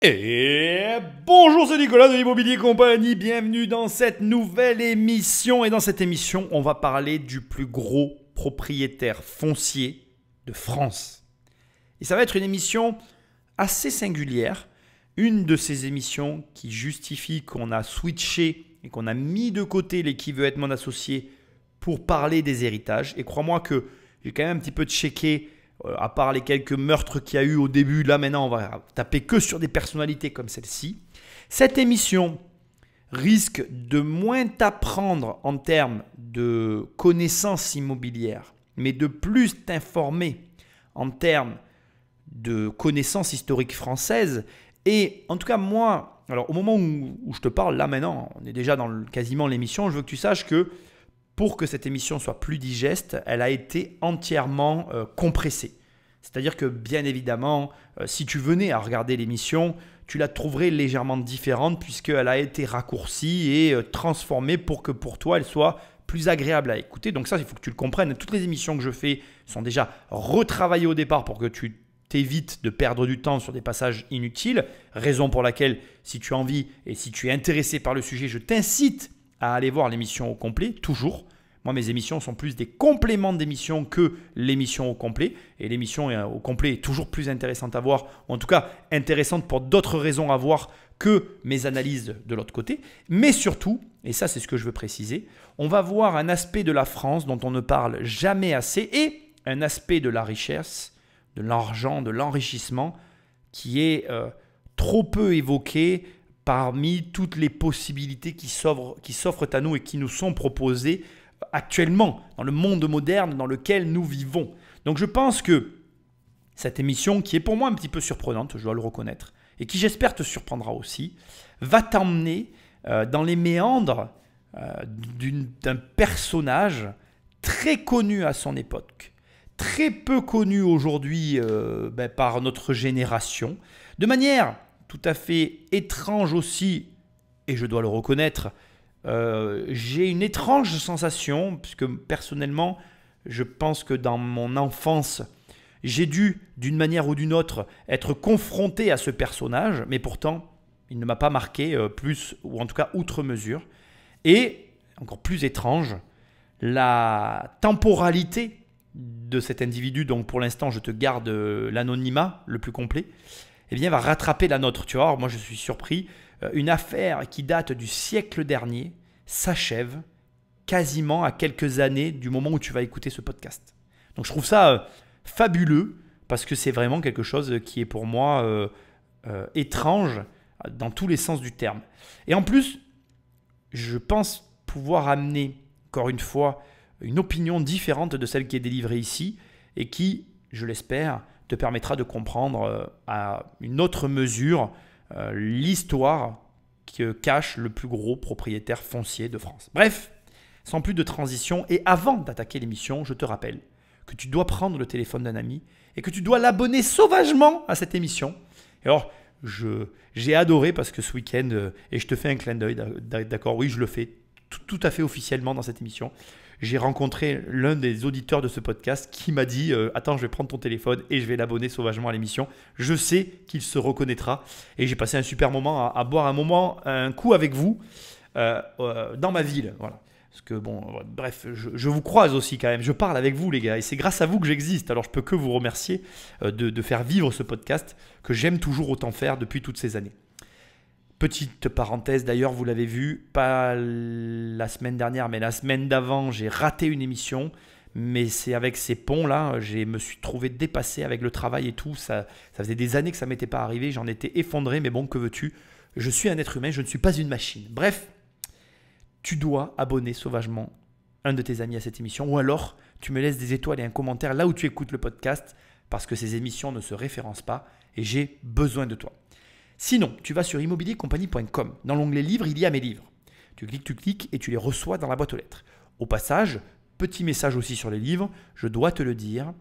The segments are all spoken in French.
Et bonjour, c'est Nicolas de l'Immobilier Compagnie, bienvenue dans cette nouvelle émission. Et dans cette émission, on va parler du plus gros propriétaire foncier de France. Et ça va être une émission assez singulière, une de ces émissions qui justifie qu'on a switché et qu'on a mis de côté les qui veut être mon associé pour parler des héritages. Et crois-moi que j'ai quand même un petit peu checké. À part les quelques meurtres qu'il y a eu au début, là maintenant on va taper que sur des personnalités comme celle-ci. Cette émission risque de moins t'apprendre en termes de connaissances immobilières, mais de plus t'informer en termes de connaissances historiques françaises. Et en tout cas moi, alors au moment où je te parle, là maintenant, on est déjà dans quasiment l'émission, je veux que tu saches que pour que cette émission soit plus digeste, elle a été entièrement compressée. C'est-à-dire que bien évidemment, si tu venais à regarder l'émission, tu la trouverais légèrement différente puisqu'elle a été raccourcie et transformée pour que pour toi, elle soit plus agréable à écouter. Donc ça, il faut que tu le comprennes. Toutes les émissions que je fais sont déjà retravaillées au départ pour que tu t'évites de perdre du temps sur des passages inutiles. Raison pour laquelle, si tu as envie et si tu es intéressé par le sujet, je t'incite à aller voir l'émission au complet, toujours. Moi, mes émissions sont plus des compléments d'émissions que l'émission au complet. Et l'émission au complet est toujours plus intéressante à voir, ou en tout cas intéressante pour d'autres raisons à voir que mes analyses de l'autre côté. Mais surtout, et ça c'est ce que je veux préciser, on va voir un aspect de la France dont on ne parle jamais assez et un aspect de la richesse, de l'argent, de l'enrichissement qui est trop peu évoqué parmi toutes les possibilités qui s'offrent à nous et qui nous sont proposées actuellement dans le monde moderne dans lequel nous vivons. Donc je pense que cette émission, qui est pour moi un petit peu surprenante, je dois le reconnaître, et qui j'espère te surprendra aussi, va t'emmener dans les méandres d'un personnage très connu à son époque, très peu connu aujourd'hui par notre génération, de manière tout à fait étrange aussi, et je dois le reconnaître, j'ai une étrange sensation, puisque personnellement, je pense que dans mon enfance, j'ai dû, d'une manière ou d'une autre, être confronté à ce personnage, mais pourtant, il ne m'a pas marqué plus, ou en tout cas outre mesure. Et, encore plus étrange, la temporalité de cet individu, donc pour l'instant, je te garde l'anonymat le plus complet, eh bien, va rattraper la nôtre. Tu vois, alors moi, je suis surpris. Une affaire qui date du siècle dernier s'achève quasiment à quelques années du moment où tu vas écouter ce podcast. Donc je trouve ça fabuleux parce que c'est vraiment quelque chose qui est pour moi étrange dans tous les sens du terme. Et en plus, je pense pouvoir amener encore une fois une opinion différente de celle qui est délivrée ici et qui, je l'espère, te permettra de comprendre à une autre mesure l'histoire que cache le plus gros propriétaire foncier de France. Bref, sans plus de transition, et avant d'attaquer l'émission, je te rappelle que tu dois prendre le téléphone d'un ami et que tu dois l'abonner sauvagement à cette émission. Et alors, j'ai adoré parce que ce week-end, et je te fais un clin d'œil, d'accord, oui, je le fais tout à fait officiellement dans cette émission, j'ai rencontré l'un des auditeurs de ce podcast qui m'a dit « Attends, je vais prendre ton téléphone et je vais l'abonner sauvagement à l'émission. » Je sais qu'il se reconnaîtra et j'ai passé un super moment à boire un coup avec vous dans ma ville. Voilà. Parce que bon, bref, je vous croise aussi quand même. Je parle avec vous les gars et c'est grâce à vous que j'existe. Alors je peux que vous remercier de faire vivre ce podcast que j'aime toujours autant faire depuis toutes ces années. Petite parenthèse d'ailleurs, vous l'avez vu, pas la semaine dernière, mais la semaine d'avant, j'ai raté une émission. Mais c'est avec ces ponts-là, je me suis trouvé dépassé avec le travail et tout. Ça faisait des années que ça ne m'était pas arrivé, j'en étais effondré, mais bon, que veux-tu? Je suis un être humain, je ne suis pas une machine. Bref, tu dois abonner sauvagement un de tes amis à cette émission ou alors tu me laisses des étoiles et un commentaire là où tu écoutes le podcast parce que ces émissions ne se référencent pas et j'ai besoin de toi. Sinon, tu vas sur immobiliercompagnie.com. Dans l'onglet livres, il y a mes livres. Tu cliques et tu les reçois dans la boîte aux lettres. Au passage, petit message aussi sur les livres, je dois te le dire,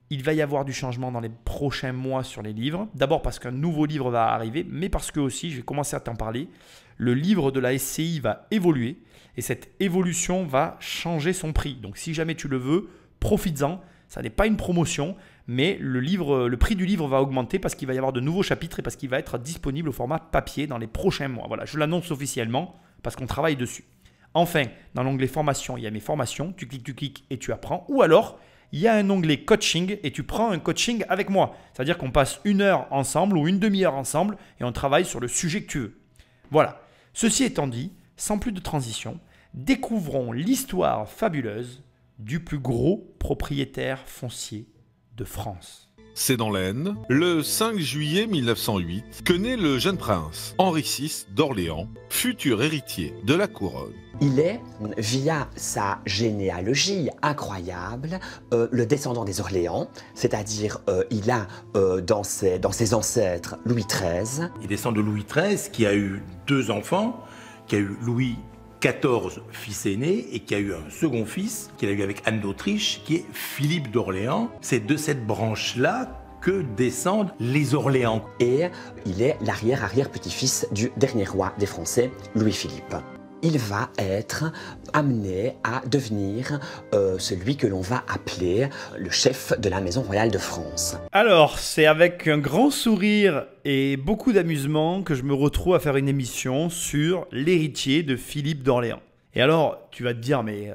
il va y avoir du changement dans les prochains mois sur les livres. D'abord parce qu'un nouveau livre va arriver, mais parce que aussi, je vais commencer à t'en parler, le livre de la SCI va évoluer et cette évolution va changer son prix. Donc si jamais tu le veux, profites-en. Ça n'est pas une promotion, mais le prix du livre va augmenter parce qu'il va y avoir de nouveaux chapitres et parce qu'il va être disponible au format papier dans les prochains mois. Voilà, je l'annonce officiellement parce qu'on travaille dessus. Enfin, dans l'onglet formation, il y a mes formations, tu cliques et tu apprends. Ou alors, il y a un onglet coaching et tu prends un coaching avec moi. C'est-à-dire qu'on passe 1 heure ensemble ou une demi-heure ensemble et on travaille sur le sujet que tu veux. Voilà. Ceci étant dit, sans plus de transition, découvrons l'histoire fabuleuse du plus gros propriétaire foncier de France. C'est dans l'Aisne, le 5 juillet 1908, que naît le jeune prince Henri VI d'Orléans, futur héritier de la couronne. Il est, via sa généalogie incroyable, le descendant des Orléans, c'est-à-dire il a dans ses ancêtres Louis XIII. Il descend de Louis XIII qui a eu 2 enfants, qui a eu Louis XIV, fils aîné, et qui a eu un second fils, qu'il a eu avec Anne d'Autriche, qui est Philippe d'Orléans. C'est de cette branche-là que descendent les Orléans. Et il est l'arrière-arrière-petit-fils du dernier roi des Français, Louis-Philippe. Il va être amené à devenir celui que l'on va appeler le chef de la Maison royale de France. Alors, c'est avec un grand sourire et beaucoup d'amusement que je me retrouve à faire une émission sur l'héritier de Philippe d'Orléans. Et alors, tu vas te dire, mais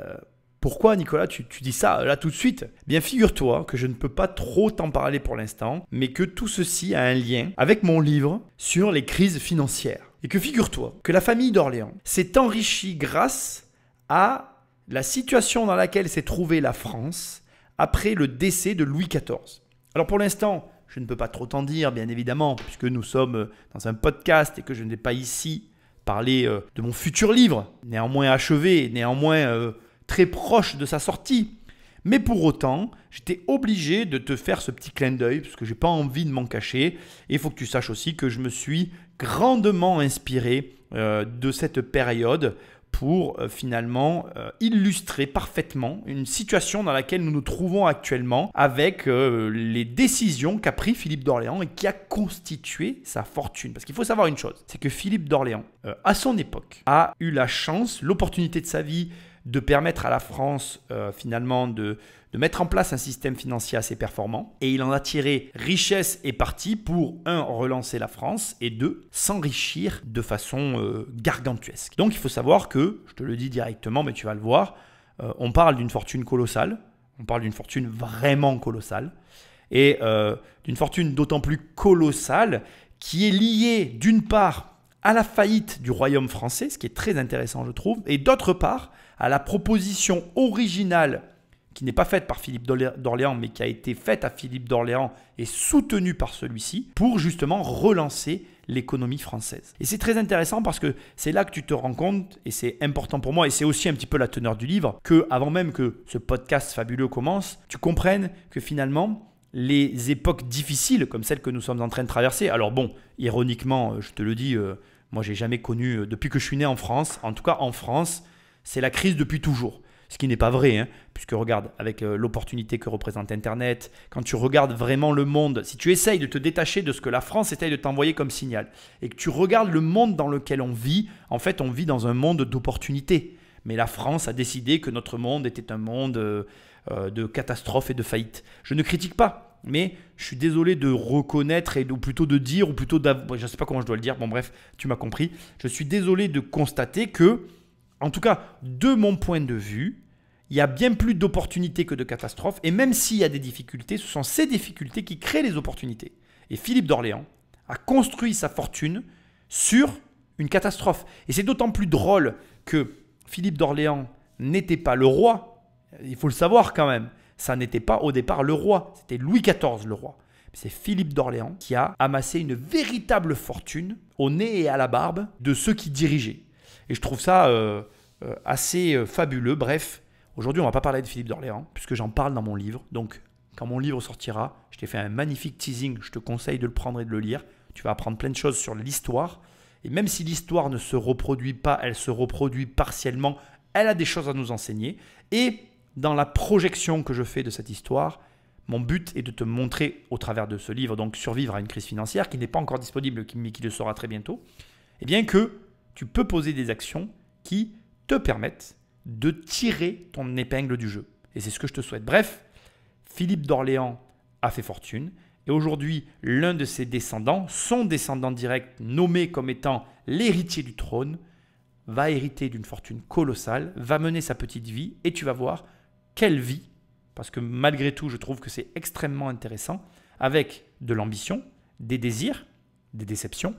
pourquoi Nicolas, tu dis ça là tout de suite? Bien, figure-toi que je ne peux pas trop t'en parler pour l'instant, mais que tout ceci a un lien avec mon livre sur les crises financières. Et que figure-toi que la famille d'Orléans s'est enrichie grâce à la situation dans laquelle s'est trouvée la France après le décès de Louis XIV. Alors pour l'instant, je ne peux pas trop t'en dire, bien évidemment, puisque nous sommes dans un podcast et que je n'ai pas ici parlé de mon futur livre, néanmoins achevé, néanmoins très proche de sa sortie. Mais pour autant, j'étais obligé de te faire ce petit clin d'œil parce que je n'ai pas envie de m'en cacher. Et il faut que tu saches aussi que je me suis grandement inspiré de cette période pour finalement illustrer parfaitement une situation dans laquelle nous nous trouvons actuellement avec les décisions qu'a pris Philippe d'Orléans et qui a constitué sa fortune. Parce qu'il faut savoir une chose, c'est que Philippe d'Orléans, à son époque, a eu la chance, l'opportunité de sa vie de permettre à la France finalement de mettre en place un système financier assez performant. Et il en a tiré richesse et parti pour, 1, relancer la France et 2, s'enrichir de façon gargantuesque. Donc il faut savoir que, je te le dis directement, mais tu vas le voir, on parle d'une fortune colossale, on parle d'une fortune vraiment colossale, et d'une fortune d'autant plus colossale qui est liée d'une part à la faillite du royaume français, ce qui est très intéressant je trouve, et d'autre part à la proposition originale qui n'est pas faite par Philippe d'Orléans, mais qui a été faite à Philippe d'Orléans et soutenue par celui-ci pour justement relancer l'économie française. Et c'est très intéressant parce que c'est là que tu te rends compte, et c'est important pour moi, et c'est aussi un petit peu la teneur du livre, que avant même que ce podcast fabuleux commence, tu comprennes que finalement, les époques difficiles comme celles que nous sommes en train de traverser, alors bon, ironiquement, je te le dis, moi j'ai jamais connu, depuis que je suis né en France, en tout cas en France, c'est la crise depuis toujours. Ce qui n'est pas vrai, hein, puisque regarde, avec l'opportunité que représente Internet, quand tu regardes vraiment le monde, si tu essayes de te détacher de ce que la France essaye de t'envoyer comme signal, et que tu regardes le monde dans lequel on vit, en fait on vit dans un monde d'opportunités. Mais la France a décidé que notre monde était un monde de catastrophe et de faillite. Je ne critique pas, mais je suis désolé de reconnaître, ou plutôt de dire, ou plutôt je ne sais pas comment je dois le dire, bon bref, tu m'as compris. Je suis désolé de constater que, en tout cas, de mon point de vue, il y a bien plus d'opportunités que de catastrophes. Et même s'il y a des difficultés, ce sont ces difficultés qui créent les opportunités. Et Philippe d'Orléans a construit sa fortune sur une catastrophe. Et c'est d'autant plus drôle que Philippe d'Orléans n'était pas le roi. Il faut le savoir quand même. Ça n'était pas au départ le roi. C'était Louis XIV le roi. C'est Philippe d'Orléans qui a amassé une véritable fortune au nez et à la barbe de ceux qui dirigeaient. Et je trouve ça assez fabuleux. Bref, aujourd'hui, on ne va pas parler de Philippe d'Orléans, puisque j'en parle dans mon livre. Donc, quand mon livre sortira, je t'ai fait un magnifique teasing. Je te conseille de le prendre et de le lire. Tu vas apprendre plein de choses sur l'histoire. Et même si l'histoire ne se reproduit pas, elle se reproduit partiellement. Elle a des choses à nous enseigner. Et dans la projection que je fais de cette histoire, mon but est de te montrer au travers de ce livre, donc Survivre à une crise financière, qui n'est pas encore disponible, mais qui le sera très bientôt, eh bien que tu peux poser des actions qui te permettent de tirer ton épingle du jeu. Et c'est ce que je te souhaite. Bref, Philippe d'Orléans a fait fortune. Et aujourd'hui, l'un de ses descendants, son descendant direct, nommé comme étant l'héritier du trône, va hériter d'une fortune colossale, va mener sa petite vie et tu vas voir quelle vie, parce que malgré tout, je trouve que c'est extrêmement intéressant, avec de l'ambition, des désirs, des déceptions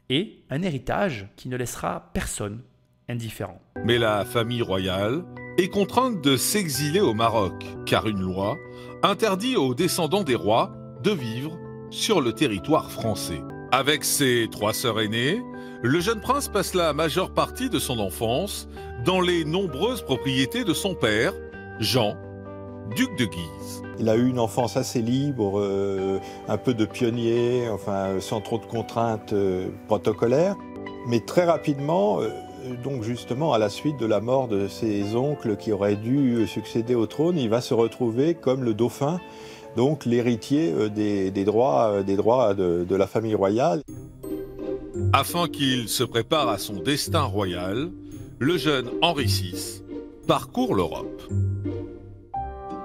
et un héritage qui ne laissera personne indifférent. Mais la famille royale est contrainte de s'exiler au Maroc, car une loi interdit aux descendants des rois de vivre sur le territoire français. Avec ses 3 sœurs aînées, le jeune prince passe la majeure partie de son enfance dans les nombreuses propriétés de son père, Jean, duc de Guise. Il a eu une enfance assez libre, un peu de pionnier, enfin sans trop de contraintes protocolaires. Mais très rapidement, donc justement à la suite de la mort de ses oncles qui auraient dû succéder au trône, il va se retrouver comme le dauphin, donc l'héritier des droits de la famille royale. Afin qu'il se prépare à son destin royal, le jeune Henri VI parcourt l'Europe.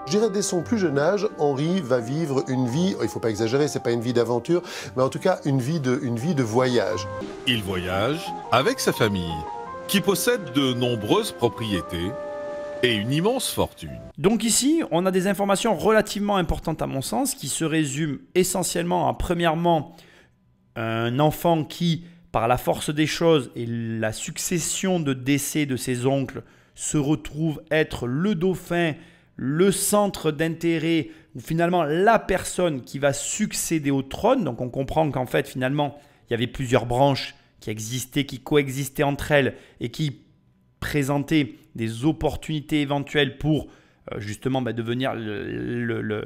Je dirais dès son plus jeune âge, Henri va vivre une vie, il ne faut pas exagérer, c'est pas une vie d'aventure, mais en tout cas une vie de voyage. Il voyage avec sa famille, qui possède de nombreuses propriétés et une immense fortune. Donc ici, on a des informations relativement importantes à mon sens, qui se résument essentiellement à, premièrement, un enfant qui, par la force des choses et la succession de décès de ses oncles, se retrouve être le dauphin, le centre d'intérêt, ou finalement la personne qui va succéder au trône. Donc on comprend qu'en fait, finalement, il y avait plusieurs branches qui existaient, qui coexistaient entre elles et qui présentaient des opportunités éventuelles pour justement devenir le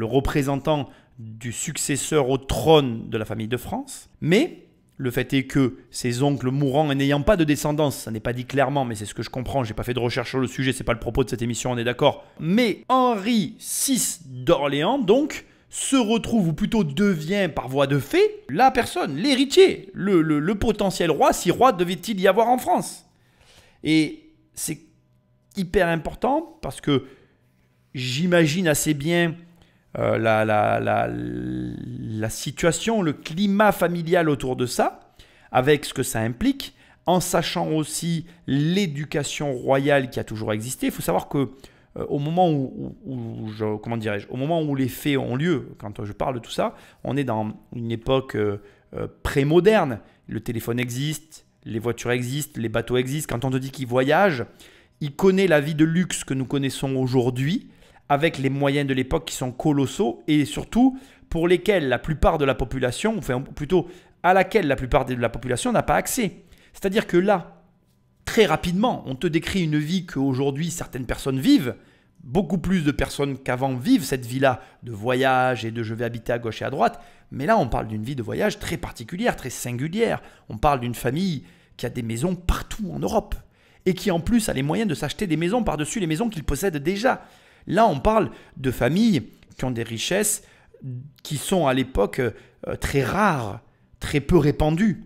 représentant du successeur au trône de la famille de France. Mais le fait est que ses oncles mourant et n'ayant pas de descendance, ça n'est pas dit clairement, mais c'est ce que je comprends, j'ai pas fait de recherche sur le sujet, c'est pas le propos de cette émission, on est d'accord. Mais Henri VI d'Orléans, donc, se retrouve, ou plutôt devient par voie de fait, la personne, l'héritier, le potentiel roi, si roi devait-il y avoir en France. Et c'est hyper important parce que j'imagine assez bien la situation, le climat familial autour de ça, avec ce que ça implique, en sachant aussi l'éducation royale qui a toujours existé. Il faut savoir que au moment au moment où les faits ont lieu, quand je parle de tout ça, on est dans une époque pré-moderne. Le téléphone existe, les voitures existent, les bateaux existent. Quand on te dit qu'il voyage, il connaît la vie de luxe que nous connaissons aujourd'hui, avec les moyens de l'époque qui sont colossaux et surtout pour lesquels la plupart de la population, enfin plutôt à laquelle la plupart de la population n'a pas accès. C'est-à-dire que là, très rapidement, on te décrit une vie qu'aujourd'hui certaines personnes vivent, beaucoup plus de personnes qu'avant vivent cette vie-là de voyage et de je vais habiter à gauche et à droite, mais là on parle d'une vie de voyage très particulière, très singulière. On parle d'une famille qui a des maisons partout en Europe et qui en plus a les moyens de s'acheter des maisons par-dessus les maisons qu'ils possèdent déjà. Là, on parle de familles qui ont des richesses qui sont à l'époque très rares, très peu répandues.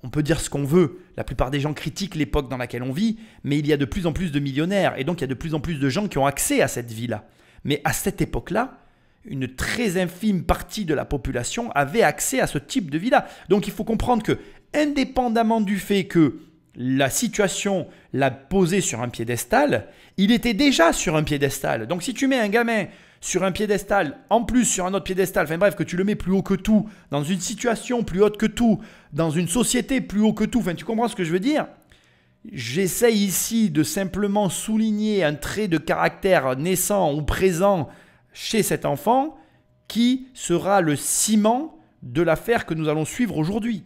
On peut dire ce qu'on veut. La plupart des gens critiquent l'époque dans laquelle on vit, mais il y a de plus en plus de millionnaires et donc il y a de plus en plus de gens qui ont accès à cette vie-là. Mais à cette époque-là, une très infime partie de la population avait accès à ce type de vie-là. Donc il faut comprendre que, indépendamment du fait que la situation l'a posé sur un piédestal, il était déjà sur un piédestal. Donc si tu mets un gamin sur un piédestal, en plus sur un autre piédestal, enfin bref, que tu le mets plus haut que tout, dans une situation plus haute que tout, dans une société plus haut que tout, enfin tu comprends ce que je veux dire? J'essaye ici de simplement souligner un trait de caractère naissant ou présent chez cet enfant qui sera le ciment de l'affaire que nous allons suivre aujourd'hui.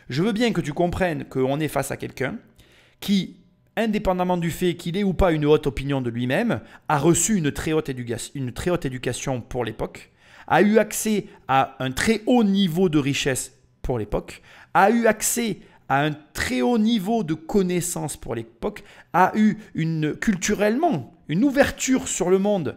Je veux bien que tu comprennes qu'on est face à quelqu'un qui, indépendamment du fait qu'il ait ou pas une haute opinion de lui-même, a reçu une très haute éducation pour l'époque, a eu accès à un très haut niveau de richesse pour l'époque, a eu accès à un très haut niveau de connaissance pour l'époque, a eu culturellement une ouverture sur le monde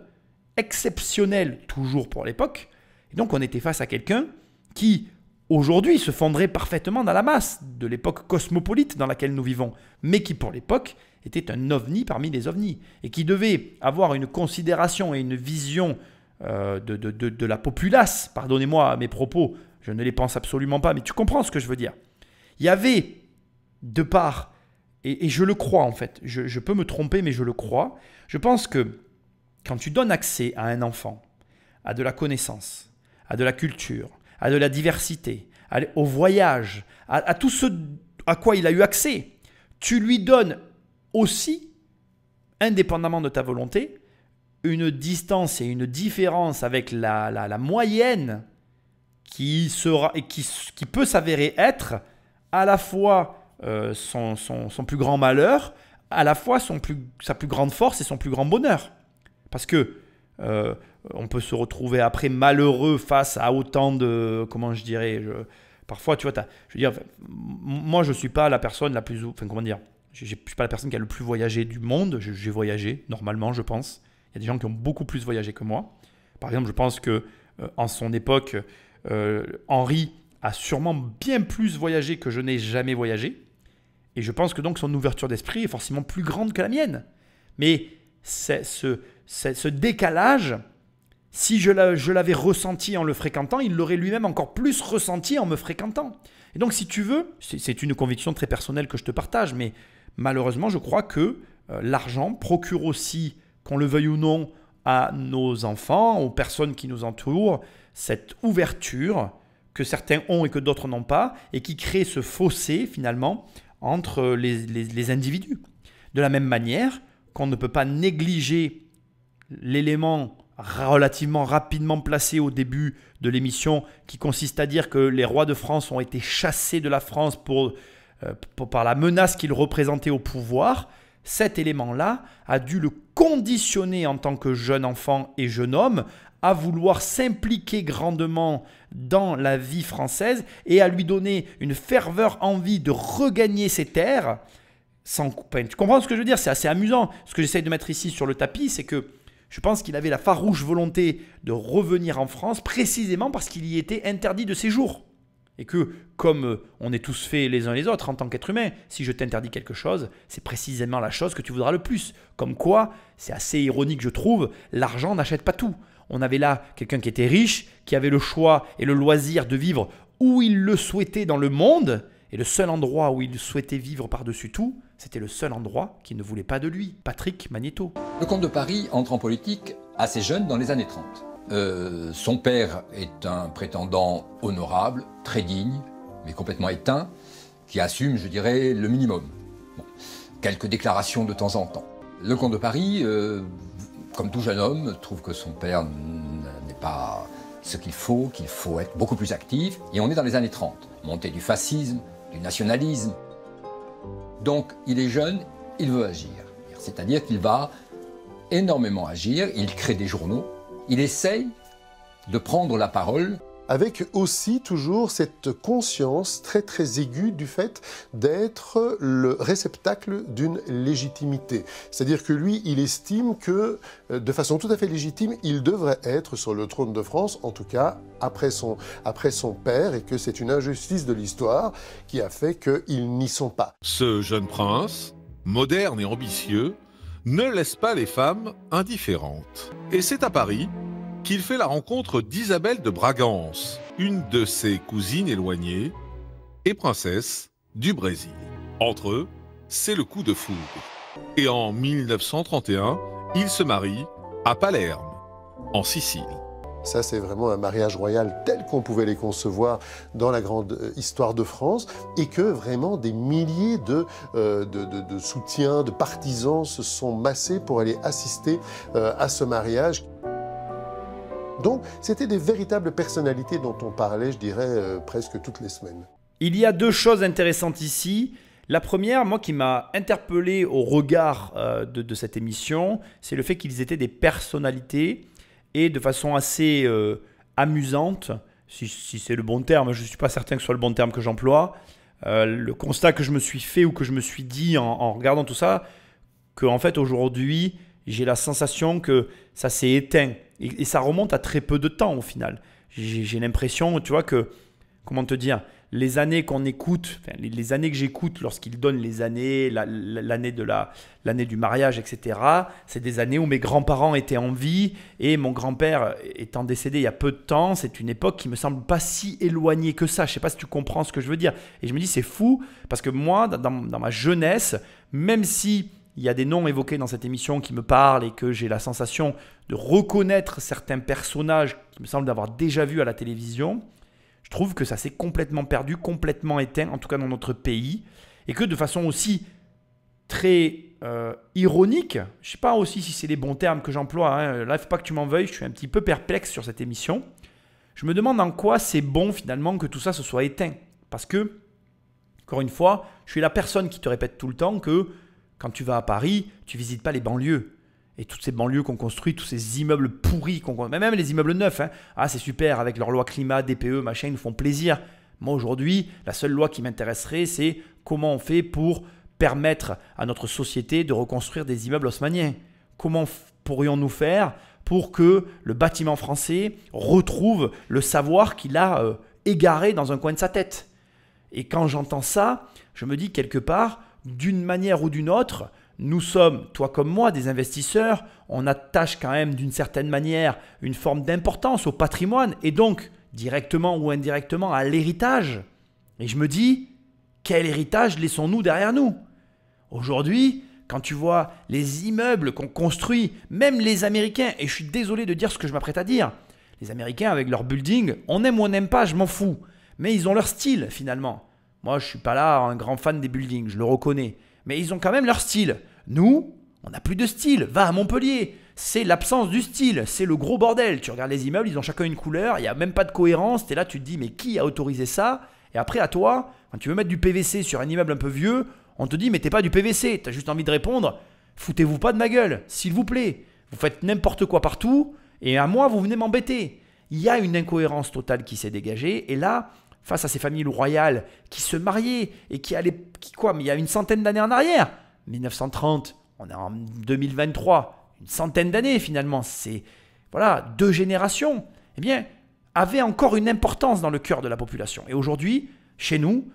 exceptionnelle toujours pour l'époque. Et donc on était face à quelqu'un qui aujourd'hui se fondrait parfaitement dans la masse de l'époque cosmopolite dans laquelle nous vivons, mais qui pour l'époque était un ovni parmi les ovnis et qui devait avoir une considération et une vision de la populace. Pardonnez-moi mes propos, je ne les pense absolument pas, mais tu comprends ce que je veux dire. Il y avait de part, et je le crois en fait, je peux me tromper mais je le crois, je pense que quand tu donnes accès à un enfant, à de la connaissance, à de la culture, à de la diversité, au voyage, à tout ce à quoi il a eu accès, tu lui donnes aussi, indépendamment de ta volonté, une distance et une différence avec la moyenne qui peut s'avérer être à la fois son plus grand malheur, à la fois sa plus grande force et son plus grand bonheur. Parce que on peut se retrouver après malheureux face à autant de, comment je dirais, parfois tu vois, je veux dire, moi je ne suis pas la personne la plus, enfin comment dire, je ne suis pas la personne qui a le plus voyagé du monde, j'ai voyagé normalement je pense, il y a des gens qui ont beaucoup plus voyagé que moi. Par exemple, je pense que en son époque, Henri a sûrement bien plus voyagé que je n'ai jamais voyagé. Et je pense que donc son ouverture d'esprit est forcément plus grande que la mienne. Mais ce décalage, si je l'avais ressenti en le fréquentant, il l'aurait lui-même encore plus ressenti en me fréquentant. Et donc si tu veux, c'est une conviction très personnelle que je te partage, mais malheureusement je crois que l'argent procure aussi, qu'on le veuille ou non, à nos enfants, aux personnes qui nous entourent, cette ouverture que certains ont et que d'autres n'ont pas, et qui crée ce fossé finalement entre les individus. De la même manière qu'on ne peut pas négliger l'élément relativement rapidement placé au début de l'émission qui consiste à dire que les rois de France ont été chassés de la France par la menace qu'ils représentaient au pouvoir. Cet élément-là a dû le conditionner en tant que jeune enfant et jeune homme à vouloir s'impliquer grandement dans la vie française et à lui donner une ferveur envie de regagner ses terres. Tu comprends ce que je veux dire? C'est assez amusant. Ce que j'essaie de mettre ici sur le tapis, c'est que je pense qu'il avait la farouche volonté de revenir en France précisément parce qu'il y était interdit de séjour. Et que, comme on est tous faits les uns les autres en tant qu'être humain, si je t'interdis quelque chose, c'est précisément la chose que tu voudras le plus. Comme quoi, c'est assez ironique je trouve, l'argent n'achète pas tout. On avait là quelqu'un qui était riche, qui avait le choix et le loisir de vivre où il le souhaitait dans le monde, et le seul endroit où il souhaitait vivre par-dessus tout, c'était le seul endroit qui ne voulait pas de lui, Patrick Magnéto. Le comte de Paris entre en politique assez jeune dans les années 30. Son père est un prétendant honorable, très digne, mais complètement éteint, qui assume, je dirais, le minimum. Bon, quelques déclarations de temps en temps. Le comte de Paris, comme tout jeune homme, trouve que son père n'est pas ce qu'il faut être beaucoup plus actif. Et on est dans les années 30, montée du fascisme, du nationalisme. Donc il est jeune, il veut agir. C'est-à-dire qu'il va énormément agir, il crée des journaux, il essaye de prendre la parole. Avec aussi toujours cette conscience très très aiguë du fait d'être le réceptacle d'une légitimité. C'est-à-dire que lui, il estime que, de façon tout à fait légitime, il devrait être sur le trône de France, en tout cas après son père, et que c'est une injustice de l'histoire qui a fait qu'ils n'y sont pas. Ce jeune prince, moderne et ambitieux, ne laisse pas les femmes indifférentes. Et c'est à Paris qu'il fait la rencontre d'Isabelle de Bragance, une de ses cousines éloignées et princesse du Brésil. Entre eux, c'est le coup de foudre. Et en 1931, ils se marient à Palerme, en Sicile. Ça, c'est vraiment un mariage royal tel qu'on pouvait les concevoir dans la grande histoire de France, et que vraiment des milliers de soutiens, de partisans se sont massés pour aller assister à ce mariage. Donc, c'était des véritables personnalités dont on parlait, je dirais, presque toutes les semaines. Il y a deux choses intéressantes ici. La première, moi, qui m'a interpellé au regard de cette émission, c'est le fait qu'ils étaient des personnalités et de façon assez amusante, si c'est le bon terme, je ne suis pas certain que ce soit le bon terme que j'emploie, le constat que je me suis fait ou que je me suis dit en regardant tout ça, qu'en fait aujourd'hui, j'ai la sensation que ça s'est éteint. Et ça remonte à très peu de temps au final. J'ai l'impression, tu vois, que, comment te dire, les années qu'on écoute, enfin, les années que j'écoute lorsqu'il donne les années, l'année du mariage, etc., c'est des années où mes grands-parents étaient en vie et mon grand-père étant décédé il y a peu de temps, c'est une époque qui me semble pas si éloignée que ça. Je sais pas si tu comprends ce que je veux dire. Et je me dis, c'est fou parce que moi, dans ma jeunesse, même si il y a des noms évoqués dans cette émission qui me parlent et que j'ai la sensation de reconnaître certains personnages qui me semblent d'avoir déjà vus à la télévision, je trouve que ça s'est complètement perdu, complètement éteint, en tout cas dans notre pays, et que de façon aussi très ironique, je ne sais pas aussi si c'est les bons termes que j'emploie, hein, là il ne faut pas que tu m'en veuilles, je suis un petit peu perplexe sur cette émission, je me demande en quoi c'est bon finalement que tout ça se soit éteint, parce que, encore une fois, je suis la personne qui te répète tout le temps que quand tu vas à Paris, tu ne visites pas les banlieues. Et toutes ces banlieues qu'on construit, tous ces immeubles pourris, même les immeubles neufs, hein. Ah, c'est super, avec leur loi climat, DPE, machin, ils nous font plaisir. Moi, aujourd'hui, la seule loi qui m'intéresserait, c'est comment on fait pour permettre à notre société de reconstruire des immeubles haussmanniens. Comment pourrions-nous faire pour que le bâtiment français retrouve le savoir qu'il a égaré dans un coin de sa tête? Et quand j'entends ça, je me dis quelque part, d'une manière ou d'une autre, nous sommes, toi comme moi, des investisseurs, on attache quand même d'une certaine manière une forme d'importance au patrimoine et donc directement ou indirectement à l'héritage. Et je me dis, quel héritage laissons-nous derrière nous? Aujourd'hui, quand tu vois les immeubles qu'on construit, même les Américains, et je suis désolé de dire ce que je m'apprête à dire, les Américains avec leur building, on aime ou on n'aime pas, je m'en fous, mais ils ont leur style finalement. Moi, je ne suis pas là un grand fan des buildings, je le reconnais. Mais ils ont quand même leur style. Nous, on n'a plus de style. Va à Montpellier. C'est l'absence du style. C'est le gros bordel. Tu regardes les immeubles, ils ont chacun une couleur. Il n'y a même pas de cohérence. Tu es là, tu te dis, mais qui a autorisé ça? Et après, à toi, quand tu veux mettre du PVC sur un immeuble un peu vieux, on te dit, mais t'es pas du PVC. Tu as juste envie de répondre, foutez-vous pas de ma gueule, s'il vous plaît. Vous faites n'importe quoi partout. Et à moi, vous venez m'embêter. Il y a une incohérence totale qui s'est dégagée. Et là, face à ces familles royales qui se mariaient et qui allaient, mais il y a une centaine d'années en arrière, 1930, on est en 2023, une centaine d'années finalement, c'est voilà 2 générations, eh bien, avaient encore une importance dans le cœur de la population. Et aujourd'hui, chez nous,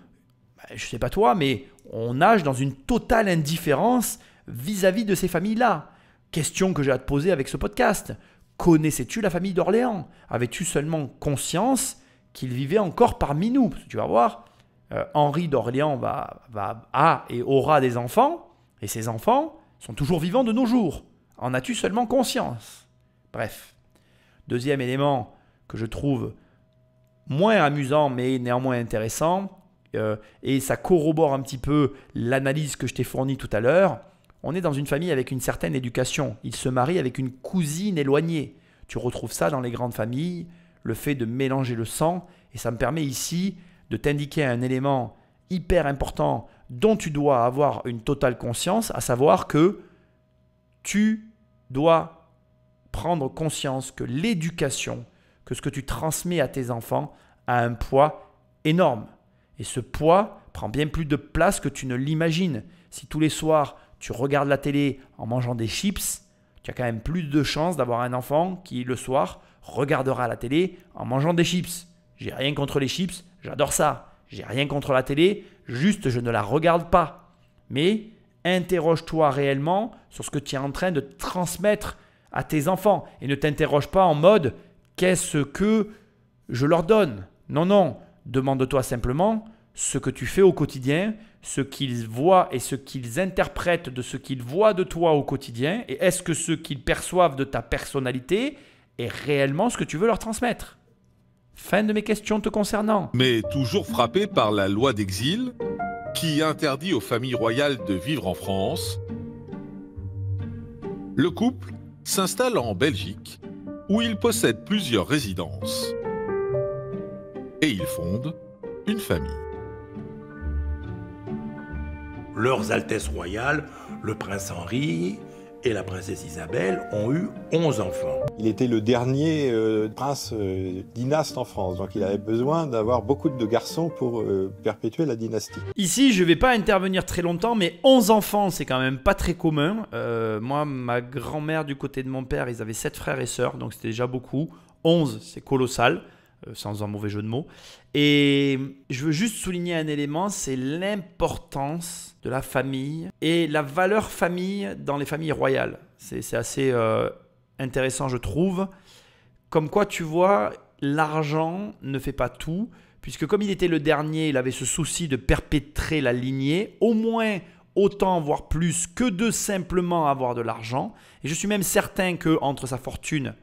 je ne sais pas toi, mais on nage dans une totale indifférence vis-à-vis de ces familles-là. Question que j'ai à te poser avec ce podcast. Connaissais-tu la famille d'Orléans? Avais-tu seulement conscience qu'il vivait encore parmi nous? Parce que tu vas voir, Henri d'Orléans a et aura des enfants, et ces enfants sont toujours vivants de nos jours. En as-tu seulement conscience? Bref. Deuxième élément que je trouve moins amusant, mais néanmoins intéressant, et ça corrobore un petit peu l'analyse que je t'ai fournie tout à l'heure, on est dans une famille avec une certaine éducation. Il se marie avec une cousine éloignée. Tu retrouves ça dans les grandes familles, le fait de mélanger le sang, et ça me permet ici de t'indiquer un élément hyper important dont tu dois avoir une totale conscience, à savoir que tu dois prendre conscience que l'éducation, que ce que tu transmets à tes enfants a un poids énorme. Et ce poids prend bien plus de place que tu ne l'imagines. Si tous les soirs tu regardes la télé en mangeant des chips, tu as quand même plus de chances d'avoir un enfant qui le soir regardera la télé en mangeant des chips. J'ai rien contre les chips, j'adore ça. J'ai rien contre la télé, juste je ne la regarde pas. Mais interroge-toi réellement sur ce que tu es en train de transmettre à tes enfants et ne t'interroge pas en mode « qu'est-ce que je leur donne ?» Non, non, demande-toi simplement ce que tu fais au quotidien, ce qu'ils voient et ce qu'ils interprètent de ce qu'ils voient de toi au quotidien, et est-ce que ce qu'ils perçoivent de ta personnalité est réellement ce que tu veux leur transmettre? Fin de mes questions te concernant. Mais toujours frappé par la loi d'exil, qui interdit aux familles royales de vivre en France, le couple s'installe en Belgique, où il possède plusieurs résidences. Et il fonde une famille. Leurs Altesses royales, le prince Henri et la princesse Isabelle, ont eu 11 enfants. Il était le dernier prince dynaste en France, donc il avait besoin d'avoir beaucoup de garçons pour perpétuer la dynastie. Ici, je ne vais pas intervenir très longtemps, mais 11 enfants, c'est quand même pas très commun. Moi, ma grand-mère du côté de mon père, ils avaient 7 frères et sœurs, donc c'était déjà beaucoup. 11, c'est colossal. sans un mauvais jeu de mots. Et je veux juste souligner un élément, c'est l'importance de la famille et la valeur famille dans les familles royales. C'est assez intéressant, je trouve. Comme quoi, tu vois, l'argent ne fait pas tout, puisque comme il était le dernier, il avait ce souci de perpétrer la lignée, au moins autant, voire plus, que de simplement avoir de l'argent. Et je suis même certain qu'entre sa fortune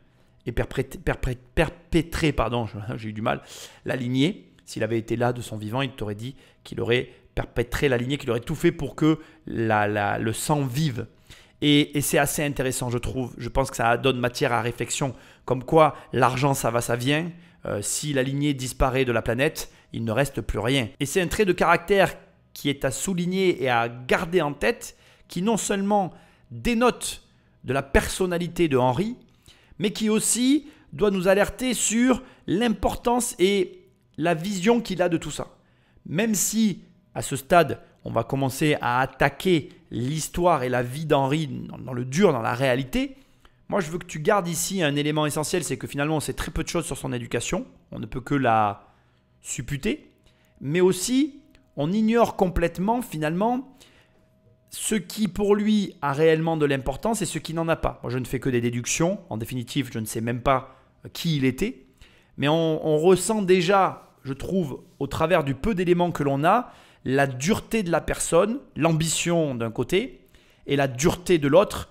et perpétrer, pardon, j'ai eu du mal, la lignée, s'il avait été là de son vivant, il t'aurait dit qu'il aurait perpétré la lignée, qu'il aurait tout fait pour que le sang vive. Et c'est assez intéressant, je trouve. Je pense que ça donne matière à réflexion. Comme quoi, l'argent, ça va, ça vient. Si la lignée disparaît de la planète, il ne reste plus rien. Et c'est un trait de caractère qui est à souligner et à garder en tête, qui non seulement dénote de la personnalité de Henri, mais qui aussi doit nous alerter sur l'importance et la vision qu'il a de tout ça. Même si, à ce stade, on va commencer à attaquer l'histoire et la vie d'Henri dans le dur, dans la réalité, moi je veux que tu gardes ici un élément essentiel, c'est que finalement on sait très peu de choses sur son éducation, on ne peut que la supputer, mais aussi on ignore complètement finalement ce qui pour lui a réellement de l'importance et ce qui n'en a pas. Moi je ne fais que des déductions, en définitive je ne sais même pas qui il était, mais on ressent déjà, je trouve, au travers du peu d'éléments que l'on a, la dureté de la personne, l'ambition d'un côté et la dureté de l'autre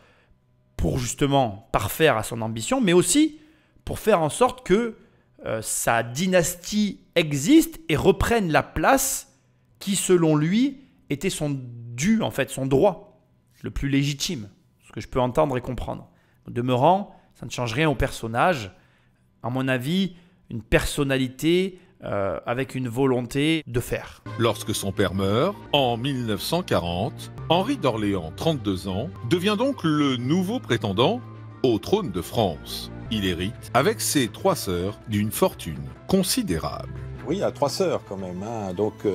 pour justement parfaire à son ambition, mais aussi pour faire en sorte que sa dynastie existe et reprenne la place qui, selon lui, était son dû, en fait, son droit le plus légitime, ce que je peux entendre et comprendre. Au demeurant, ça ne change rien au personnage. À mon avis, une personnalité avec une volonté de faire. Lorsque son père meurt, en 1940, Henri d'Orléans, 32 ans, devient donc le nouveau prétendant au trône de France. Il hérite, avec ses 3 sœurs, d'une fortune considérable. Oui, il a 3 sœurs quand même, hein. Donc il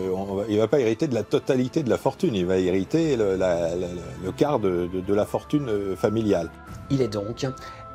ne va pas hériter de la totalité de la fortune, il va hériter le quart de la fortune familiale. Il est donc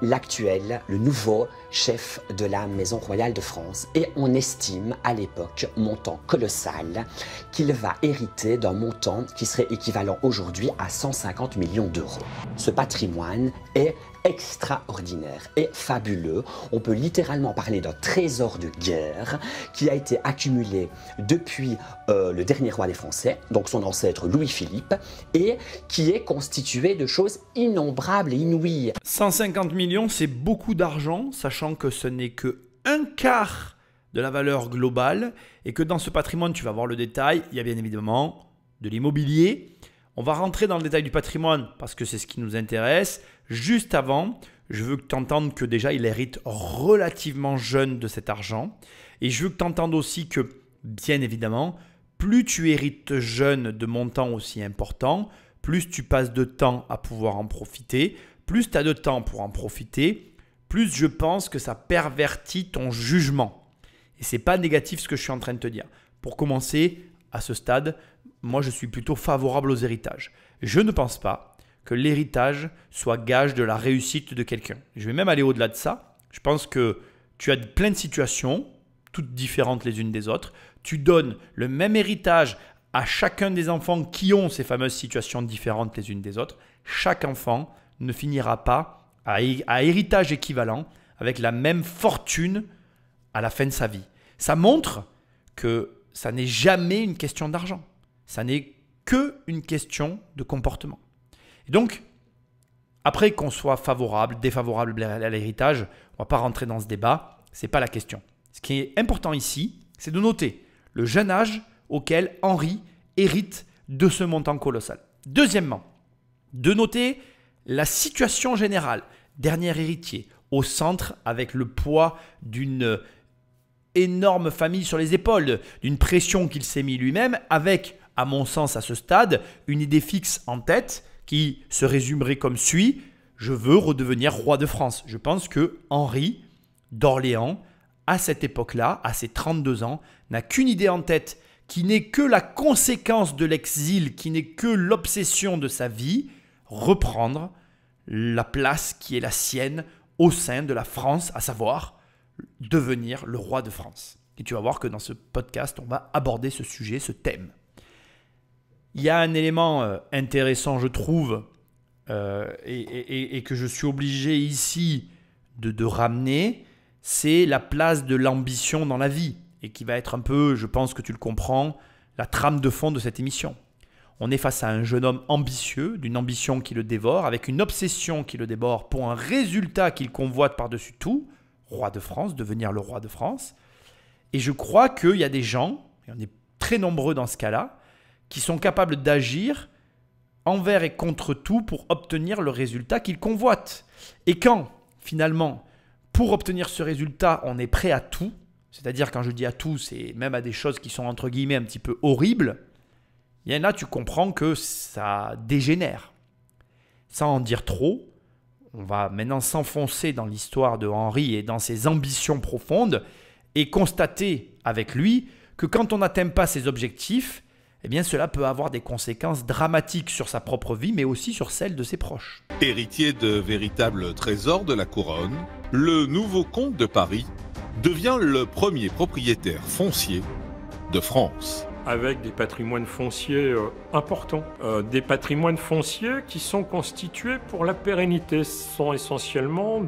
l'actuel, le nouveau chef de la Maison royale de France. Et on estime à l'époque, montant colossal, qu'il va hériter d'un montant qui serait équivalent aujourd'hui à 150 millions d'euros. Ce patrimoine est extraordinaire et fabuleux. On peut littéralement parler d'un trésor de guerre qui a été accumulé depuis le dernier roi des Français, donc son ancêtre Louis-Philippe, et qui est constitué de choses innombrables et inouïes. 150 millions, c'est beaucoup d'argent, sachant que ce n'est que un quart de la valeur globale et que dans ce patrimoine, tu vas voir le détail, il y a bien évidemment de l'immobilier. On va rentrer dans le détail du patrimoine parce que c'est ce qui nous intéresse. Juste avant, je veux que tu entendes que déjà, il hérite relativement jeune de cet argent. Et je veux que tu entendes aussi que, bien évidemment, plus tu hérites jeune de montants aussi importants, plus tu passes de temps à pouvoir en profiter, plus tu as de temps pour en profiter, plus je pense que ça pervertit ton jugement. Et ce n'est pas négatif ce que je suis en train de te dire. Pour commencer, à ce stade, moi je suis plutôt favorable aux héritages. Je ne pense pas que l'héritage soit gage de la réussite de quelqu'un. Je vais même aller au-delà de ça. Je pense que tu as plein de situations, toutes différentes les unes des autres. Tu donnes le même héritage à chacun des enfants qui ont ces fameuses situations différentes les unes des autres. Chaque enfant ne finira pas à héritage équivalent avec la même fortune à la fin de sa vie. Ça montre que ça n'est jamais une question d'argent. Ça n'est qu'une question de comportement. Et donc, après qu'on soit favorable, défavorable à l'héritage, on ne va pas rentrer dans ce débat, ce n'est pas la question. Ce qui est important ici, c'est de noter le jeune âge auquel Henri hérite de ce montant colossal. Deuxièmement, de noter la situation générale, dernier héritier, au centre avec le poids d'une énorme famille sur les épaules, d'une pression qu'il s'est mis lui-même, avec, à mon sens à ce stade, une idée fixe en tête, qui se résumerait comme suit: je veux redevenir roi de France. Je pense que Henri d'Orléans, à cette époque-là, à ses 32 ans, n'a qu'une idée en tête qui n'est que la conséquence de l'exil, qui n'est que l'obsession de sa vie, reprendre la place qui est la sienne au sein de la France, à savoir devenir le roi de France. Et tu vas voir que dans ce podcast, on va aborder ce sujet, ce thème. Il y a un élément intéressant, je trouve, et que je suis obligé ici de ramener, c'est la place de l'ambition dans la vie, et qui va être un peu, je pense que tu le comprends, la trame de fond de cette émission. On est face à un jeune homme ambitieux, d'une ambition qui le dévore, avec une obsession qui le dévore pour un résultat qu'il convoite par-dessus tout, roi de France, devenir le roi de France. Et je crois qu'il y a des gens, et on est très nombreux dans ce cas-là, qui sont capables d'agir envers et contre tout pour obtenir le résultat qu'ils convoitent. Et quand, finalement, pour obtenir ce résultat, on est prêt à tout, c'est-à-dire quand je dis à tout, c'est même à des choses qui sont entre guillemets un petit peu horribles, il y en a, tu comprends que ça dégénère. Sans en dire trop, on va maintenant s'enfoncer dans l'histoire de Henri et dans ses ambitions profondes et constater avec lui que quand on n'atteint pas ses objectifs, eh bien cela peut avoir des conséquences dramatiques sur sa propre vie, mais aussi sur celle de ses proches. Héritier de véritables trésors de la couronne, le nouveau comte de Paris devient le premier propriétaire foncier de France. Avec des patrimoines fonciers importants. Des patrimoines fonciers qui sont constitués pour la pérennité. Ce sont essentiellement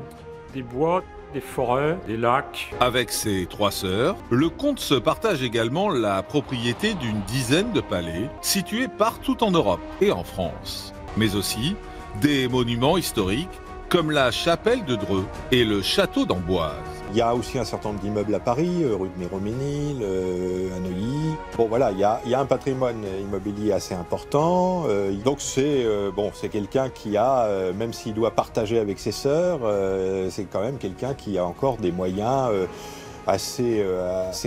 des bois, des forêts, des lacs. Avec ses 3 sœurs, le comte se partage également la propriété d'une dizaine de palais situés partout en Europe et en France. Mais aussi des monuments historiques comme la chapelle de Dreux et le château d'Amboise. Il y a aussi un certain nombre d'immeubles à Paris, rue de Méroménil, à Neuilly. Bon voilà, il y a un patrimoine immobilier assez important. Donc c'est quelqu'un qui a, même s'il doit partager avec ses sœurs, c'est quand même quelqu'un qui a encore des moyens assez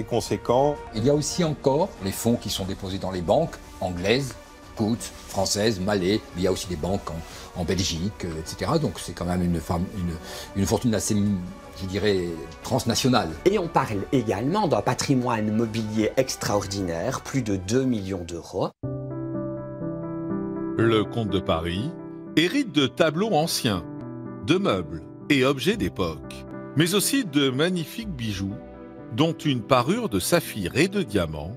conséquents. Il y a aussi encore les fonds qui sont déposés dans les banques anglaises, Coutts, françaises, Malais, mais il y a aussi des banques en Belgique, etc. Donc c'est quand même une fortune assez, je dirais, transnationale. Et on parle également d'un patrimoine mobilier extraordinaire, plus de 2 millions d'euros. Le comte de Paris hérite de tableaux anciens, de meubles et objets d'époque, mais aussi de magnifiques bijoux, dont une parure de saphir et de diamants,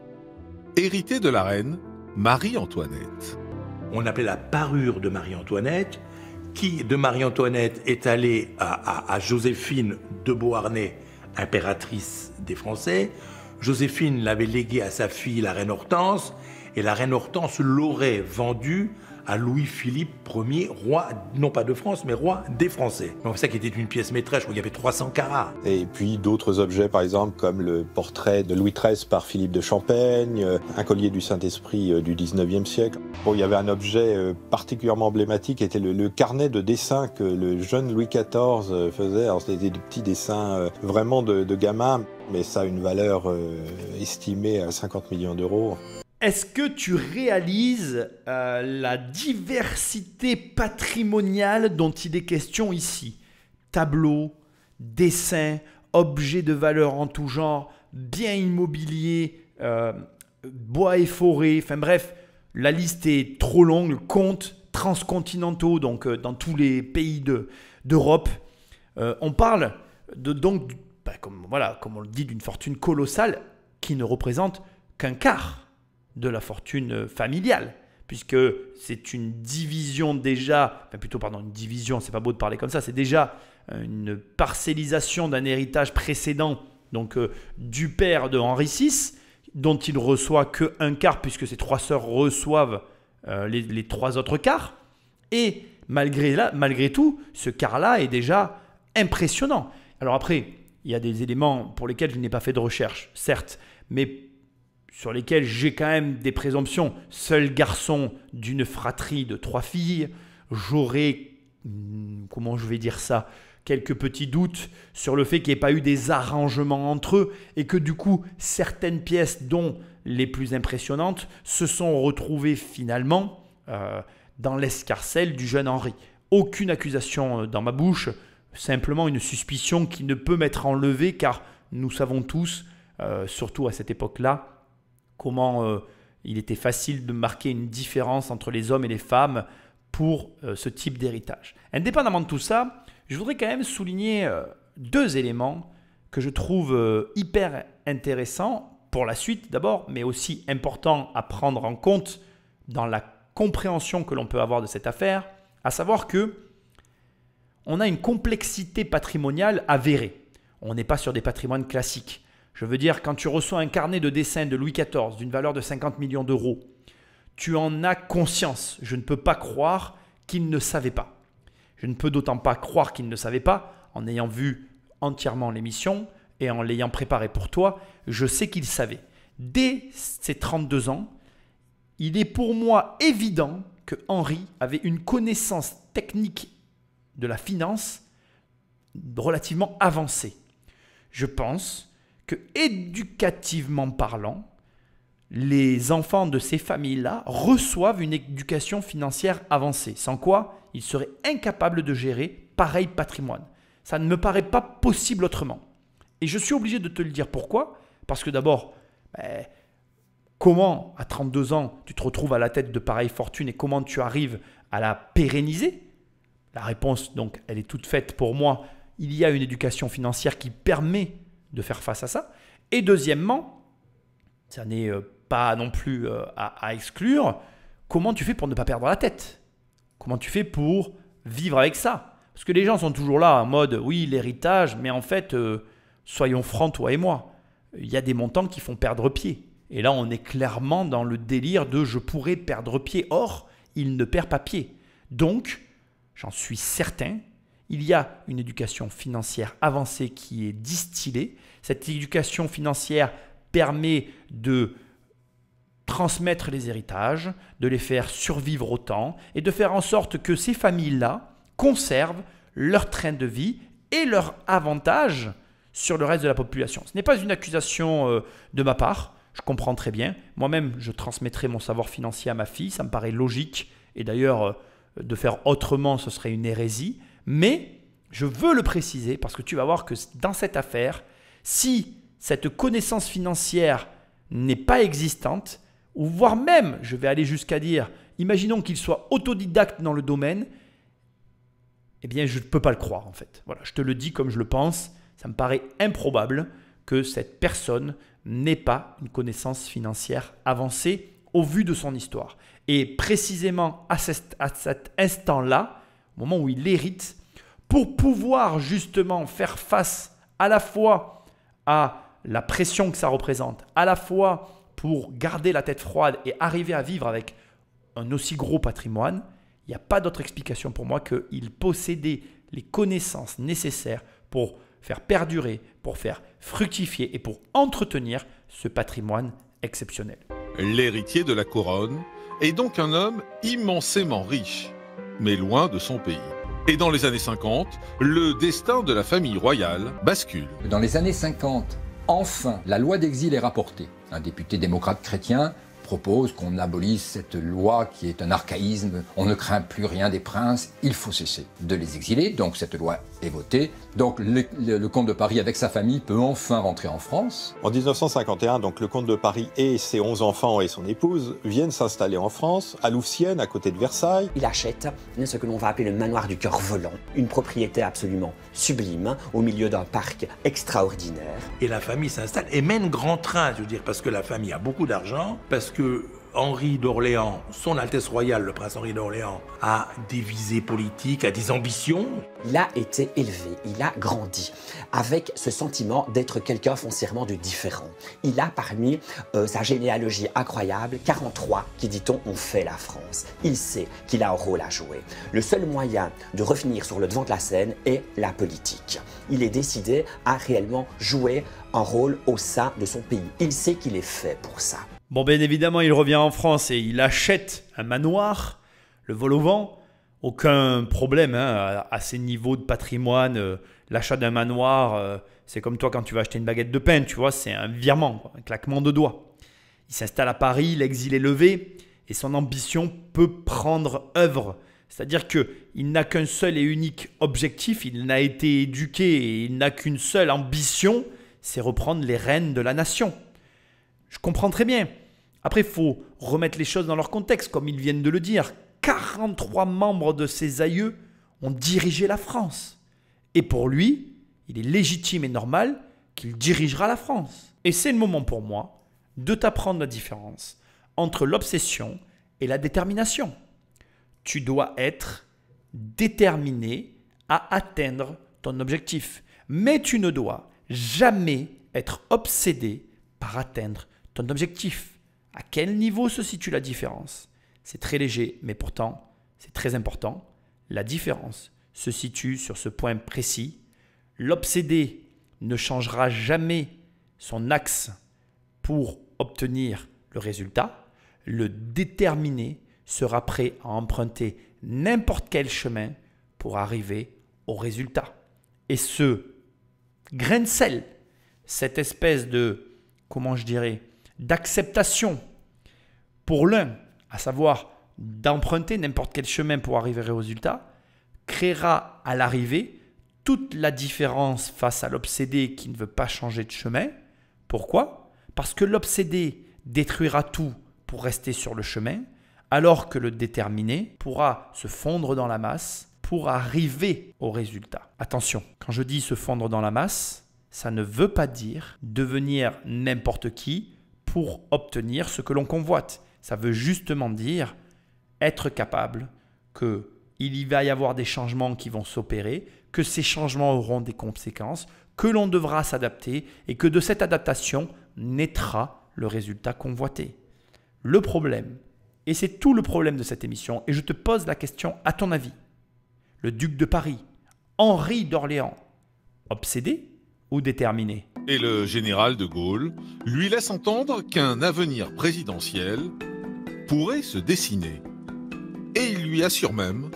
héritée de la reine Marie-Antoinette. On appelait la parure de Marie-Antoinette, qui de Marie-Antoinette est allée à Joséphine de Beauharnais, impératrice des Français. Joséphine l'avait léguée à sa fille, la reine Hortense, et la reine Hortense l'aurait vendue à Louis-Philippe Ier, roi, non pas de France, mais roi des Français. Donc ça qui était une pièce maîtresse, je crois qu'il y avait 300 carats. Et puis d'autres objets, par exemple, comme le portrait de Louis XIII par Philippe de Champaigne, un collier du Saint-Esprit du 19e siècle. Bon, il y avait un objet particulièrement emblématique, qui était le carnet de dessins que le jeune Louis XIV faisait. Alors c'était des petits dessins vraiment de gamin, mais ça a une valeur estimée à 50 millions d'euros. Est-ce que tu réalises la diversité patrimoniale dont il est question ici? Tableaux, dessins, objets de valeur en tout genre, biens immobiliers, bois et forêts, enfin bref, la liste est trop longue, comptes transcontinentaux, donc dans tous les pays d'Europe. On parle comme on le dit, d'une fortune colossale qui ne représente qu'un quart de la fortune familiale, puisque c'est une division déjà, une division, c'est pas beau de parler comme ça, c'est déjà une parcellisation d'un héritage précédent, donc du père de Henri VI, dont il reçoit que un quart, puisque ses 3 sœurs reçoivent les 3 autres quarts, et malgré tout, ce quart-là est déjà impressionnant. Alors après, il y a des éléments pour lesquels je n'ai pas fait de recherche, certes, mais sur lesquels j'ai quand même des présomptions. Seul garçon d'une fratrie de 3 filles, j'aurais, quelques petits doutes sur le fait qu'il n'y ait pas eu des arrangements entre eux et que du coup, certaines pièces, dont les plus impressionnantes, se sont retrouvées finalement dans l'escarcelle du jeune Henri. Aucune accusation dans ma bouche, simplement une suspicion qui ne peut m'être enlevée car nous savons tous, surtout à cette époque-là, comment il était facile de marquer une différence entre les hommes et les femmes pour ce type d'héritage. Indépendamment de tout ça, je voudrais quand même souligner 2 éléments que je trouve hyper intéressant pour la suite d'abord, mais aussi important à prendre en compte dans la compréhension que l'on peut avoir de cette affaire, à savoir que on a une complexité patrimoniale avérée. On n'est pas sur des patrimoines classiques. Je veux dire, quand tu reçois un carnet de dessin de Louis XIV d'une valeur de 50 millions d'euros, tu en as conscience. Je ne peux pas croire qu'il ne savait pas. Je ne peux d'autant pas croire qu'il ne savait pas en ayant vu entièrement l'émission et en l'ayant préparé pour toi. Je sais qu'il savait. Dès ses 32 ans, il est pour moi évident que Henri avait une connaissance technique de la finance relativement avancée. Je pense que, éducativement parlant, les enfants de ces familles-là reçoivent une éducation financière avancée, sans quoi ils seraient incapables de gérer pareil patrimoine. Ça ne me paraît pas possible autrement. Et je suis obligé de te le dire pourquoi. Parce que d'abord, comment à 32 ans tu te retrouves à la tête de pareille fortune et comment tu arrives à la pérenniser? La réponse, donc, elle est toute faite pour moi. Il y a une éducation financière qui permet de faire face à ça. Et deuxièmement, ça n'est pas non plus à exclure, comment tu fais pour ne pas perdre la tête? Comment tu fais pour vivre avec ça? Parce que les gens sont toujours là en mode, oui, l'héritage, mais en fait, soyons francs, toi et moi, il y a des montants qui font perdre pied. Et là, on est clairement dans le délire de je pourrais perdre pied. Or, il ne perd pas pied. Donc, j'en suis certain, il y a une éducation financière avancée qui est distillée. Cette éducation financière permet de transmettre les héritages, de les faire survivre au temps et de faire en sorte que ces familles-là conservent leur train de vie et leur avantage sur le reste de la population. Ce n'est pas une accusation de ma part, je comprends très bien. Moi-même, je transmettrai mon savoir financier à ma fille, ça me paraît logique. Et d'ailleurs, de faire autrement, ce serait une hérésie. Mais je veux le préciser parce que tu vas voir que dans cette affaire, si cette connaissance financière n'est pas existante, ou voire même, je vais aller jusqu'à dire, imaginons qu'il soit autodidacte dans le domaine, eh bien, je ne peux pas le croire en fait. Voilà, je te le dis comme je le pense, ça me paraît improbable que cette personne n'ait pas une connaissance financière avancée au vu de son histoire. Et précisément à cet instant-là, au moment où il hérite, pour pouvoir justement faire face à la fois à la pression que ça représente, à la fois pour garder la tête froide et arriver à vivre avec un aussi gros patrimoine, il n'y a pas d'autre explication pour moi qu'il possédait les connaissances nécessaires pour faire perdurer, pour faire fructifier et pour entretenir ce patrimoine exceptionnel. L'héritier de la couronne est donc un homme immensément riche, mais loin de son pays. Et dans les années 50, le destin de la famille royale bascule. Dans les années 50, enfin, la loi d'exil est rapportée. Un député démocrate chrétien propose qu'on abolisse cette loi qui est un archaïsme. On ne craint plus rien des princes, il faut cesser de les exiler. Donc cette loi est votée. Donc le comte de Paris avec sa famille peut enfin rentrer en France. En 1951, donc, le comte de Paris et ses 11 enfants et son épouse viennent s'installer en France, à Louvciennes, à côté de Versailles. Il achète ce que l'on va appeler le manoir du cœur volant, une propriété absolument sublime, au milieu d'un parc extraordinaire. Et la famille s'installe et mène grand train, je veux dire, parce que la famille a beaucoup d'argent, parce que Henri d'Orléans, son Altesse royale, le prince Henri d'Orléans, a des visées politiques, a des ambitions. Il a été élevé, il a grandi avec ce sentiment d'être quelqu'un foncièrement de différent. Il a parmi sa généalogie incroyable 43 qui, dit-on, ont fait la France. Il sait qu'il a un rôle à jouer. Le seul moyen de revenir sur le devant de la scène est la politique. Il est décidé à réellement jouer un rôle au sein de son pays. Il sait qu'il est fait pour ça. Bon, bien évidemment, il revient en France et il achète un manoir, le vol au vent. Aucun problème à ces niveaux de patrimoine. L'achat d'un manoir, c'est comme toi quand tu vas acheter une baguette de pain, tu vois, c'est un virement, un claquement de doigts. Il s'installe à Paris, l'exil est levé et son ambition peut prendre œuvre. C'est-à-dire qu'il n'a qu'un seul et unique objectif, il n'a été éduqué et il n'a qu'une seule ambition, c'est reprendre les rênes de la nation. Je comprends très bien. Après, il faut remettre les choses dans leur contexte, comme ils viennent de le dire. 43 membres de ses aïeux ont dirigé la France. Et pour lui, il est légitime et normal qu'il dirigera la France. Et c'est le moment pour moi de t'apprendre la différence entre l'obsession et la détermination. Tu dois être déterminé à atteindre ton objectif. Mais tu ne dois jamais être obsédé par atteindre ton objectif. À quel niveau se situe la différence? C'est très léger, mais pourtant, c'est très important. La différence se situe sur ce point précis. L'obsédé ne changera jamais son axe pour obtenir le résultat. Le déterminé sera prêt à emprunter n'importe quel chemin pour arriver au résultat. Et ce grain de sel, cette espèce de, comment je dirais, d'acceptation pour l'un, à savoir d'emprunter n'importe quel chemin pour arriver au résultat, créera à l'arrivée toute la différence face à l'obsédé qui ne veut pas changer de chemin. Pourquoi? Parce que l'obsédé détruira tout pour rester sur le chemin, alors que le déterminé pourra se fondre dans la masse pour arriver au résultat. Attention, quand je dis se fondre dans la masse, ça ne veut pas dire devenir n'importe qui pour obtenir ce que l'on convoite. Ça veut justement dire être capable qu'il y va y avoir des changements qui vont s'opérer, que ces changements auront des conséquences, que l'on devra s'adapter et que de cette adaptation naîtra le résultat convoité. Le problème, et c'est tout le problème de cette émission, et je te pose la question à ton avis, le duc de Paris, Henri d'Orléans, obsédé ou déterminé? Et le général de Gaulle lui laisse entendre qu'un avenir présidentiel pourrait se dessiner. Et il lui assure même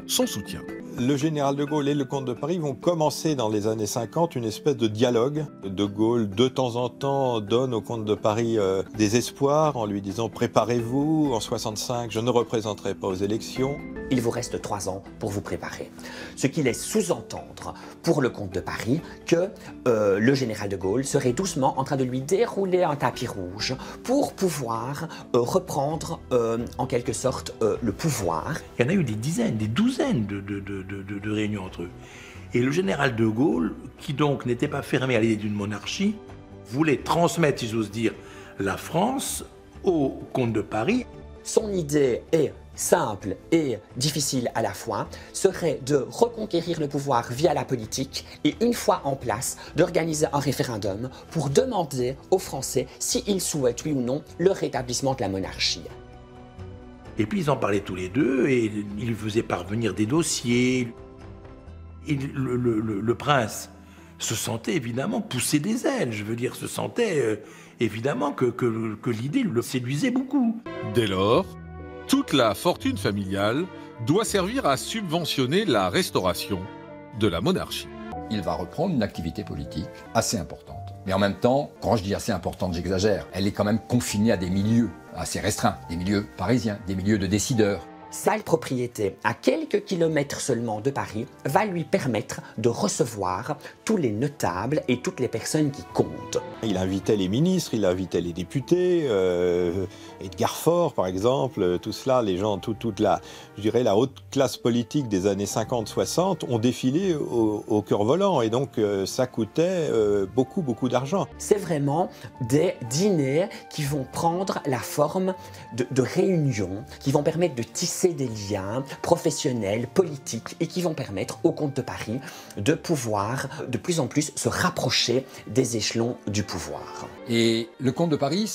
son soutien. Le général de Gaulle et le comte de Paris vont commencer dans les années 50 une espèce de dialogue. De Gaulle, de temps en temps, donne au comte de Paris des espoirs en lui disant « Préparez-vous, en 65, je ne représenterai pas aux élections ». Il vous reste 3 ans pour vous préparer. Ce qui laisse sous-entendre pour le comte de Paris que le général de Gaulle serait doucement en train de lui dérouler un tapis rouge pour pouvoir reprendre en quelque sorte le pouvoir. Il y en a eu des dizaines, des douzaines de réunions entre eux. Et le général de Gaulle, qui donc n'était pas fermé à l'idée d'une monarchie, voulait transmettre, si j'ose dire, la France au comte de Paris. Son idée est simple et difficile à la fois, serait de reconquérir le pouvoir via la politique et une fois en place, d'organiser un référendum pour demander aux Français s'ils souhaitent, oui ou non, le rétablissement de la monarchie. Et puis ils en parlaient tous les deux et ils faisaient parvenir des dossiers. Et le prince se sentait évidemment pousser des ailes, je veux dire, se sentait évidemment que l'idée le séduisait beaucoup. Dès lors, toute la fortune familiale doit servir à subventionner la restauration de la monarchie. Il va reprendre une activité politique assez importante. Mais en même temps, quand je dis assez importante, j'exagère, elle est quand même confinée à des milieux assez restreints, des milieux parisiens, des milieux de décideurs. Sa propriété, à quelques kilomètres seulement de Paris, va lui permettre de recevoir tous les notables et toutes les personnes qui comptent. Il invitait les ministres, il invitait les députés, Edgar Faure par exemple, tout cela, les gens, toute la, je dirais, la haute classe politique des années 50-60 ont défilé au cœur volant et donc ça coûtait beaucoup d'argent. C'est vraiment des dîners qui vont prendre la forme de réunions, qui vont permettre de tisser des liens professionnels, politiques et qui vont permettre au comte de Paris de pouvoir de plus en plus se rapprocher des échelons du pouvoir. Et le comte de Paris,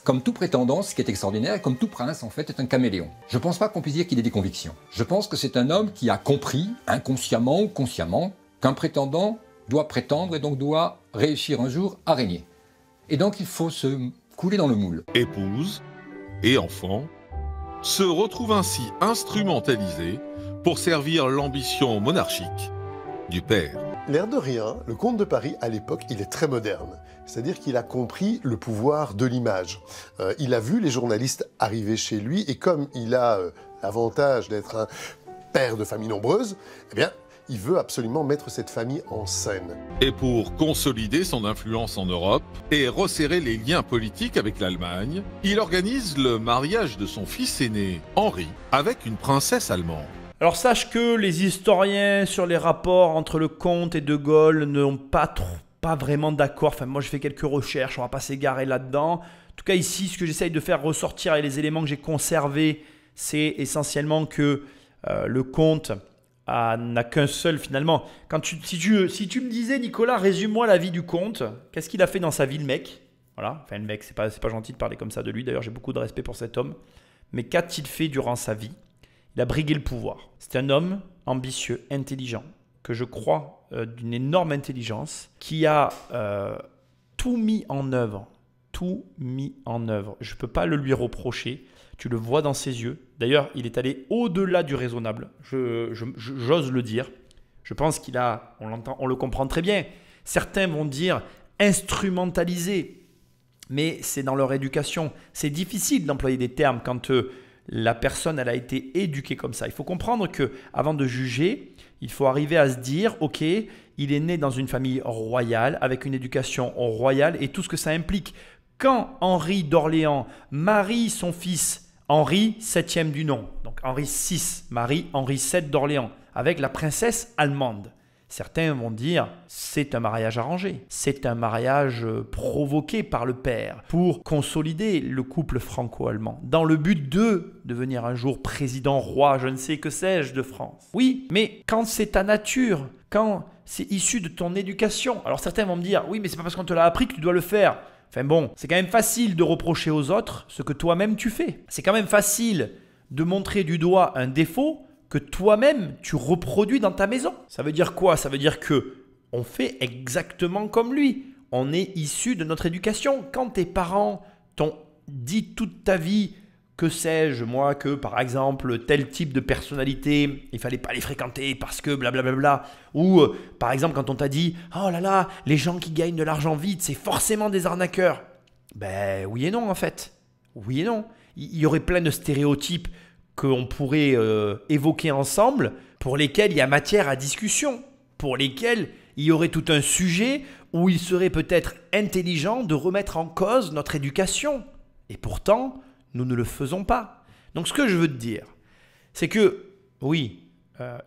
comme tout prétendant, ce qui est extraordinaire, et comme tout prince en fait, est un caméléon. Je ne pense pas qu'on puisse dire qu'il ait des convictions. Je pense que c'est un homme qui a compris, inconsciemment ou consciemment, qu'un prétendant doit prétendre et donc doit réussir un jour à régner. Et donc il faut se couler dans le moule. Épouse et enfants se retrouvent ainsi instrumentalisés pour servir l'ambition monarchique du père. L'air de rien, le comte de Paris, à l'époque, il est très moderne. C'est-à-dire qu'il a compris le pouvoir de l'image. Il a vu les journalistes arriver chez lui et comme il a l'avantage d'être un père de famille nombreuse, eh bien, il veut absolument mettre cette famille en scène. Et pour consolider son influence en Europe et resserrer les liens politiques avec l'Allemagne, il organise le mariage de son fils aîné, Henri, avec une princesse allemande. Alors sache que les historiens sur les rapports entre le comte et De Gaulle n'ont pas pas vraiment d'accord. Enfin, moi, je fais quelques recherches, on ne va pas s'égarer là-dedans. En tout cas, ici, ce que j'essaye de faire ressortir et les éléments que j'ai conservés, c'est essentiellement que le comte n'a qu'un seul finalement. Si tu me disais, Nicolas, résume-moi la vie du comte, qu'est-ce qu'il a fait dans sa vie, le mec? Voilà, enfin, le mec, c'est pas gentil de parler comme ça de lui. D'ailleurs, j'ai beaucoup de respect pour cet homme. Mais qu'a-t-il fait durant sa vie? Il a brigué le pouvoir. C'est un homme ambitieux, intelligent, que je crois d'une énorme intelligence, qui a tout mis en œuvre. Tout mis en œuvre. Je ne peux pas le lui reprocher. Tu le vois dans ses yeux. D'ailleurs, il est allé au-delà du raisonnable. J'ose le dire. Je pense qu'il a, on le comprend très bien. Certains vont dire instrumentalisé. Mais c'est dans leur éducation. C'est difficile d'employer des termes quand la personne elle a été éduquée comme ça. Il faut comprendre qu'avant de juger, il faut arriver à se dire, ok, il est né dans une famille royale, avec une éducation royale et tout ce que ça implique. Quand Henri d'Orléans marie son fils Henri, 7e du nom, donc Henri VI marie Henri VII d'Orléans, avec la princesse allemande. Certains vont dire c'est un mariage arrangé, c'est un mariage provoqué par le père pour consolider le couple franco-allemand dans le but de devenir un jour président, roi, je ne sais que sais-je de France. Oui, mais quand c'est ta nature, quand c'est issu de ton éducation, alors certains vont me dire oui mais c'est pas parce qu'on te l'a appris que tu dois le faire. Enfin bon, c'est quand même facile de reprocher aux autres ce que toi-même tu fais. C'est quand même facile de montrer du doigt un défaut que toi-même, tu reproduis dans ta maison. Ça veut dire quoi? Ça veut dire que on fait exactement comme lui. On est issu de notre éducation. Quand tes parents t'ont dit toute ta vie, que sais-je, moi, que par exemple, tel type de personnalité, il ne fallait pas les fréquenter parce que blablabla. Ou par exemple, quand on t'a dit « Oh là là, les gens qui gagnent de l'argent vite, c'est forcément des arnaqueurs. » Ben oui et non en fait. Oui et non. Il y aurait plein de stéréotypes qu'on pourrait évoquer ensemble, pour lesquels il y a matière à discussion, pour lesquels il y aurait tout un sujet où il serait peut-être intelligent de remettre en cause notre éducation. Et pourtant, nous ne le faisons pas. Donc ce que je veux te dire, c'est que oui,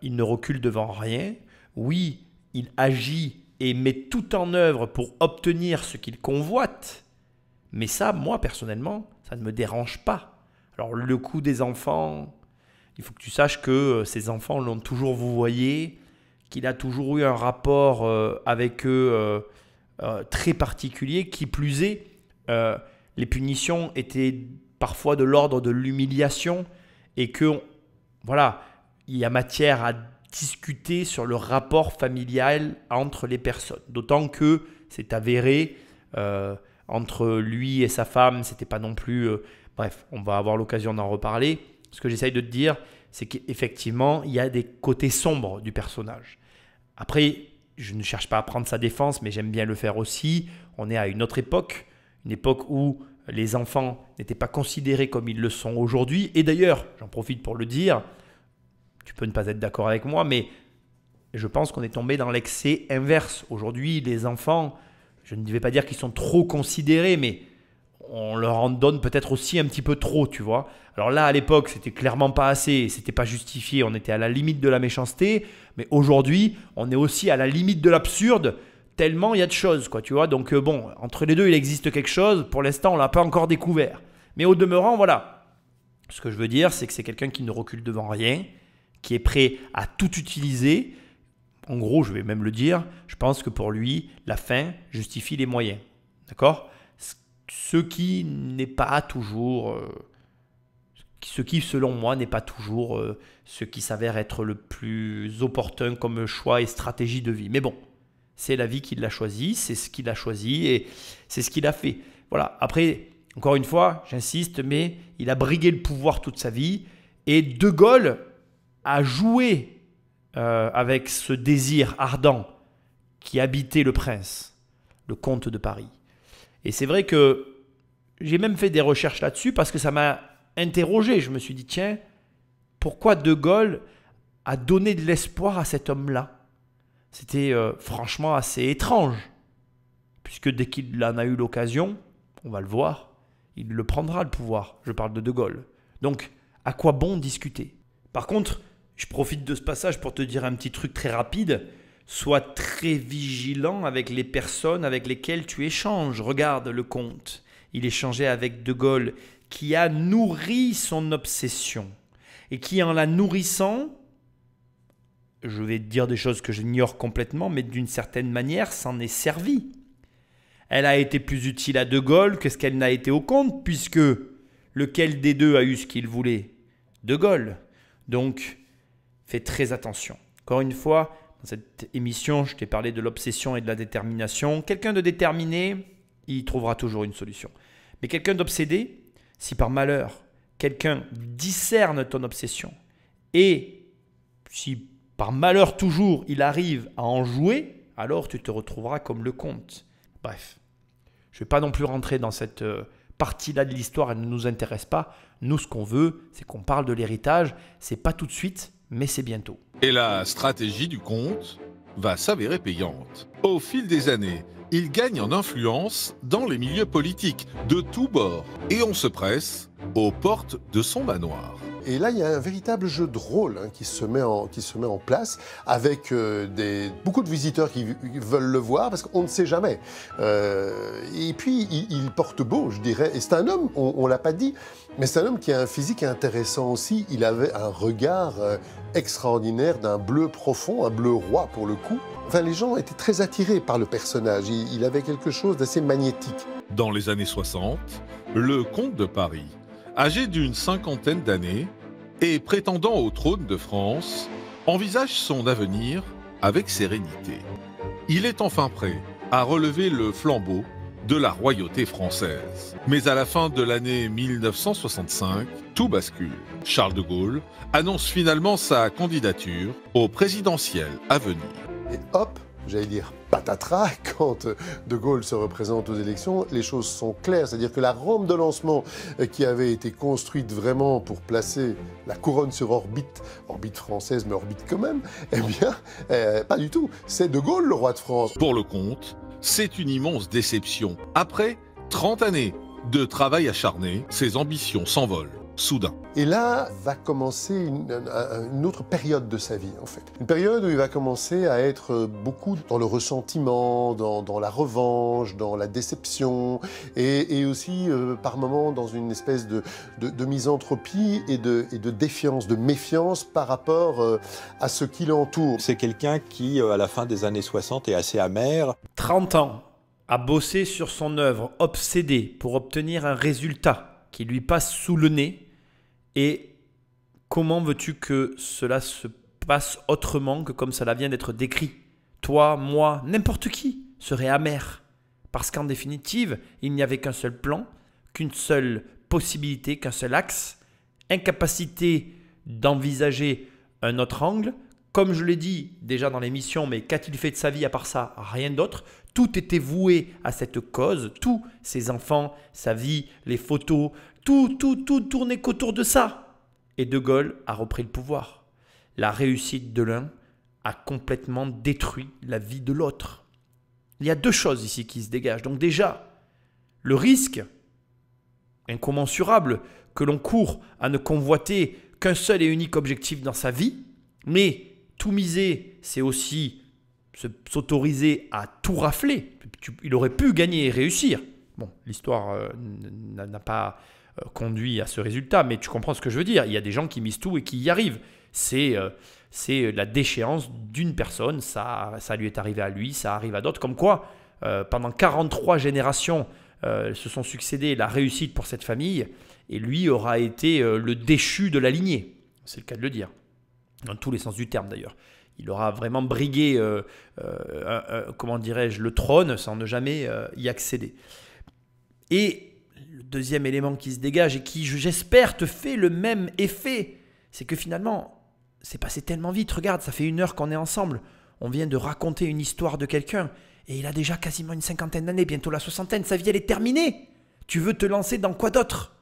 il ne recule devant rien, oui, il agit et met tout en œuvre pour obtenir ce qu'il convoite, mais ça, moi personnellement, ça ne me dérange pas. Alors le coup des enfants, il faut que tu saches que ces enfants l'ont toujours vouvoyé, qu'il a toujours eu un rapport avec eux très particulier. Qui plus est, les punitions étaient parfois de l'ordre de l'humiliation et que voilà, il y a matière à discuter sur le rapport familial entre les personnes. D'autant que c'est avéré entre lui et sa femme, c'était pas non plus... Bref, on va avoir l'occasion d'en reparler. Ce que j'essaye de te dire, c'est qu'effectivement, il y a des côtés sombres du personnage. Après, je ne cherche pas à prendre sa défense, mais j'aime bien le faire aussi. On est à une autre époque, une époque où les enfants n'étaient pas considérés comme ils le sont aujourd'hui. Et d'ailleurs, j'en profite pour le dire, tu peux ne pas être d'accord avec moi, mais je pense qu'on est tombé dans l'excès inverse. Aujourd'hui, les enfants, je ne vais pas dire qu'ils sont trop considérés, mais on leur en donne peut-être aussi un petit peu trop, tu vois. Alors là, à l'époque, c'était clairement pas assez, c'était pas justifié, on était à la limite de la méchanceté, mais aujourd'hui, on est aussi à la limite de l'absurde, tellement il y a de choses, quoi, tu vois. Donc bon, entre les deux, il existe quelque chose, pour l'instant, on l'a pas encore découvert. Mais au demeurant, voilà. Ce que je veux dire, c'est que c'est quelqu'un qui ne recule devant rien, qui est prêt à tout utiliser. En gros, je vais même le dire, je pense que pour lui, la fin justifie les moyens, d'accord ? Ce qui, selon moi, n'est pas toujours ce qui s'avère être le plus opportun comme choix et stratégie de vie. Mais bon, c'est la vie qu'il a choisie, c'est ce qu'il a choisi et c'est ce qu'il a fait. Voilà. Après, encore une fois, j'insiste, mais il a brigué le pouvoir toute sa vie et De Gaulle a joué avec ce désir ardent qui habitait le prince, le comte de Paris. Et c'est vrai que j'ai même fait des recherches là-dessus parce que ça m'a interrogé. Je me suis dit, tiens, pourquoi De Gaulle a donné de l'espoir à cet homme-là? C'était franchement assez étrange. Puisque dès qu'il en a eu l'occasion, on va le voir, il le prendra le pouvoir. Je parle de Gaulle. Donc, à quoi bon discuter? Par contre, je profite de ce passage pour te dire un petit truc très rapide. Sois très vigilant avec les personnes avec lesquelles tu échanges. Regarde le comte. Il échangeait avec De Gaulle qui a nourri son obsession et qui, en la nourrissant, je vais te dire des choses que j'ignore complètement, mais d'une certaine manière, s'en est servi. Elle a été plus utile à De Gaulle que ce qu'elle n'a été au comte, puisque lequel des deux a eu ce qu'il voulait? De Gaulle. Donc, fais très attention. Encore une fois, dans cette émission, je t'ai parlé de l'obsession et de la détermination. Quelqu'un de déterminé, il trouvera toujours une solution. Mais quelqu'un d'obsédé, si par malheur, quelqu'un discerne ton obsession et si par malheur toujours il arrive à en jouer, alors tu te retrouveras comme le comte. Bref, je ne vais pas non plus rentrer dans cette partie-là de l'histoire, elle ne nous intéresse pas. Nous, ce qu'on veut, c'est qu'on parle de l'héritage. C'est pas tout de suite, mais c'est bientôt. Et la stratégie du comte va s'avérer payante. Au fil des années, il gagne en influence dans les milieux politiques de tous bords et on se presse aux portes de son manoir. Et là, il y a un véritable jeu de rôle qui se met en place avec beaucoup de visiteurs qui veulent le voir parce qu'on ne sait jamais. Et puis, il porte beau, je dirais. Et c'est un homme, on ne l'a pas dit, mais c'est un homme qui a un physique intéressant aussi. Il avait un regard extraordinaire d'un bleu profond, un bleu roi pour le coup. Enfin, les gens étaient très attirés par le personnage. Il avait quelque chose d'assez magnétique. Dans les années 60, le comte de Paris, âgé d'une cinquantaine d'années et prétendant au trône de France, envisage son avenir avec sérénité. Il est enfin prêt à relever le flambeau de la royauté française. Mais à la fin de l'année 1965, tout bascule. Charles de Gaulle annonce finalement sa candidature au présidentiel à venir. Et hop, j'allais dire patatras, quand De Gaulle se représente aux élections, les choses sont claires. C'est-à-dire que la rampe de lancement qui avait été construite vraiment pour placer la couronne sur orbite française, mais orbite quand même, eh bien, pas du tout. C'est De Gaulle le roi de France. Pour le comte, c'est une immense déception. Après 30 années de travail acharné, ses ambitions s'envolent. Soudain. Et là va commencer une autre période de sa vie, en fait. Une période où il va commencer à être beaucoup dans le ressentiment, dans la revanche, dans la déception, et aussi par moments dans une espèce de misanthropie et de défiance, de méfiance par rapport à ce qui l'entoure. C'est quelqu'un qui, à la fin des années 60, est assez amer. 30 ans, a bossé sur son œuvre, obsédé pour obtenir un résultat qui lui passe sous le nez. Et comment veux-tu que cela se passe autrement que comme cela vient d'être décrit? Toi, moi, n'importe qui serait amer. Parce qu'en définitive, il n'y avait qu'un seul plan, qu'une seule possibilité, qu'un seul axe, incapacité d'envisager un autre angle. Comme je l'ai dit déjà dans l'émission, mais qu'a-t-il fait de sa vie à part ça? Rien d'autre. Tout était voué à cette cause, tous ses enfants, sa vie, les photos, tout tournait qu'autour de ça. Et De Gaulle a repris le pouvoir. La réussite de l'un a complètement détruit la vie de l'autre. Il y a deux choses ici qui se dégagent. Donc déjà, le risque incommensurable que l'on court à ne convoiter qu'un seul et unique objectif dans sa vie, mais tout miser, c'est aussi s'autoriser à tout rafler. Il aurait pu gagner et réussir. Bon, l'histoire n'a pas conduit à ce résultat, mais tu comprends ce que je veux dire. Il y a des gens qui misent tout et qui y arrivent. C'est la déchéance d'une personne. Ça lui est arrivé à lui, ça arrive à d'autres. Comme quoi, pendant 43 générations se sont succédées la réussite pour cette famille, et lui aura été le déchu de la lignée. C'est le cas de le dire. Dans tous les sens du terme d'ailleurs. Il aura vraiment brigué, comment dirais-je, le trône sans ne jamais y accéder. Et le deuxième élément qui se dégage et qui, j'espère, te fait le même effet, c'est que finalement, c'est passé tellement vite. Regarde, ça fait 1 heure qu'on est ensemble. On vient de raconter une histoire de quelqu'un et il a déjà quasiment une cinquantaine d'années, bientôt la soixantaine. Sa vie, elle est terminée. Tu veux te lancer dans quoi d'autre?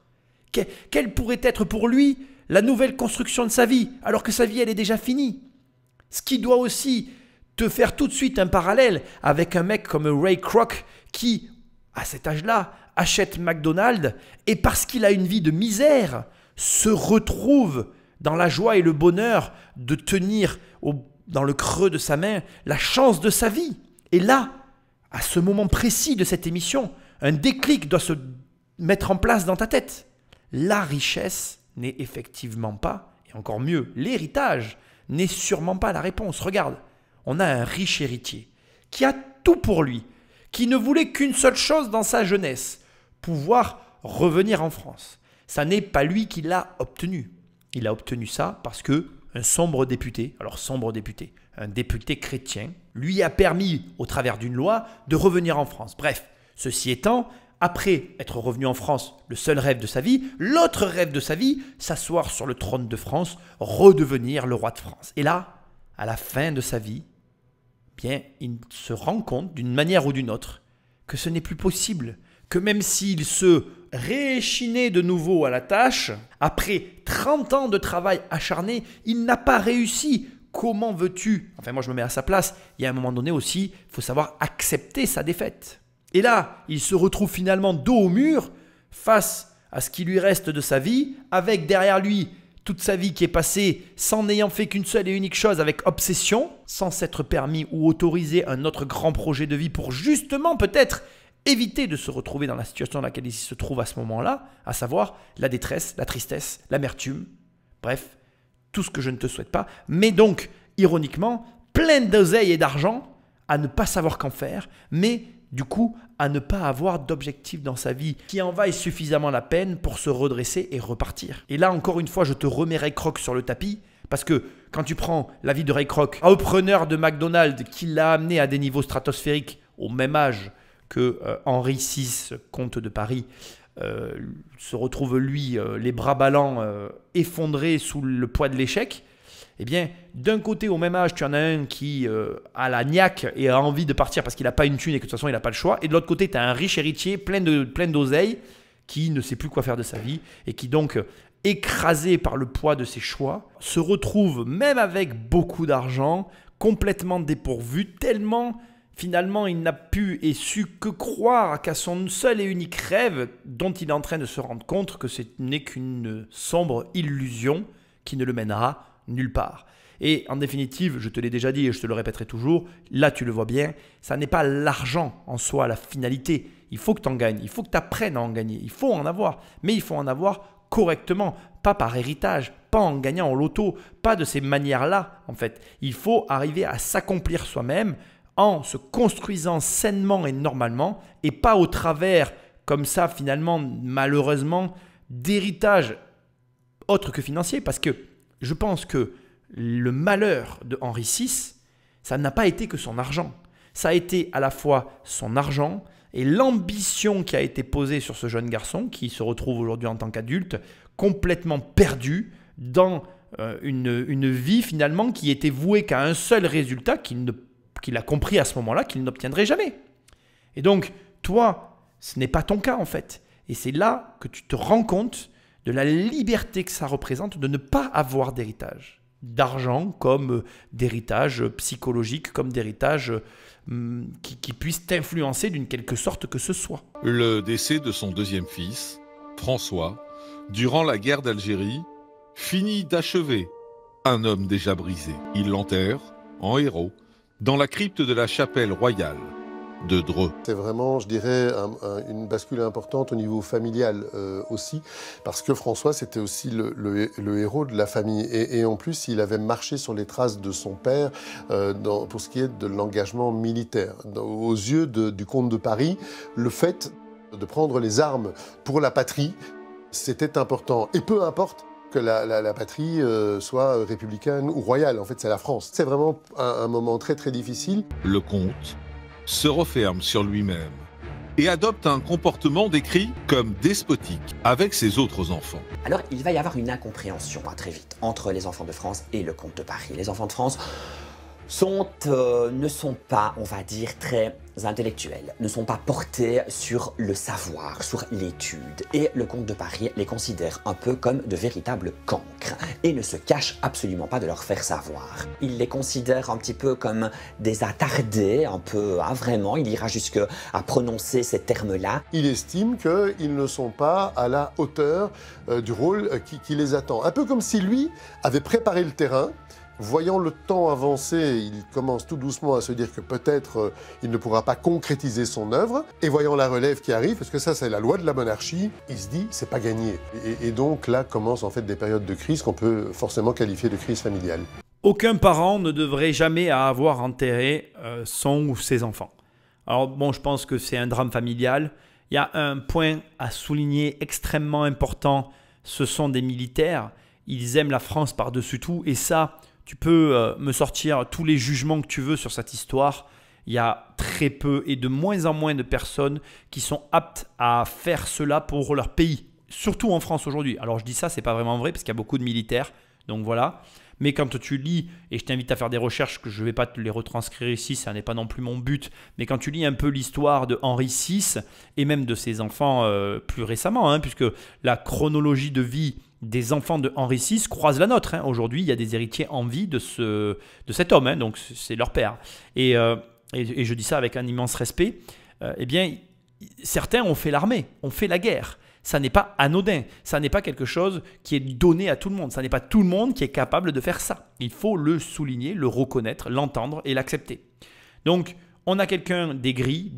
Quelle pourrait être pour lui la nouvelle construction de sa vie, alors que sa vie, elle est déjà finie? Ce qui doit aussi te faire tout de suite un parallèle avec un mec comme Ray Kroc qui, à cet âge-là, achète McDonald's et parce qu'il a une vie de misère, se retrouve dans la joie et le bonheur de tenir dans le creux de sa main la chance de sa vie. Et là, à ce moment précis de cette émission, un déclic doit se mettre en place dans ta tête. La richesse n'est effectivement pas, et encore mieux, l'héritage n'est sûrement pas la réponse. Regarde, on a un riche héritier qui a tout pour lui, qui ne voulait qu'une seule chose dans sa jeunesse, pouvoir revenir en France. Ça n'est pas lui qui l'a obtenu. Il a obtenu ça parce que un sombre député, alors sombre député, un député chrétien, lui a permis, au travers d'une loi, de revenir en France. Bref, ceci étant, après être revenu en France, le seul rêve de sa vie, l'autre rêve de sa vie, s'asseoir sur le trône de France, redevenir le roi de France. Et là, à la fin de sa vie, bien, il se rend compte, d'une manière ou d'une autre, que ce n'est plus possible, que même s'il se rééchinait de nouveau à la tâche, après 30 ans de travail acharné, il n'a pas réussi. Comment veux-tu? Enfin, moi, je me mets à sa place. Il y a un moment donné aussi, il faut savoir accepter sa défaite. Et là, il se retrouve finalement dos au mur, face à ce qui lui reste de sa vie, avec derrière lui toute sa vie qui est passée sans n'ayant fait qu'une seule et unique chose, avec obsession, sans s'être permis ou autorisé un autre grand projet de vie pour justement peut-être éviter de se retrouver dans la situation dans laquelle il se trouve à ce moment-là, à savoir la détresse, la tristesse, l'amertume, bref, tout ce que je ne te souhaite pas, mais donc, ironiquement, plein d'oseille et d'argent, à ne pas savoir qu'en faire, mais du coup, à ne pas avoir d'objectif dans sa vie qui en vaille suffisamment la peine pour se redresser et repartir. Et là, encore une fois, je te remets Ray Kroc sur le tapis, parce que quand tu prends la vie de Ray Kroc, repreneur de McDonald's qui l'a amené à des niveaux stratosphériques au même âge que Henri VI, comte de Paris, se retrouve lui, les bras ballants, effondrés sous le poids de l'échec, eh bien, d'un côté, au même âge, tu en as un qui a la niaque et a envie de partir parce qu'il n'a pas une thune et que de toute façon, il n'a pas le choix. Et de l'autre côté, tu as un riche héritier plein d'oseille qui ne sait plus quoi faire de sa vie et qui donc, écrasé par le poids de ses choix, se retrouve, même avec beaucoup d'argent, complètement dépourvu, tellement finalement il n'a pu et su que croire qu'à son seul et unique rêve dont il est en train de se rendre compte que ce n'est qu'une sombre illusion qui ne le mènera nulle part. Et en définitive, je te l'ai déjà dit et je te le répéterai toujours, là tu le vois bien, ça n'est pas l'argent en soi la finalité. Il faut que tu en gagnes, il faut que tu apprennes à en gagner, il faut en avoir, mais il faut en avoir correctement, pas par héritage, pas en gagnant au loto, pas de ces manières-là en fait. Il faut arriver à s'accomplir soi-même en se construisant sainement et normalement et pas au travers comme ça finalement malheureusement d'héritage autre que financier, parce que je pense que le malheur de Henri VI, ça n'a pas été que son argent. Ça a été à la fois son argent et l'ambition qui a été posée sur ce jeune garçon qui se retrouve aujourd'hui en tant qu'adulte complètement perdu dans une vie finalement qui était vouée qu'à un seul résultat qu'il a compris à ce moment-là qu'il n'obtiendrait jamais. Et donc, toi, ce n'est pas ton cas en fait. Et c'est là que tu te rends compte de la liberté que ça représente de ne pas avoir d'héritage. D'argent comme d'héritage psychologique, comme d'héritage qui puisse t'influencer d'une quelque sorte que ce soit. Le décès de son deuxième fils, François, durant la guerre d'Algérie, finit d'achever un homme déjà brisé. Il l'enterre, en héros, dans la crypte de la chapelle royale de Dreux. C'est vraiment, je dirais, une bascule importante au niveau familial aussi, parce que François, c'était aussi le héros de la famille. Et en plus, il avait marché sur les traces de son père pour ce qui est de l'engagement militaire. Aux yeux du comte de Paris, le fait de prendre les armes pour la patrie, c'était important. Et peu importe que la patrie soit républicaine ou royale, en fait, c'est la France. C'est vraiment un moment très très difficile. Le comte se referme sur lui-même et adopte un comportement décrit comme despotique avec ses autres enfants. Alors, il va y avoir une incompréhension très vite entre les enfants de France et le comte de Paris. Les enfants de France ne sont pas, on va dire, très intellectuels, ne sont pas portés sur le savoir, sur l'étude. Et le comte de Paris les considère un peu comme de véritables cancres et ne se cache absolument pas de leur faire savoir. Il les considère un petit peu comme des attardés, un peu, vraiment, il ira jusqu'à prononcer ces termes-là. Il estime qu'ils ne sont pas à la hauteur du rôle qui les attend. Un peu comme si lui avait préparé le terrain Voyant le temps avancer, il commence tout doucement à se dire que peut-être il ne pourra pas concrétiser son œuvre. Et voyant la relève qui arrive, parce que ça c'est la loi de la monarchie, il se dit c'est pas gagné. Et donc là commencent en fait des périodes de crise qu'on peut forcément qualifier de crise familiale. Aucun parent ne devrait jamais avoir enterré son ou ses enfants. Alors bon, je pense que c'est un drame familial. Il y a un point à souligner extrêmement important, ce sont des militaires. Ils aiment la France par-dessus tout et ça... Tu peux me sortir tous les jugements que tu veux sur cette histoire. Il y a très peu et de moins en moins de personnes qui sont aptes à faire cela pour leur pays. Surtout en France aujourd'hui. Alors je dis ça, ce n'est pas vraiment vrai parce qu'il y a beaucoup de militaires. Donc voilà. Mais quand tu lis, et je t'invite à faire des recherches, que je ne vais pas te les retranscrire ici, ça n'est pas non plus mon but, mais quand tu lis un peu l'histoire de Henri VI et même de ses enfants plus récemment, puisque la chronologie de vie des enfants de Henri VI croisent la nôtre. Aujourd'hui, il y a des héritiers en vie de cet homme, donc c'est leur père. Et je dis ça avec un immense respect. Eh bien, certains ont fait l'armée, ont fait la guerre. Ça n'est pas anodin, ça n'est pas quelque chose qui est donné à tout le monde. Ça n'est pas tout le monde qui est capable de faire ça. Il faut le souligner, le reconnaître, l'entendre et l'accepter. Donc, on a quelqu'un d'aigri,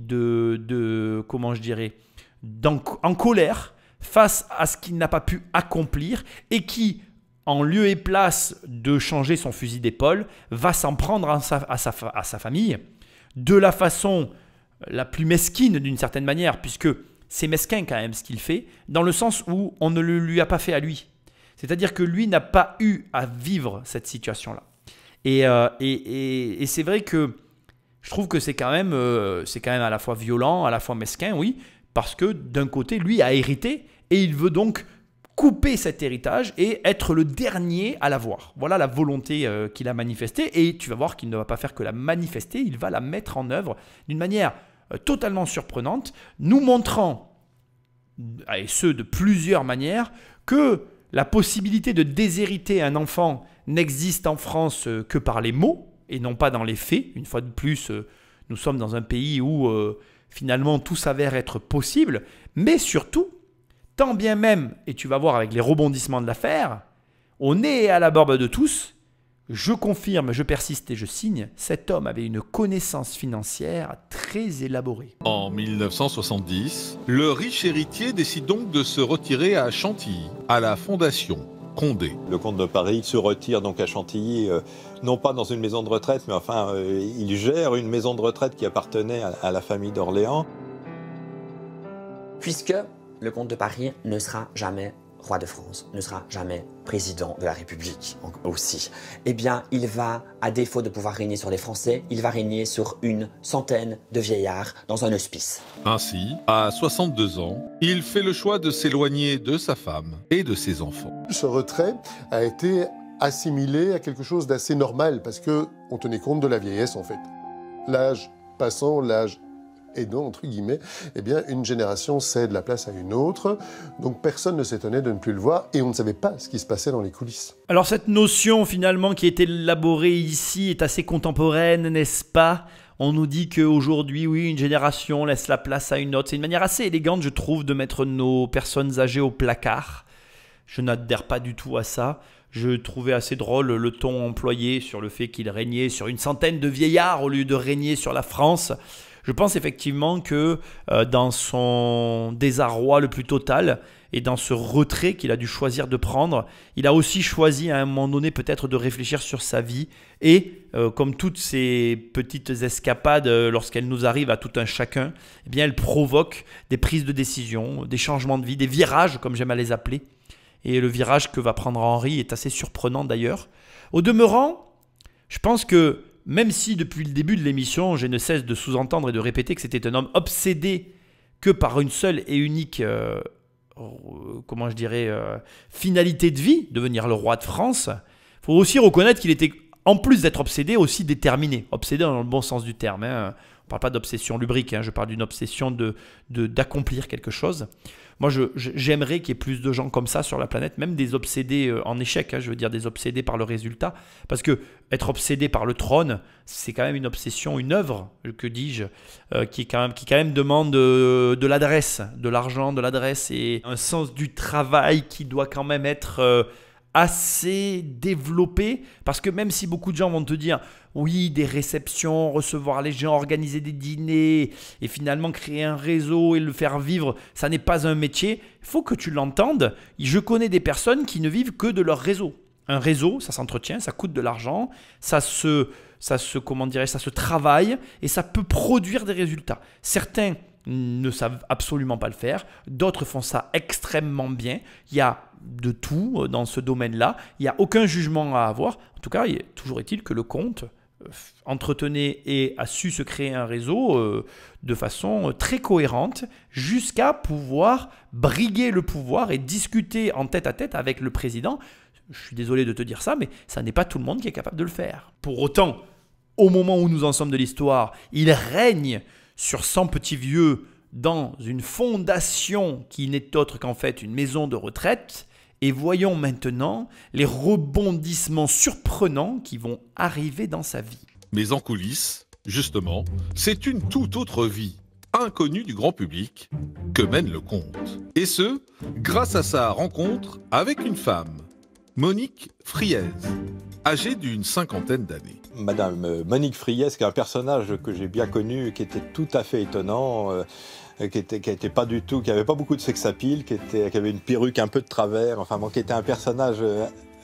comment je dirais, en colère face à ce qu'il n'a pas pu accomplir et qui, en lieu et place de changer son fusil d'épaule, va s'en prendre à sa famille de la façon la plus mesquine d'une certaine manière, puisque c'est mesquin quand même ce qu'il fait, dans le sens où on ne le lui a pas fait à lui. C'est-à-dire que lui n'a pas eu à vivre cette situation-là. Et c'est vrai que je trouve que c'est quand même à la fois violent, à la fois mesquin, oui, parce que d'un côté, lui a hérité et il veut donc couper cet héritage et être le dernier à l'avoir. Voilà la volonté qu'il a manifestée et tu vas voir qu'il ne va pas faire que la manifester, il va la mettre en œuvre d'une manière totalement surprenante, nous montrant, et ce de plusieurs manières, que la possibilité de déshériter un enfant n'existe en France que par les mots et non pas dans les faits. Une fois de plus, nous sommes dans un pays où finalement tout s'avère être possible, mais surtout, tant bien même, et tu vas voir avec les rebondissements de l'affaire, au nez et à la barbe de tous, je confirme, je persiste et je signe, cet homme avait une connaissance financière très élaborée. En 1970, le riche héritier décide donc de se retirer à Chantilly, à la Fondation Condé. Le comte de Paris se retire donc à Chantilly, non pas dans une maison de retraite, mais enfin, il gère une maison de retraite qui appartenait à la famille d'Orléans. Puisque le comte de Paris ne sera jamais roi de France, ne sera jamais président de la République aussi, eh bien, il va, à défaut de pouvoir régner sur les Français, il va régner sur une centaine de vieillards dans un hospice. Ainsi, à 62 ans, il fait le choix de s'éloigner de sa femme et de ses enfants. Ce retrait a été assimilé à quelque chose d'assez normal parce qu'on tenait compte de la vieillesse en fait. L'âge passant, l'âge aidant, entre guillemets, eh bien, une génération cède la place à une autre. Donc personne ne s'étonnait de ne plus le voir et on ne savait pas ce qui se passait dans les coulisses. Alors cette notion finalement qui est élaborée ici est assez contemporaine, n'est-ce pas ? On nous dit qu'aujourd'hui, oui, une génération laisse la place à une autre. C'est une manière assez élégante, je trouve, de mettre nos personnes âgées au placard. Je n'adhère pas du tout à ça. Je trouvais assez drôle le ton employé sur le fait qu'il régnait sur une centaine de vieillards au lieu de régner sur la France. Je pense effectivement que dans son désarroi le plus total et dans ce retrait qu'il a dû choisir de prendre, il a aussi choisi à un moment donné peut-être de réfléchir sur sa vie et comme toutes ces petites escapades lorsqu'elles nous arrivent à tout un chacun, eh bien elles provoquent des prises de décision, des changements de vie, des virages comme j'aime à les appeler. Et le virage que va prendre Henri est assez surprenant d'ailleurs. Au demeurant, je pense que même si depuis le début de l'émission, je ne cesse de sous-entendre et de répéter que c'était un homme obsédé que par une seule et unique finalité de vie, devenir le roi de France, il faut aussi reconnaître qu'il était, en plus d'être obsédé, aussi déterminé. Obsédé dans le bon sens du terme. On ne parle pas d'obsession lubrique, je parle d'une obsession d'accomplir quelque chose. Moi, j'aimerais qu'il y ait plus de gens comme ça sur la planète, même des obsédés en échec, je veux dire des obsédés par le résultat. Parce que être obsédé par le trône, c'est quand même une obsession, une œuvre, que dis-je, qui quand même demande de l'adresse, de l'argent, de l'adresse et un sens du travail qui doit quand même être assez développé, parce que même si beaucoup de gens vont te dire oui, des réceptions, recevoir les gens, organiser des dîners et finalement créer un réseau et le faire vivre, ça n'est pas un métier, il faut que tu l'entendes. Je connais des personnes qui ne vivent que de leur réseau. Un réseau, ça s'entretient, ça coûte de l'argent, ça se travaille et ça peut produire des résultats. Certains ne savent absolument pas le faire, d'autres font ça extrêmement bien. Il y a de tout dans ce domaine-là, il n'y a aucun jugement à avoir. En tout cas, toujours est-il que le comte entretenait et a su se créer un réseau de façon très cohérente jusqu'à pouvoir briguer le pouvoir et discuter en tête-à-tête avec le président. Je suis désolé de te dire ça, mais ça n'est pas tout le monde qui est capable de le faire. Pour autant, au moment où nous en sommes de l'histoire, il règne sur 100 petits vieux dans une fondation qui n'est autre qu'en fait une maison de retraite. Et voyons maintenant les rebondissements surprenants qui vont arriver dans sa vie. Mais en coulisses, justement, c'est une toute autre vie, inconnue du grand public, que mène le comte. Et ce, grâce à sa rencontre avec une femme, Monique Friez, âgée d'une 50aine d'années. Madame Monique Friez, qui est un personnage que j'ai bien connu, qui était tout à fait étonnant, qui était pas du tout, qui avait pas beaucoup de sex-appeal, qui avait une perruque un peu de travers, enfin bon, qui était un personnage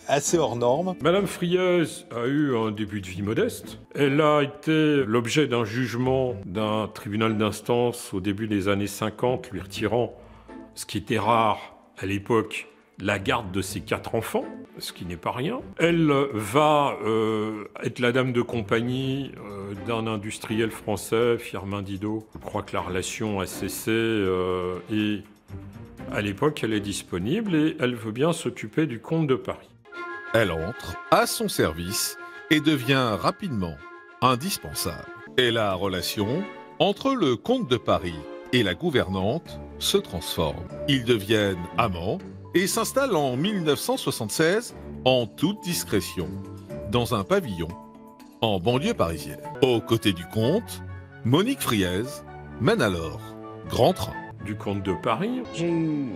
assez hors norme. Madame Friez a eu un début de vie modeste. Elle a été l'objet d'un jugement d'un tribunal d'instance au début des années 50, lui retirant, ce qui était rare à l'époque, la garde de ses 4 enfants, ce qui n'est pas rien. Elle va être la dame de compagnie d'un industriel français, Firmin Didot. Je crois que la relation a cessé et à l'époque, elle est disponible et elle veut bien s'occuper du comte de Paris. Elle entre à son service et devient rapidement indispensable. Et la relation entre le comte de Paris et la gouvernante se transforme. Ils deviennent amants et s'installe en 1976 en toute discrétion dans un pavillon en banlieue parisienne. Aux côtés du comte, Monique Friez mène alors grand train. Du comte de Paris. J'ai eu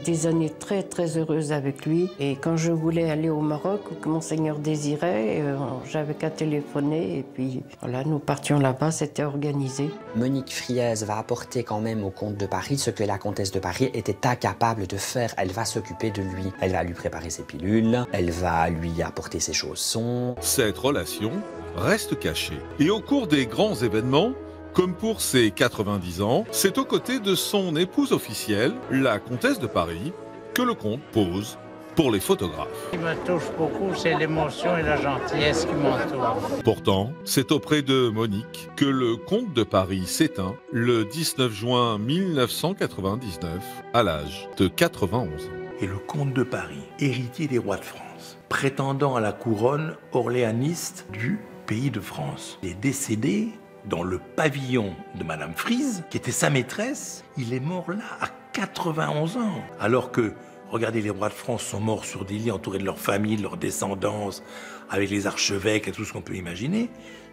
des années très très heureuses avec lui et quand je voulais aller au Maroc ou que Monseigneur désirait, j'avais qu'à téléphoner et puis voilà, nous partions là-bas, c'était organisé. Monique Friez va apporter quand même au comte de Paris ce que la comtesse de Paris était incapable de faire. Elle va s'occuper de lui, elle va lui préparer ses pilules, elle va lui apporter ses chaussons. Cette relation reste cachée et au cours des grands événements, comme pour ses 90 ans, c'est aux côtés de son épouse officielle, la comtesse de Paris, que le comte pose pour les photographes. Ce qui me touche beaucoup, c'est l'émotion et la gentillesse qui m'entourent. Pourtant, c'est auprès de Monique que le comte de Paris s'éteint le 19 juin 1999, à l'âge de 91 ans. Et le comte de Paris, héritier des rois de France, prétendant à la couronne orléaniste du pays de France, est décédé dans le pavillon de Madame Friez, qui était sa maîtresse. Il est mort là à 91 ans. Alors que, regardez, les rois de France sont morts sur des lits entourés de leur famille, de leur descendance, avec les archevêques et tout ce qu'on peut imaginer.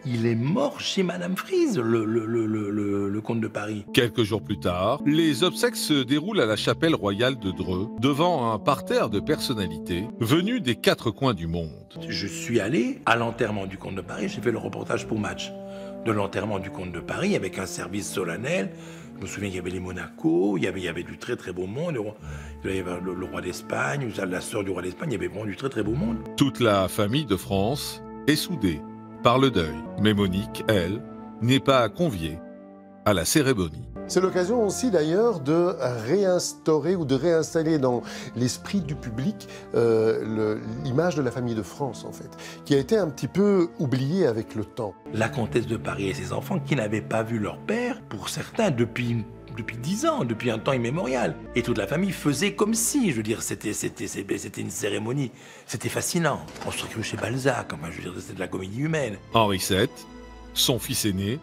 Il est mort chez Madame Friez, le comte de Paris. Quelques jours plus tard, les obsèques se déroulent à la chapelle royale de Dreux, devant un parterre de personnalités venues des 4 coins du monde. Je suis allé à l'enterrement du comte de Paris, j'ai fait le reportage pour Match de l'enterrement du comte de Paris avec un service solennel. Je me souviens qu'il y avait les Monaco, il y avait du très très beau monde. Il y avait le roi d'Espagne, la sœur du roi d'Espagne, il y avait vraiment du très très beau monde. Toute la famille de France est soudée par le deuil. Mais Monique, elle, n'est pas conviée à la cérémonie. C'est l'occasion aussi d'ailleurs de réinstaurer ou de réinstaller dans l'esprit du public l'image de la famille de France en fait, qui a été un petit peu oubliée avec le temps. La comtesse de Paris et ses enfants qui n'avaient pas vu leur père, pour certains, depuis 10 ans, depuis un temps immémorial. Et toute la famille faisait comme si, je veux dire, c'était une cérémonie. C'était fascinant. On se cru chez Balzac, enfin, je veux dire, c'était de la comédie humaine. Henri VII, son fils aîné,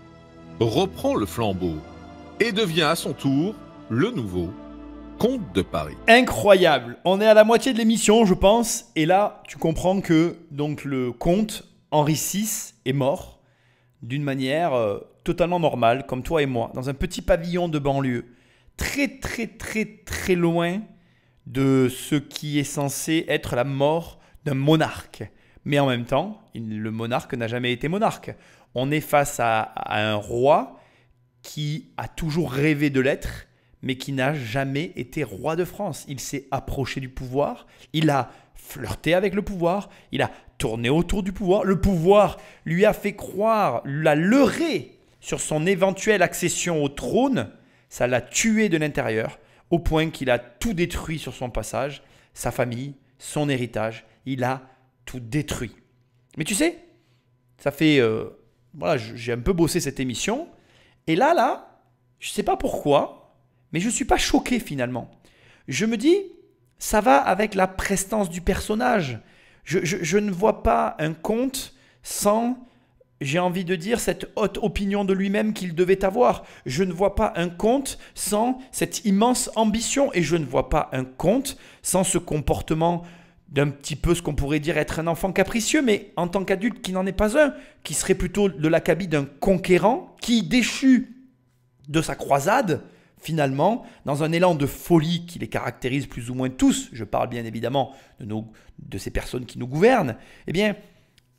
reprend le flambeau et devient à son tour le nouveau comte de Paris. Incroyable. On est à la moitié de l'émission, je pense. Et là, tu comprends que donc, le comte Henri VI est mort d'une manière totalement normale, comme toi et moi, dans un petit pavillon de banlieue, très très très très loin de ce qui est censé être la mort d'un monarque. Mais en même temps, le monarque n'a jamais été monarque. On est face à un roi qui a toujours rêvé de l'être, mais qui n'a jamais été roi de France. Il s'est approché du pouvoir, il a flirté avec le pouvoir, il a tourné autour du pouvoir. Le pouvoir lui a fait croire, l'a leurré sur son éventuelle accession au trône. Ça l'a tué de l'intérieur, au point qu'il a tout détruit sur son passage, sa famille, son héritage. Il a tout détruit. Mais tu sais, ça fait... voilà, j'ai un peu bossé cette émission. Et là, je ne sais pas pourquoi, mais je ne suis pas choqué finalement. Je me dis, ça va avec la prestance du personnage. Je ne vois pas un conte sans, j'ai envie de dire, cette haute opinion de lui-même qu'il devait avoir. Je ne vois pas un conte sans cette immense ambition. Et je ne vois pas un conte sans ce comportement d'un petit peu ce qu'on pourrait dire être un enfant capricieux, mais en tant qu'adulte qui n'en est pas un, qui serait plutôt de l'acabit d'un conquérant, qui, déchu de sa croisade, finalement, dans un élan de folie qui les caractérise plus ou moins tous, je parle bien évidemment de ces personnes qui nous gouvernent, eh bien,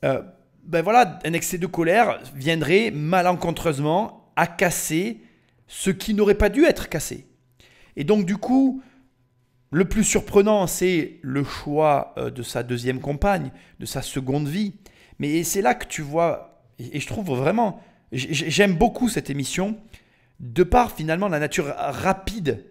voilà, un excès de colère viendrait malencontreusement à casser ce qui n'aurait pas dû être cassé. Et donc du coup, le plus surprenant, c'est le choix de sa deuxième compagne, de sa seconde vie. Mais c'est là que tu vois, et je trouve vraiment, j'aime beaucoup cette émission, de par finalement la nature rapide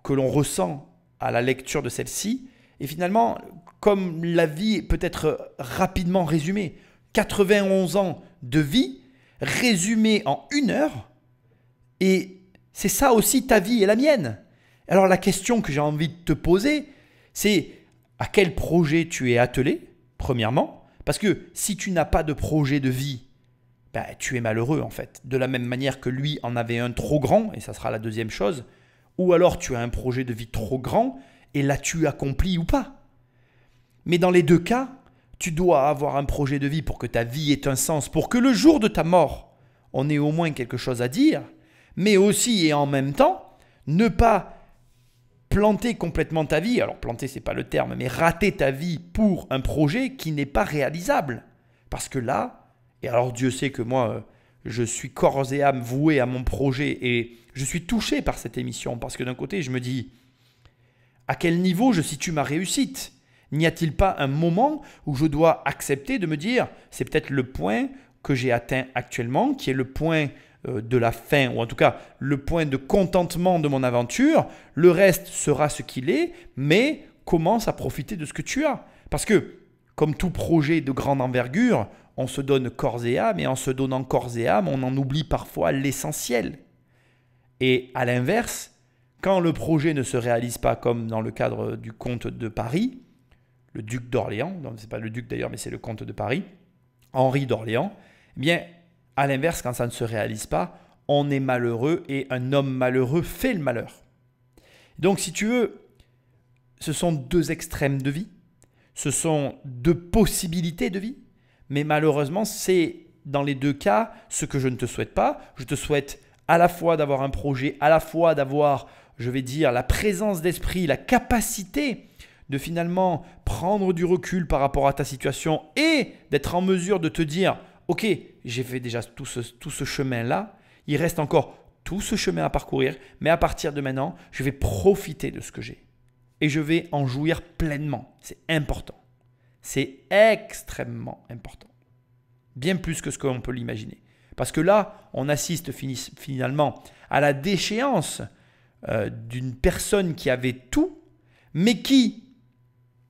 que l'on ressent à la lecture de celle-ci, et finalement, comme la vie peut être rapidement résumée. 91 ans de vie, résumée en 1 heure, et c'est ça aussi ta vie et la mienne. Alors la question que j'ai envie de te poser, c'est à quel projet tu es attelé, premièrement, parce que si tu n'as pas de projet de vie, ben, tu es malheureux en fait, de la même manière que lui en avait un trop grand, et ça sera la deuxième chose, ou alors tu as un projet de vie trop grand, et l'as-tu accompli ou pas? Mais dans les deux cas, tu dois avoir un projet de vie pour que ta vie ait un sens, pour que le jour de ta mort, on ait au moins quelque chose à dire, mais aussi et en même temps, ne pas planter complètement ta vie, alors planter c'est pas le terme, mais rater ta vie pour un projet qui n'est pas réalisable. Parce que là, et alors Dieu sait que moi, je suis corps et âme voué à mon projet et je suis touché par cette émission parce que d'un côté, je me dis, à quel niveau je situe ma réussite? N'y a-t-il pas un moment où je dois accepter de me dire, c'est peut-être le point que j'ai atteint actuellement, qui est le point de la fin, ou en tout cas le point de contentement de mon aventure, le reste sera ce qu'il est, mais commence à profiter de ce que tu as. Parce que, comme tout projet de grande envergure, on se donne corps et âme, et en se donnant corps et âme, on en oublie parfois l'essentiel. Et à l'inverse, quand le projet ne se réalise pas, comme dans le cadre du comte de Paris, le duc d'Orléans, ce n'est pas le duc d'ailleurs, mais c'est le comte de Paris, Henri d'Orléans, eh bien, à l'inverse, quand ça ne se réalise pas, on est malheureux et un homme malheureux fait le malheur. Donc, si tu veux, ce sont deux extrêmes de vie, ce sont deux possibilités de vie, mais malheureusement, c'est dans les deux cas ce que je ne te souhaite pas. Je te souhaite à la fois d'avoir un projet, à la fois d'avoir, je vais dire, la présence d'esprit, la capacité de finalement prendre du recul par rapport à ta situation et d'être en mesure de te dire « Ok, j'ai fait déjà tout ce chemin-là, il reste encore tout ce chemin à parcourir, mais à partir de maintenant, je vais profiter de ce que j'ai et je vais en jouir pleinement. » C'est important. C'est extrêmement important. Bien plus que ce qu'on peut l'imaginer. Parce que là, on assiste finalement à la déchéance d'une personne qui avait tout, mais qui,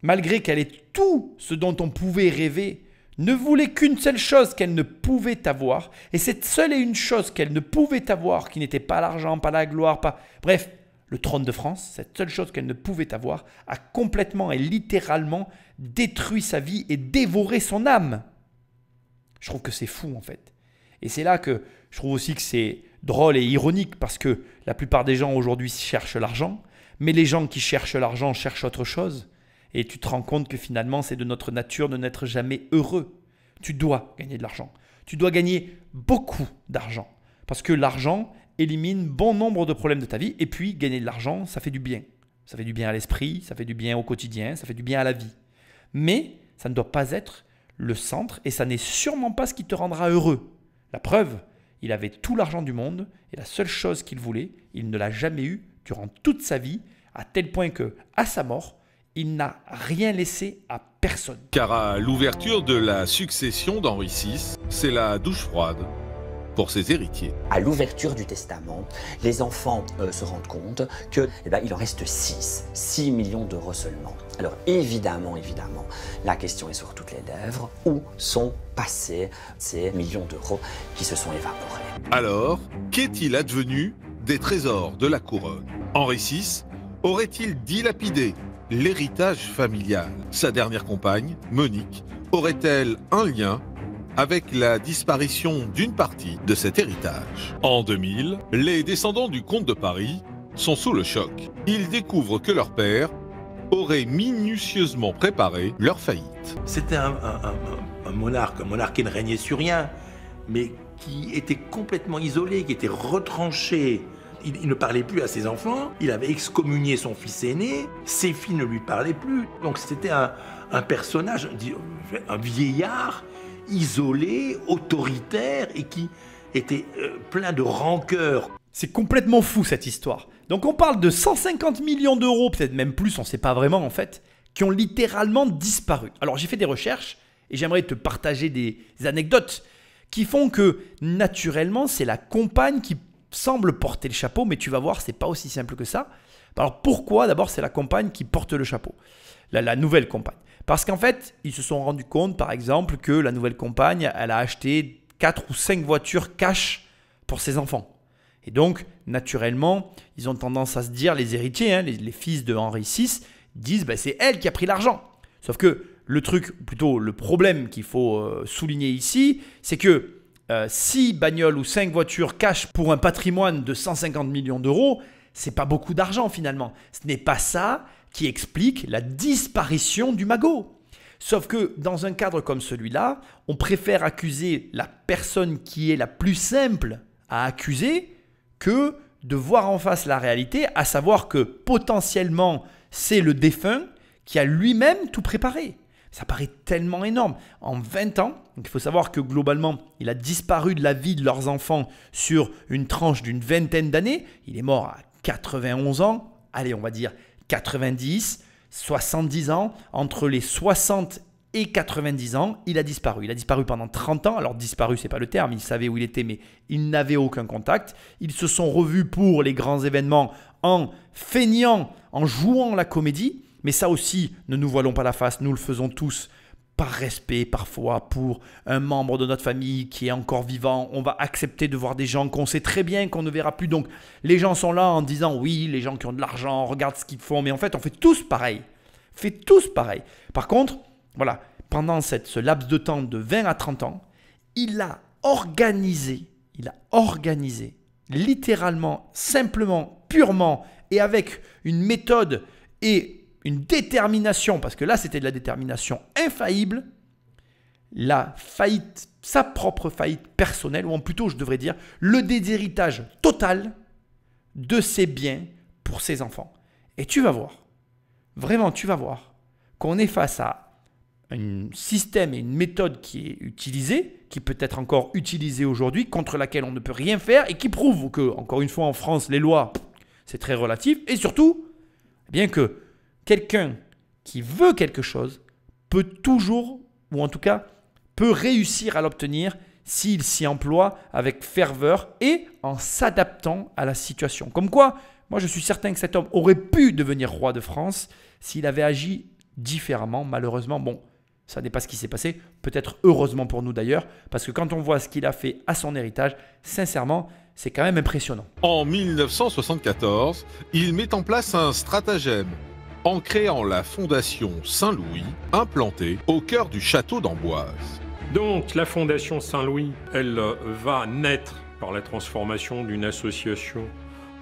malgré qu'elle ait tout ce dont on pouvait rêver, ne voulait qu'une seule chose qu'elle ne pouvait avoir. Et cette seule et une chose qu'elle ne pouvait avoir, qui n'était pas l'argent, pas la gloire, pas... Bref, le trône de France, cette seule chose qu'elle ne pouvait avoir, a complètement et littéralement détruit sa vie et dévoré son âme. Je trouve que c'est fou en fait. Et c'est là que je trouve aussi que c'est drôle et ironique parce que la plupart des gens aujourd'hui cherchent l'argent, mais les gens qui cherchent l'argent cherchent autre chose. Et tu te rends compte que finalement, c'est de notre nature de n'être jamais heureux. Tu dois gagner de l'argent. Tu dois gagner beaucoup d'argent. Parce que l'argent élimine bon nombre de problèmes de ta vie. Et puis, gagner de l'argent, ça fait du bien. Ça fait du bien à l'esprit, ça fait du bien au quotidien, ça fait du bien à la vie. Mais ça ne doit pas être le centre et ça n'est sûrement pas ce qui te rendra heureux. La preuve, il avait tout l'argent du monde et la seule chose qu'il voulait, il ne l'a jamais eu durant toute sa vie, à tel point que, à sa mort, il n'a rien laissé à personne. Car à l'ouverture de la succession d'Henri VI, c'est la douche froide pour ses héritiers. À l'ouverture du testament, les enfants se rendent compte qu'il en reste 6 millions d'euros seulement. Alors évidemment, la question est sur toutes les lèvres, où sont passés ces millions d'euros qui se sont évaporés? Alors, qu'est-il advenu des trésors de la couronne? Henri VI aurait-il dilapidé l'héritage familial? Sa dernière compagne, Monique, aurait-elle un lien avec la disparition d'une partie de cet héritage? En 2000, les descendants du comte de Paris sont sous le choc. Ils découvrent que leur père aurait minutieusement préparé leur faillite. C'était un monarque qui ne régnait sur rien, mais qui était complètement isolé, qui était retranché. Il ne parlait plus à ses enfants, il avait excommunié son fils aîné, ses filles ne lui parlaient plus. Donc c'était un personnage, un vieillard isolé, autoritaire et qui était plein de rancœur. C'est complètement fou cette histoire. Donc on parle de 150 millions d'euros, peut-être même plus, on ne sait pas vraiment en fait, qui ont littéralement disparu. Alors j'ai fait des recherches et j'aimerais te partager des anecdotes qui font que naturellement c'est la compagne qui semble porter le chapeau, mais tu vas voir, c'est pas aussi simple que ça. Alors pourquoi d'abord c'est la compagne qui porte le chapeau, la nouvelle compagne? Parce qu'en fait, ils se sont rendus compte, par exemple, que la nouvelle compagne, elle a acheté 4 ou 5 voitures cash pour ses enfants. Et donc, naturellement, ils ont tendance à se dire, les héritiers, les fils de Henri VI, disent c'est elle qui a pris l'argent. Sauf que le truc, plutôt le problème qu'il faut souligner ici, c'est que 6 bagnoles ou 5 voitures cash pour un patrimoine de 150 millions d'euros, c'est pas beaucoup d'argent finalement. Ce n'est pas ça qui explique la disparition du magot. Sauf que dans un cadre comme celui-là, on préfère accuser la personne qui est la plus simple à accuser que de voir en face la réalité, à savoir que potentiellement c'est le défunt qui a lui-même tout préparé. Ça paraît tellement énorme. En 20 ans, donc il faut savoir que globalement, il a disparu de la vie de leurs enfants sur une tranche d'une vingtaine d'années. Il est mort à 91 ans. Allez, on va dire 90, 70 ans. Entre les 60 et 90 ans, il a disparu. Il a disparu pendant 30 ans. Alors disparu, ce n'est pas le terme. Il savait où il était, mais il n'avait aucun contact. Ils se sont revus pour les grands événements en feignant, en jouant la comédie. Mais ça aussi, ne nous voilons pas la face, nous le faisons tous par respect parfois pour un membre de notre famille qui est encore vivant. On va accepter de voir des gens qu'on sait très bien qu'on ne verra plus. Donc les gens sont là en disant oui, les gens qui ont de l'argent, regarde ce qu'ils font. Mais en fait, on fait tous pareil. On fait tous pareil. Par contre, voilà, pendant ce laps de temps de 20 à 30 ans, il a organisé littéralement, simplement, purement et avec une méthode et une détermination, parce que là c'était de la détermination infaillible, la faillite, sa propre faillite personnelle, ou plutôt je devrais dire le déshéritage total de ses biens pour ses enfants. Et tu vas voir, vraiment tu vas voir, qu'on est face à un système et une méthode qui est utilisée, qui peut être encore utilisée aujourd'hui, contre laquelle on ne peut rien faire et qui prouve que, encore une fois en France, les lois, c'est très relatif, et surtout, bien que quelqu'un qui veut quelque chose peut toujours, ou en tout cas, peut réussir à l'obtenir s'il s'y emploie avec ferveur et en s'adaptant à la situation. Comme quoi, moi je suis certain que cet homme aurait pu devenir roi de France s'il avait agi différemment. Malheureusement, bon, ça n'est pas ce qui s'est passé. Peut-être heureusement pour nous d'ailleurs, parce que quand on voit ce qu'il a fait à son héritage, sincèrement, c'est quand même impressionnant. En 1974, il met en place un stratagème en créant la Fondation Saint-Louis, implantée au cœur du château d'Amboise. Donc la Fondation Saint-Louis, elle va naître par la transformation d'une association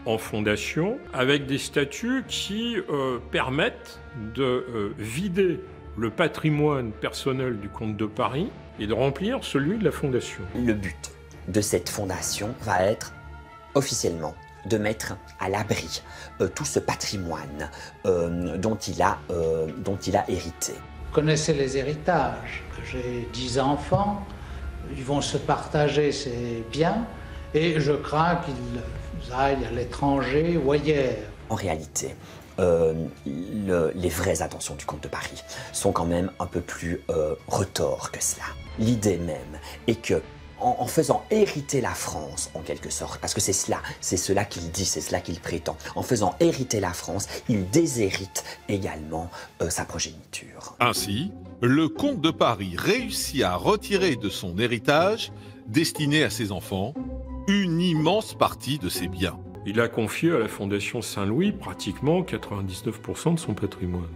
en fondation, avec des statuts qui permettent de vider le patrimoine personnel du comte de Paris et de remplir celui de la Fondation. Le but de cette fondation va être officiellement de mettre à l'abri tout ce patrimoine dont il a hérité. connaissez les héritages. J'ai 10 enfants, ils vont se partager ces biens et je crains qu'ils aillent à l'étranger ou ailleurs. En réalité, les vraies intentions du comte de Paris sont quand même un peu plus retors que cela. L'idée même est que en faisant hériter la France, en quelque sorte, parce que c'est cela qu'il dit, c'est cela qu'il prétend, en faisant hériter la France, il déshérite également sa progéniture. Ainsi, le comte de Paris réussit à retirer de son héritage, destiné à ses enfants, une immense partie de ses biens. Il a confié à la Fondation Saint-Louis pratiquement 99% de son patrimoine.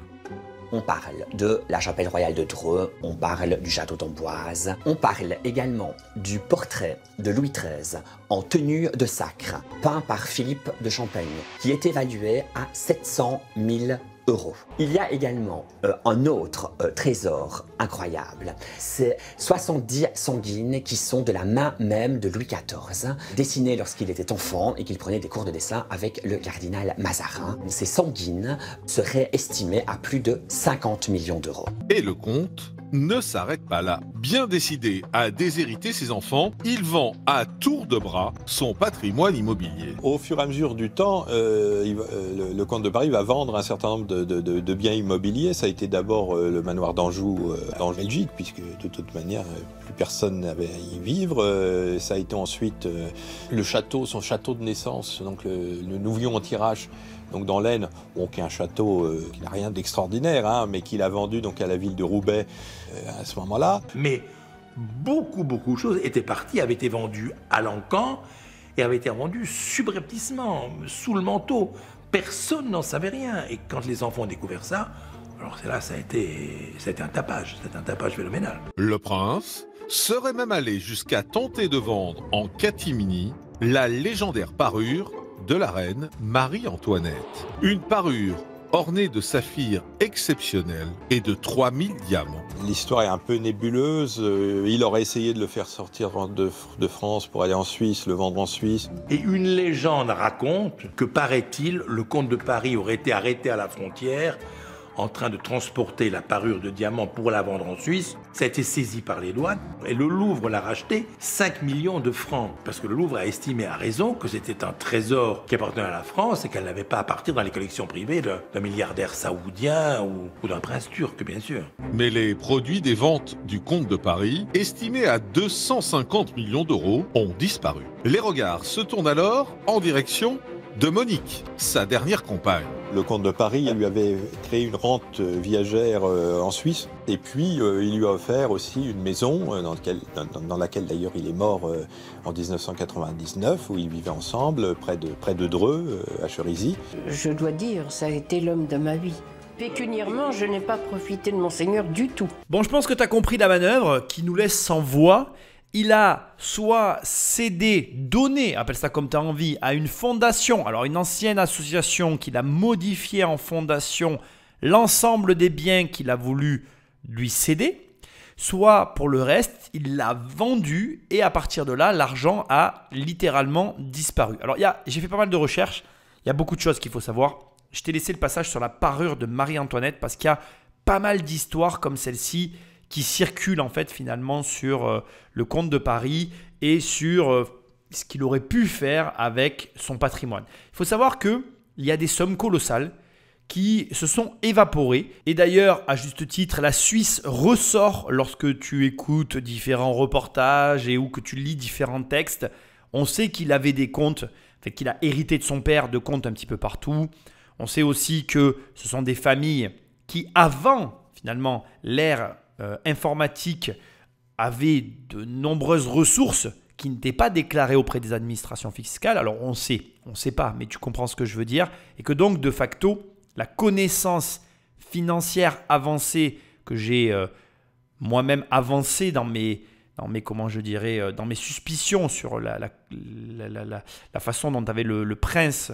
On parle de la chapelle royale de Dreux, on parle du château d'Amboise, on parle également du portrait de Louis XIII en tenue de sacre, peint par Philippe de Champaigne, qui est évalué à 700 000 €. Il y a également un autre trésor incroyable, c'est 70 sanguines qui sont de la main même de Louis XIV, dessinées lorsqu'il était enfant et qu'il prenait des cours de dessin avec le cardinal Mazarin. Ces sanguines seraient estimées à plus de 50 millions d'euros. Et le comte ne s'arrête pas là. Bien décidé à déshériter ses enfants, il vend à tour de bras son patrimoine immobilier. Au fur et à mesure du temps, le comte de Paris va vendre un certain nombre de biens immobiliers. Ça a été d'abord le manoir d'Anjou en Belgique, puisque de toute manière, plus personne n'avait à y vivre. Ça a été ensuite le château, son château de naissance, donc le Nouvion-en-Tirage, donc dans l'Aisne, qui est un château qui n'a rien d'extraordinaire, hein, mais qu'il a vendu donc à la ville de Roubaix à ce moment-là. Mais beaucoup de choses étaient parties, avaient été vendues à l'encan et avaient été vendues subrepticement, sous le manteau. Personne n'en savait rien. Et quand les enfants ont découvert ça, alors c'est là, ça a été un tapage phénoménal. Le prince serait même allé jusqu'à tenter de vendre en catimini la légendaire parure de la reine Marie-Antoinette. Une parure ornée de saphirs exceptionnels et de 3000 diamants. L'histoire est un peu nébuleuse. Il aurait essayé de le faire sortir de France pour aller en Suisse, le vendre en Suisse. Et une légende raconte que, paraît-il, le comte de Paris aurait été arrêté à la frontière en train de transporter la parure de diamants pour la vendre en Suisse. Ça a été saisi par les douanes et le Louvre l'a racheté 5 millions de francs. Parce que le Louvre a estimé à raison que c'était un trésor qui appartenait à la France et qu'elle n'avait pas à partir dans les collections privées d'un milliardaire saoudien ou d'un prince turc, bien sûr. Mais les produits des ventes du comte de Paris, estimés à 250 millions d'euros, ont disparu. Les regards se tournent alors en direction de Monique, sa dernière compagne. Le comte de Paris lui avait créé une rente viagère en Suisse et puis il lui a offert aussi une maison dans laquelle d'ailleurs il est mort en 1999 où ils vivaient ensemble près de Dreux, à Cherisy. Je dois dire, ça a été l'homme de ma vie. Pécuniairement, je n'ai pas profité de Monseigneur du tout. Bon, je pense que tu as compris la manœuvre qui nous laisse sans voix. Il a soit cédé, donné, appelle ça comme tu as envie, à une fondation, alors une ancienne association qu'il a modifiée en fondation, l'ensemble des biens qu'il a voulu lui céder, soit pour le reste, il l'a vendu et à partir de là, l'argent a littéralement disparu. Alors j'ai fait pas mal de recherches, il y a beaucoup de choses qu'il faut savoir. Je t'ai laissé le passage sur la parure de Marie-Antoinette parce qu'il y a pas mal d'histoires comme celle-ci qui circulent en fait finalement sur le comte de Paris et sur ce qu'il aurait pu faire avec son patrimoine. Il faut savoir qu'il y a des sommes colossales qui se sont évaporées. Et d'ailleurs, à juste titre, la Suisse ressort lorsque tu écoutes différents reportages et ou que tu lis différents textes. On sait qu'il avait des comptes, qu'il a hérité de son père de comptes un petit peu partout. On sait aussi que ce sont des familles qui, avant finalement l'ère informatique, avaient de nombreuses ressources qui n'étaient pas déclarées auprès des administrations fiscales. Alors on sait pas, mais tu comprends ce que je veux dire. Et que donc de facto, la connaissance financière avancée que j'ai moi-même avancée dans mes suspicions sur la façon dont avait le prince,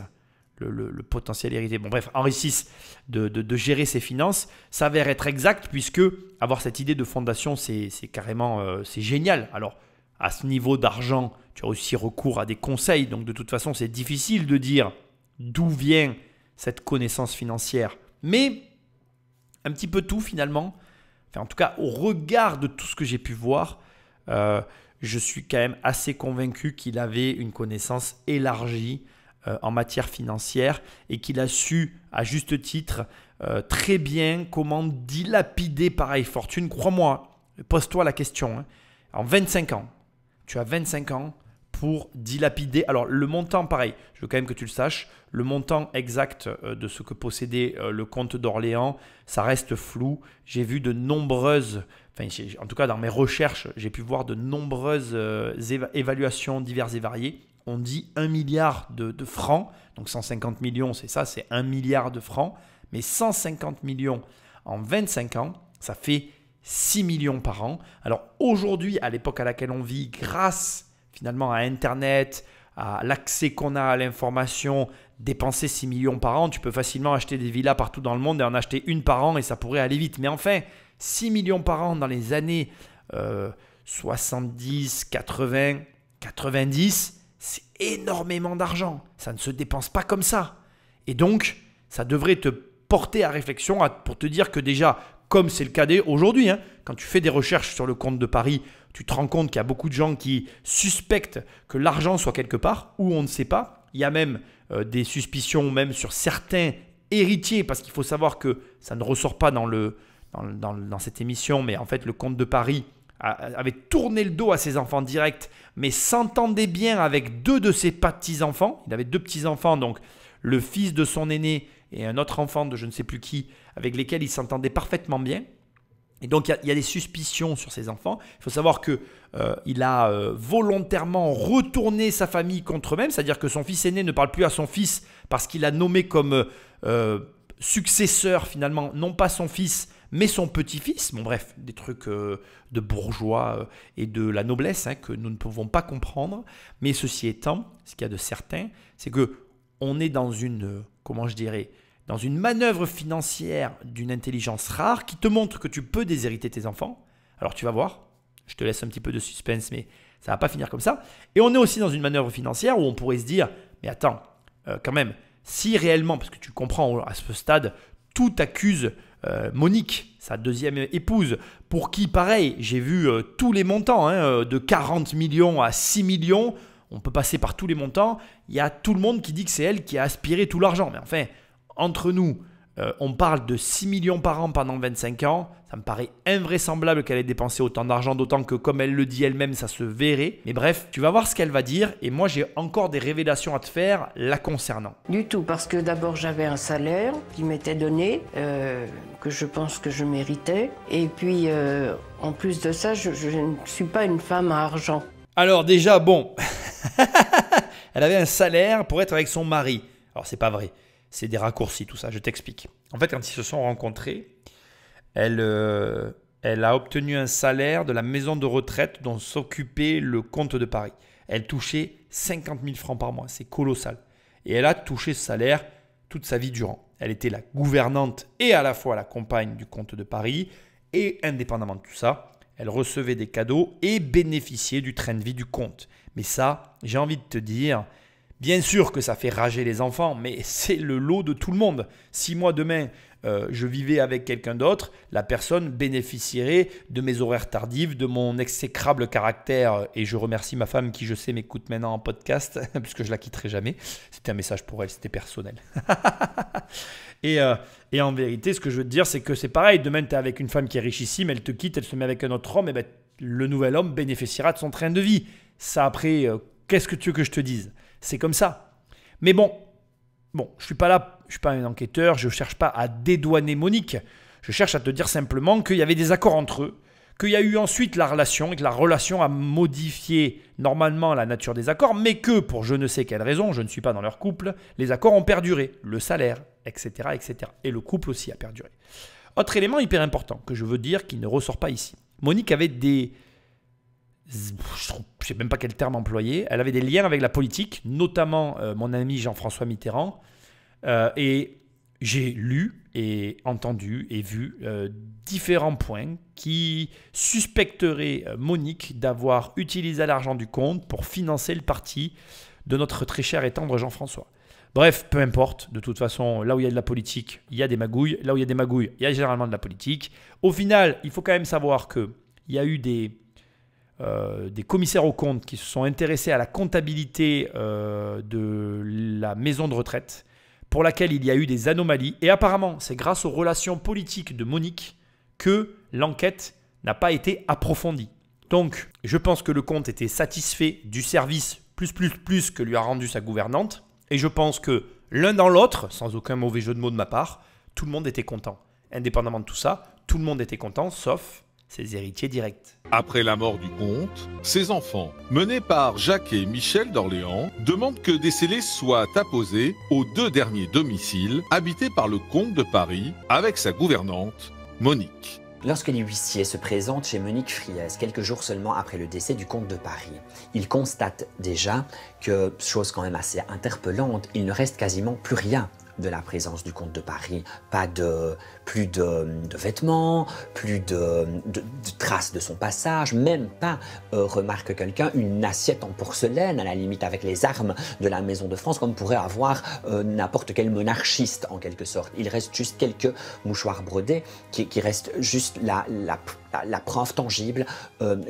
le potentiel héritier, bon bref, Henri VI, de gérer ses finances, s'avère être exact puisque avoir cette idée de fondation, c'est carrément, c'est génial. Alors, à ce niveau d'argent, tu as aussi recours à des conseils, donc de toute façon, c'est difficile de dire d'où vient cette connaissance financière. Mais un petit peu tout finalement en tout cas au regard de tout ce que j'ai pu voir, je suis quand même assez convaincu qu'il avait une connaissance élargie en matière financière et qu'il a su, à juste titre, très bien comment dilapider pareille fortune. Crois-moi, pose-toi la question. Hein. En 25 ans, tu as 25 ans pour dilapider. Alors le montant, pareil, je veux quand même que tu le saches, le montant exact de ce que possédait le comte d'Orléans, ça reste flou. J'ai vu de nombreuses, en tout cas dans mes recherches, j'ai pu voir de nombreuses évaluations diverses et variées. On dit 1 milliard de francs, donc 150 millions, c'est ça, c'est 1 milliard de francs. Mais 150 millions en 25 ans, ça fait 6 millions par an. Alors aujourd'hui, à l'époque à laquelle on vit, grâce finalement à Internet, à l'accès qu'on a à l'information, dépenser 6 millions par an, tu peux facilement acheter des villas partout dans le monde et en acheter une par an et ça pourrait aller vite. Mais enfin, 6 millions par an dans les années 70, 80, 90, c'est énormément d'argent. Ça ne se dépense pas comme ça. Et donc, ça devrait te porter à réflexion pour te dire que déjà, comme c'est le cas aujourd'hui, hein, quand tu fais des recherches sur le compte de Paris, tu te rends compte qu'il y a beaucoup de gens qui suspectent que l'argent soit quelque part où on ne sait pas. Il y a même des suspicions même sur certains héritiers, parce qu'il faut savoir que ça ne ressort pas dans cette émission, mais en fait le comte de Paris avait tourné le dos à ses enfants directs, mais s'entendait bien avec 2 de ses petits-enfants. Il avait 2 petits-enfants, donc le fils de son aîné et un autre enfant de je ne sais plus qui, avec lesquels il s'entendait parfaitement bien. Et donc, il y a des suspicions sur ses enfants. Il faut savoir qu'il a volontairement retourné sa famille contre eux-mêmes, c'est-à-dire que son fils aîné ne parle plus à son fils parce qu'il a nommé comme successeur finalement, non pas son fils, mais son petit-fils. Bon bref, des trucs de bourgeois et de la noblesse que nous ne pouvons pas comprendre. Mais ceci étant, ce qu'il y a de certain, c'est qu'on est dans une, dans une manœuvre financière d'une intelligence rare qui te montre que tu peux déshériter tes enfants. Alors tu vas voir, je te laisse un petit peu de suspense, mais ça ne va pas finir comme ça. Et on est aussi dans une manœuvre financière où on pourrait se dire, mais attends, quand même, si réellement, parce que tu comprends à ce stade, tout accuse Monique, sa deuxième épouse, pour qui, pareil, j'ai vu tous les montants, de 40 millions à 6 millions, on peut passer par tous les montants, il y a tout le monde qui dit que c'est elle qui a aspiré tout l'argent. Mais enfin, entre nous, on parle de 6 millions par an pendant 25 ans. Ça me paraît invraisemblable qu'elle ait dépensé autant d'argent, d'autant que comme elle le dit elle-même, ça se verrait. Mais bref, tu vas voir ce qu'elle va dire et moi j'ai encore des révélations à te faire la concernant. Du tout, parce que d'abord j'avais un salaire qui m'était donné, que je pense que je méritais. Et puis en plus de ça, je ne suis pas une femme à argent. Alors déjà, bon, elle avait un salaire pour être avec son mari. Alors c'est pas vrai. C'est des raccourcis tout ça, je t'explique. En fait, quand ils se sont rencontrés, elle a obtenu un salaire de la maison de retraite dont s'occupait le comte de Paris. Elle touchait 50 000 francs par mois, c'est colossal. Et elle a touché ce salaire toute sa vie durant. Elle était la gouvernante et à la fois la compagne du comte de Paris. Et indépendamment de tout ça, elle recevait des cadeaux et bénéficiait du train de vie du comte. Mais ça, j'ai envie de te dire... Bien sûr que ça fait rager les enfants, mais c'est le lot de tout le monde. Si moi demain, je vivais avec quelqu'un d'autre, la personne bénéficierait de mes horaires tardifs, de mon exécrable caractère. Et je remercie ma femme qui, je sais, m'écoute maintenant en podcast, puisque je la quitterai jamais. C'était un message pour elle, c'était personnel. Et en vérité, ce que je veux te dire, c'est que c'est pareil. Demain, tu es avec une femme qui est richissime, elle te quitte, elle se met avec un autre homme, et ben, le nouvel homme bénéficiera de son train de vie. Ça, après, qu'est-ce que tu veux que je te dise ? C'est comme ça. Mais bon, je ne suis pas là, je ne suis pas un enquêteur, je ne cherche pas à dédouaner Monique. Je cherche à te dire simplement qu'il y avait des accords entre eux, qu'il y a eu ensuite la relation et que la relation a modifié normalement la nature des accords, mais que pour je ne sais quelle raison, je ne suis pas dans leur couple, les accords ont perduré, le salaire, etc., etc. Et le couple aussi a perduré. Autre élément hyper important que je veux dire qui ne ressort pas ici. Monique avait des... Je ne sais même pas quel terme employer. Elle avait des liens avec la politique, notamment mon ami Jean-François Mitterrand. Et j'ai lu et entendu et vu différents points qui suspecteraient Monique d'avoir utilisé l'argent du comte pour financer le parti de notre très cher et tendre Jean-François. Bref, peu importe. De toute façon, là où il y a de la politique, il y a des magouilles. Là où il y a des magouilles, il y a généralement de la politique. Au final, il faut quand même savoir qu'il y a eu des commissaires aux comptes qui se sont intéressés à la comptabilité de la maison de retraite, pour laquelle il y a eu des anomalies. Et apparemment, c'est grâce aux relations politiques de Monique que l'enquête n'a pas été approfondie. Donc, je pense que le comte était satisfait du service plus que lui a rendu sa gouvernante. Et je pense que l'un dans l'autre, sans aucun mauvais jeu de mots de ma part, tout le monde était content. Indépendamment de tout ça, tout le monde était content, sauf ses héritiers directs. Après la mort du comte, ses enfants, menés par Jacques et Michel d'Orléans, demandent que des scellés soient apposés aux 2 derniers domiciles habités par le comte de Paris avec sa gouvernante, Monique. Lorsque les huissiers se présentent chez Monique Friès, quelques jours seulement après le décès du comte de Paris, ils constatent déjà que, chose quand même assez interpellante, il ne reste quasiment plus rien de la présence du comte de Paris. Plus de vêtements, plus de traces de son passage, même pas, remarque quelqu'un, une assiette en porcelaine, à la limite avec les armes de la maison de France, comme pourrait avoir n'importe quel monarchiste en quelque sorte. Il reste juste quelques mouchoirs brodés qui restent juste la preuve tangible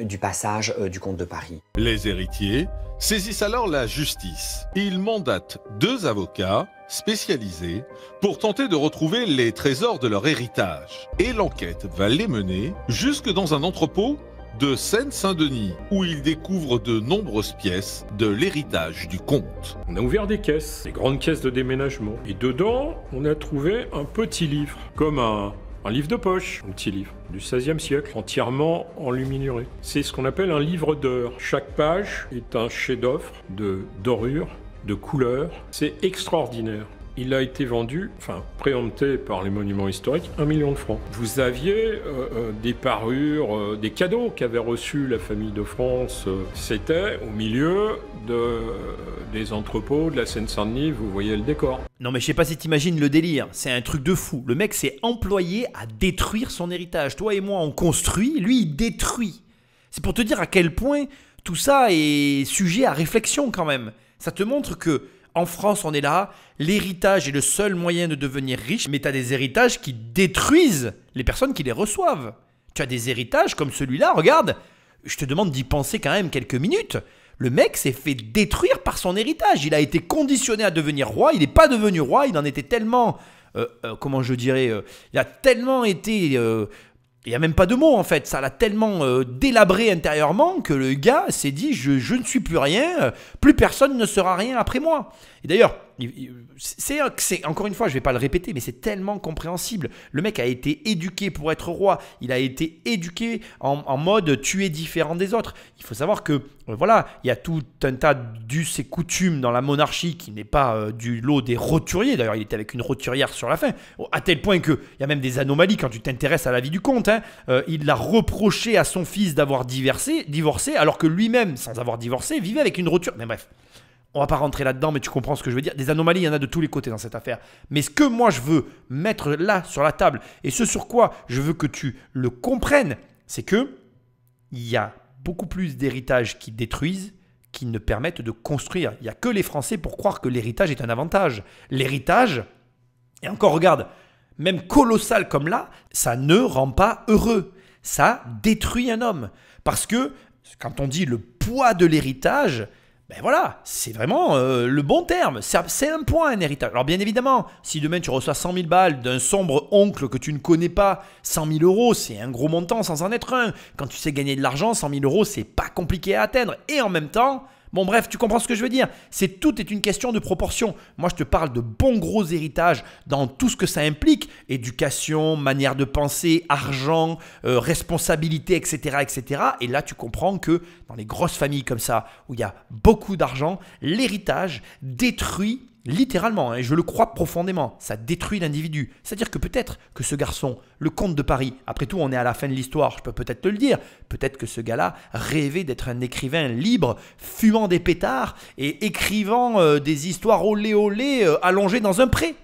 du passage du comte de Paris. Les héritiers saisissent alors la justice. Ils mandatent 2 avocats spécialisés pour tenter de retrouver les trésors de leur héritage. Et l'enquête va les mener jusque dans un entrepôt de Seine-Saint-Denis, où ils découvrent de nombreuses pièces de l'héritage du comte. On a ouvert des caisses, des grandes caisses de déménagement. Et dedans, on a trouvé un petit livre, comme un livre de poche, un petit livre du XVIe siècle, entièrement enluminuré. C'est ce qu'on appelle un livre d'heures. Chaque page est un chef-d'œuvre de dorure, de couleurs. C'est extraordinaire. Il a été vendu, préempté par les monuments historiques, 1 million de francs. Vous aviez des parures, des cadeaux qu'avait reçus la famille de France. C'était au milieu des entrepôts de la Seine-Saint-Denis, vous voyez le décor. Non mais je sais pas si t'imagines le délire, c'est un truc de fou. Le mec s'est employé à détruire son héritage. Toi et moi on construit, lui il détruit. C'est pour te dire à quel point tout ça est sujet à réflexion quand même. Ça te montre que en France, on est là, l'héritage est le seul moyen de devenir riche, mais tu as des héritages qui détruisent les personnes qui les reçoivent. Tu as des héritages comme celui-là, regarde, je te demande d'y penser quand même quelques minutes. Le mec s'est fait détruire par son héritage, il a été conditionné à devenir roi, il n'est pas devenu roi, il en était tellement, il a tellement été... il n'y a même pas de mots en fait, ça l'a tellement délabré intérieurement que le gars s'est dit je ne suis plus rien, plus personne ne sera rien après moi. Et d'ailleurs, c'est encore une fois, je ne vais pas le répéter, mais c'est tellement compréhensible. Le mec a été éduqué pour être roi, il a été éduqué en mode tu es différent des autres. Il faut savoir que voilà, il y a tout un tas d'us et coutumes dans la monarchie qui n'est pas du lot des roturiers. D'ailleurs, il était avec une roturière sur la fin, à tel point qu'il y a même des anomalies quand tu t'intéresses à la vie du comte. Il l'a reproché à son fils d'avoir divorcé, alors que lui-même, sans avoir divorcé, vivait avec une roturière. Mais bref, on va pas rentrer là-dedans, mais tu comprends ce que je veux dire. Des anomalies, il y en a de tous les côtés dans cette affaire. Mais ce que moi, je veux mettre là, sur la table, et ce sur quoi je veux que tu le comprennes, c'est que il y a beaucoup plus d'héritages qui détruisent qui ne permettent de construire. Il n'y a que les Français pour croire que l'héritage est un avantage. L'héritage, et encore regarde, même colossal comme là, ça ne rend pas heureux. Ça détruit un homme. Parce que quand on dit le poids de l'héritage, ben voilà, c'est vraiment le bon terme. C'est un poids, un héritage. Alors bien évidemment, si demain tu reçois 100 000 balles d'un sombre oncle que tu ne connais pas, 100 000 euros, c'est un gros montant sans en être un. Quand tu sais gagner de l'argent, 100 000 euros, c'est pas compliqué à atteindre. Et en même temps... Bon bref, tu comprends ce que je veux dire. Tout est une question de proportion. Moi, je te parle de bons gros héritages dans tout ce que ça implique. Éducation, manière de penser, argent, responsabilité, etc., etc. Et là, tu comprends que dans les grosses familles comme ça, où il y a beaucoup d'argent, l'héritage détruit littéralement, et je le crois profondément, ça détruit l'individu. C'est-à-dire que peut-être que ce garçon, le comte de Paris, après tout on est à la fin de l'histoire, je peux peut-être te le dire, peut-être que ce gars-là rêvait d'être un écrivain libre, fumant des pétards et écrivant des histoires olé olé allongées dans un pré.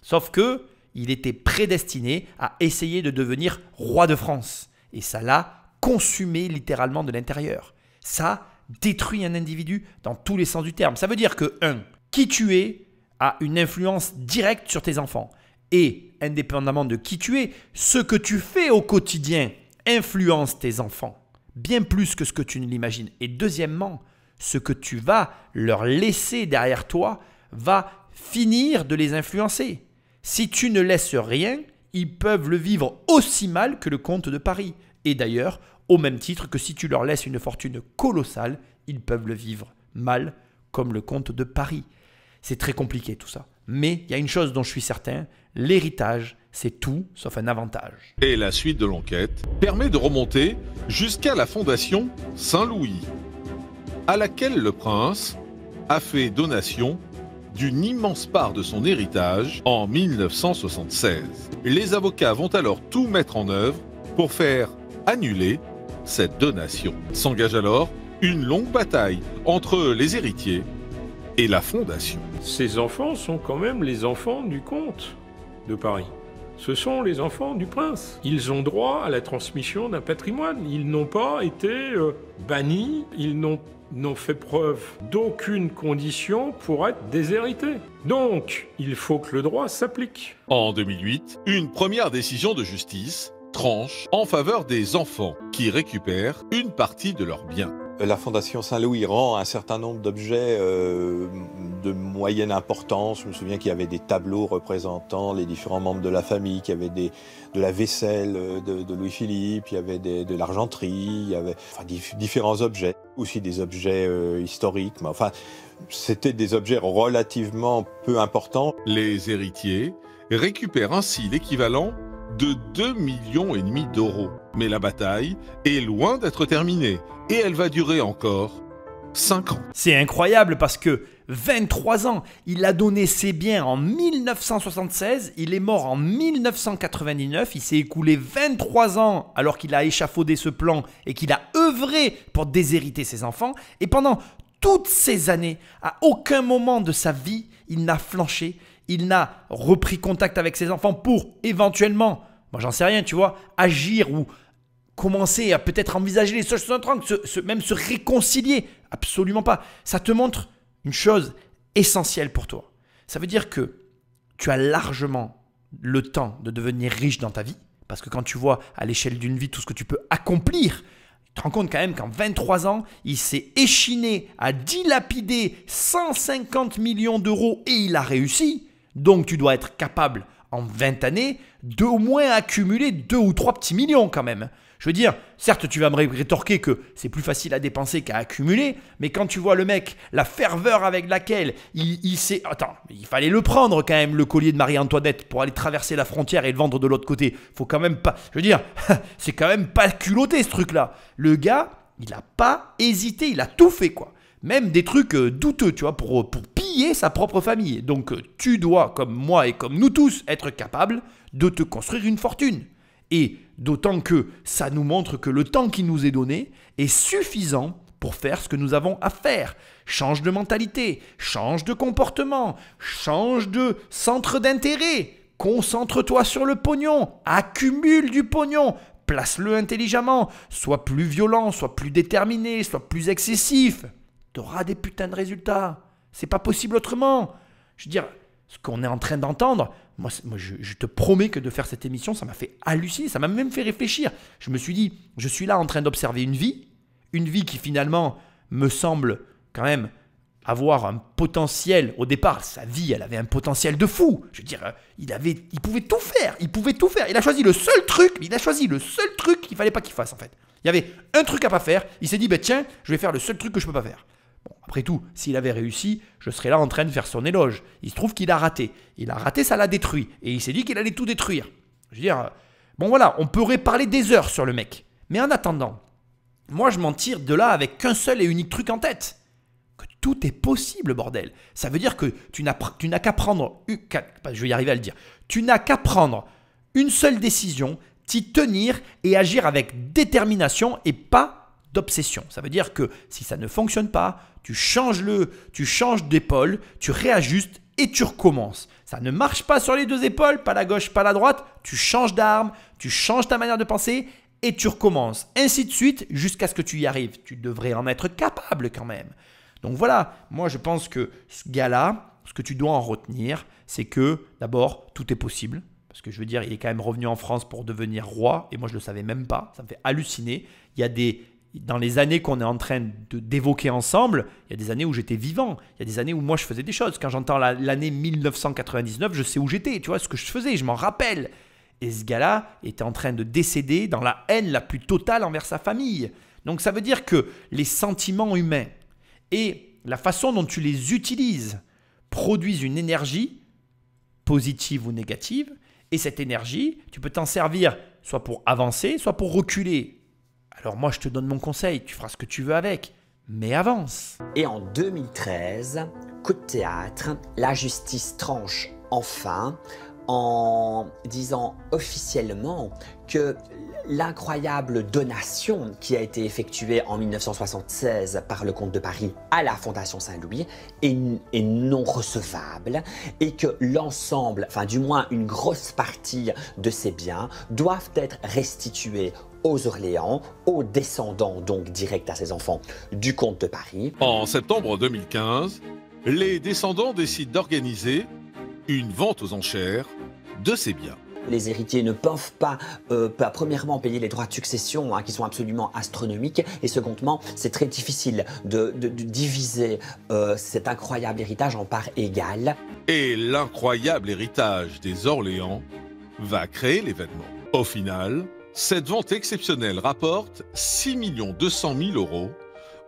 Sauf que il était prédestiné à essayer de devenir roi de France. Et ça l'a consumé littéralement de l'intérieur. Ça détruit un individu dans tous les sens du terme. Ça veut dire que, qui tu es a une influence directe sur tes enfants. Et indépendamment de qui tu es, ce que tu fais au quotidien influence tes enfants, bien plus que ce que tu ne l'imagines. Et deuxièmement, ce que tu vas leur laisser derrière toi va finir de les influencer. Si tu ne laisses rien, ils peuvent le vivre aussi mal que le comte de Paris. Et d'ailleurs, au même titre que si tu leur laisses une fortune colossale, ils peuvent le vivre mal comme le comte de Paris. C'est très compliqué tout ça. Mais il y a une chose dont je suis certain, l'héritage, c'est tout sauf un avantage. Et la suite de l'enquête permet de remonter jusqu'à la fondation Saint-Louis, à laquelle le prince a fait donation d'une immense part de son héritage en 1976. Les avocats vont alors tout mettre en œuvre pour faire annuler cette donation. S'engage alors une longue bataille entre les héritiers et la fondation. Ces enfants sont quand même les enfants du comte de Paris. Ce sont les enfants du prince. Ils ont droit à la transmission d'un patrimoine. Ils n'ont pas été bannis, ils n'ont fait preuve d'aucune condition pour être déshérités. Donc, il faut que le droit s'applique. En 2008, une première décision de justice tranche en faveur des enfants qui récupèrent une partie de leurs biens. La Fondation Saint-Louis rend un certain nombre d'objets de moyenne importance. Je me souviens qu'il y avait des tableaux représentant les différents membres de la famille, qu'il y avait de la vaisselle de Louis-Philippe, il y avait de l'argenterie, il y avait différents objets, aussi des objets historiques. Mais enfin, c'était des objets relativement peu importants. Les héritiers récupèrent ainsi l'équivalent de 2,5 millions d'euros. Mais la bataille est loin d'être terminée et elle va durer encore 5 ans. C'est incroyable parce que 23 ans, il a donné ses biens en 1976, il est mort en 1999, il s'est écoulé 23 ans alors qu'il a échafaudé ce plan et qu'il a œuvré pour déshériter ses enfants. Et pendant toutes ces années, à aucun moment de sa vie, il n'a flanché. Il n'a repris contact avec ses enfants pour éventuellement, moi j'en sais rien, tu vois, agir ou commencer à peut-être envisager les choses même se réconcilier. Absolument pas. Ça te montre une chose essentielle pour toi. Ça veut dire que tu as largement le temps de devenir riche dans ta vie. Parce que quand tu vois à l'échelle d'une vie tout ce que tu peux accomplir, tu te rends compte quand même qu'en 23 ans, il s'est échiné à dilapider 150 millions d'euros et il a réussi. Donc, tu dois être capable, en 20 années, d'au moins accumuler 2 ou 3 petits millions quand même. Je veux dire, certes, tu vas me rétorquer que c'est plus facile à dépenser qu'à accumuler, mais quand tu vois le mec, la ferveur avec laquelle il s'est... Attends, il fallait le prendre quand même, le collier de Marie-Antoinette, pour aller traverser la frontière et le vendre de l'autre côté. Faut quand même pas... Je veux dire, c'est quand même pas culotté ce truc-là. Le gars, il n'a pas hésité, il a tout fait quoi. Même des trucs douteux, tu vois, pour piller sa propre famille. Donc, tu dois, comme moi et comme nous tous, être capable de te construire une fortune. Et d'autant que ça nous montre que le temps qui nous est donné est suffisant pour faire ce que nous avons à faire. Change de mentalité, change de comportement, change de centre d'intérêt. Concentre-toi sur le pognon, accumule du pognon. Place-le intelligemment, sois plus violent, sois plus déterminé, sois plus excessif. Tu auras des putains de résultats. C'est pas possible autrement. Je veux dire, ce qu'on est en train d'entendre, moi je te promets que de faire cette émission, ça m'a fait halluciner, ça m'a même fait réfléchir. Je me suis dit, je suis là en train d'observer une vie qui finalement me semble quand même avoir un potentiel. Au départ, sa vie, elle avait un potentiel de fou. Je veux dire, il pouvait tout faire, Il a choisi le seul truc qu'il fallait pas qu'il fasse en fait. Il y avait un truc à pas faire, il s'est dit, tiens, je vais faire le seul truc que je peux pas faire. Bon, après tout, s'il avait réussi, je serais là en train de faire son éloge. Il se trouve qu'il a raté. Il a raté, ça l'a détruit. Et il s'est dit qu'il allait tout détruire. Je veux dire, bon voilà, on pourrait parler des heures sur le mec. Mais en attendant, moi je m'en tire de là avec qu'un seul et unique truc en tête. Que tout est possible, bordel. Ça veut dire que tu n'as qu'à prendre... Je vais y arriver à le dire. Tu n'as qu'à prendre une seule décision, t'y tenir et agir avec détermination et pas d'obsession. Ça veut dire que si ça ne fonctionne pas, tu changes d'épaule, tu réajustes et tu recommences. Ça ne marche pas sur les deux épaules, pas la gauche, pas la droite, tu changes d'arme, tu changes ta manière de penser et tu recommences. Ainsi de suite jusqu'à ce que tu y arrives. Tu devrais en être capable quand même. Donc voilà, moi je pense que ce gars-là, ce que tu dois en retenir, c'est que d'abord, tout est possible. Parce que je veux dire, il est quand même revenu en France pour devenir roi. Et moi, je ne le savais même pas. Ça me fait halluciner. Il y a dans les années qu'on est en train d'évoquer ensemble, il y a des années où j'étais vivant. Il y a des années où moi, je faisais des choses. Quand j'entends l'année 1999, je sais où j'étais. Tu vois ce que je faisais, je m'en rappelle. Et ce gars-là était en train de décéder dans la haine la plus totale envers sa famille. Donc ça veut dire que les sentiments humains et la façon dont tu les utilises produisent une énergie positive ou négative. Et cette énergie, tu peux t'en servir soit pour avancer, soit pour reculer. Alors moi, je te donne mon conseil, tu feras ce que tu veux avec, mais avance. Et en 2013, coup de théâtre, la justice tranche enfin en disant officiellement que l'incroyable donation qui a été effectuée en 1976 par le comte de Paris à la Fondation Saint-Louis est non recevable et que l'ensemble, enfin du moins une grosse partie de ces biens doivent être restitués aux Orléans, aux descendants donc directs à ses enfants du comte de Paris. En septembre 2015, les descendants décident d'organiser une vente aux enchères de ces biens. Les héritiers ne peuvent pas, premièrement, payer les droits de succession qui sont absolument astronomiques et secondement, c'est très difficile de diviser cet incroyable héritage en parts égales. Et l'incroyable héritage des Orléans va créer l'événement. Au final, cette vente exceptionnelle rapporte 6 200 000 €,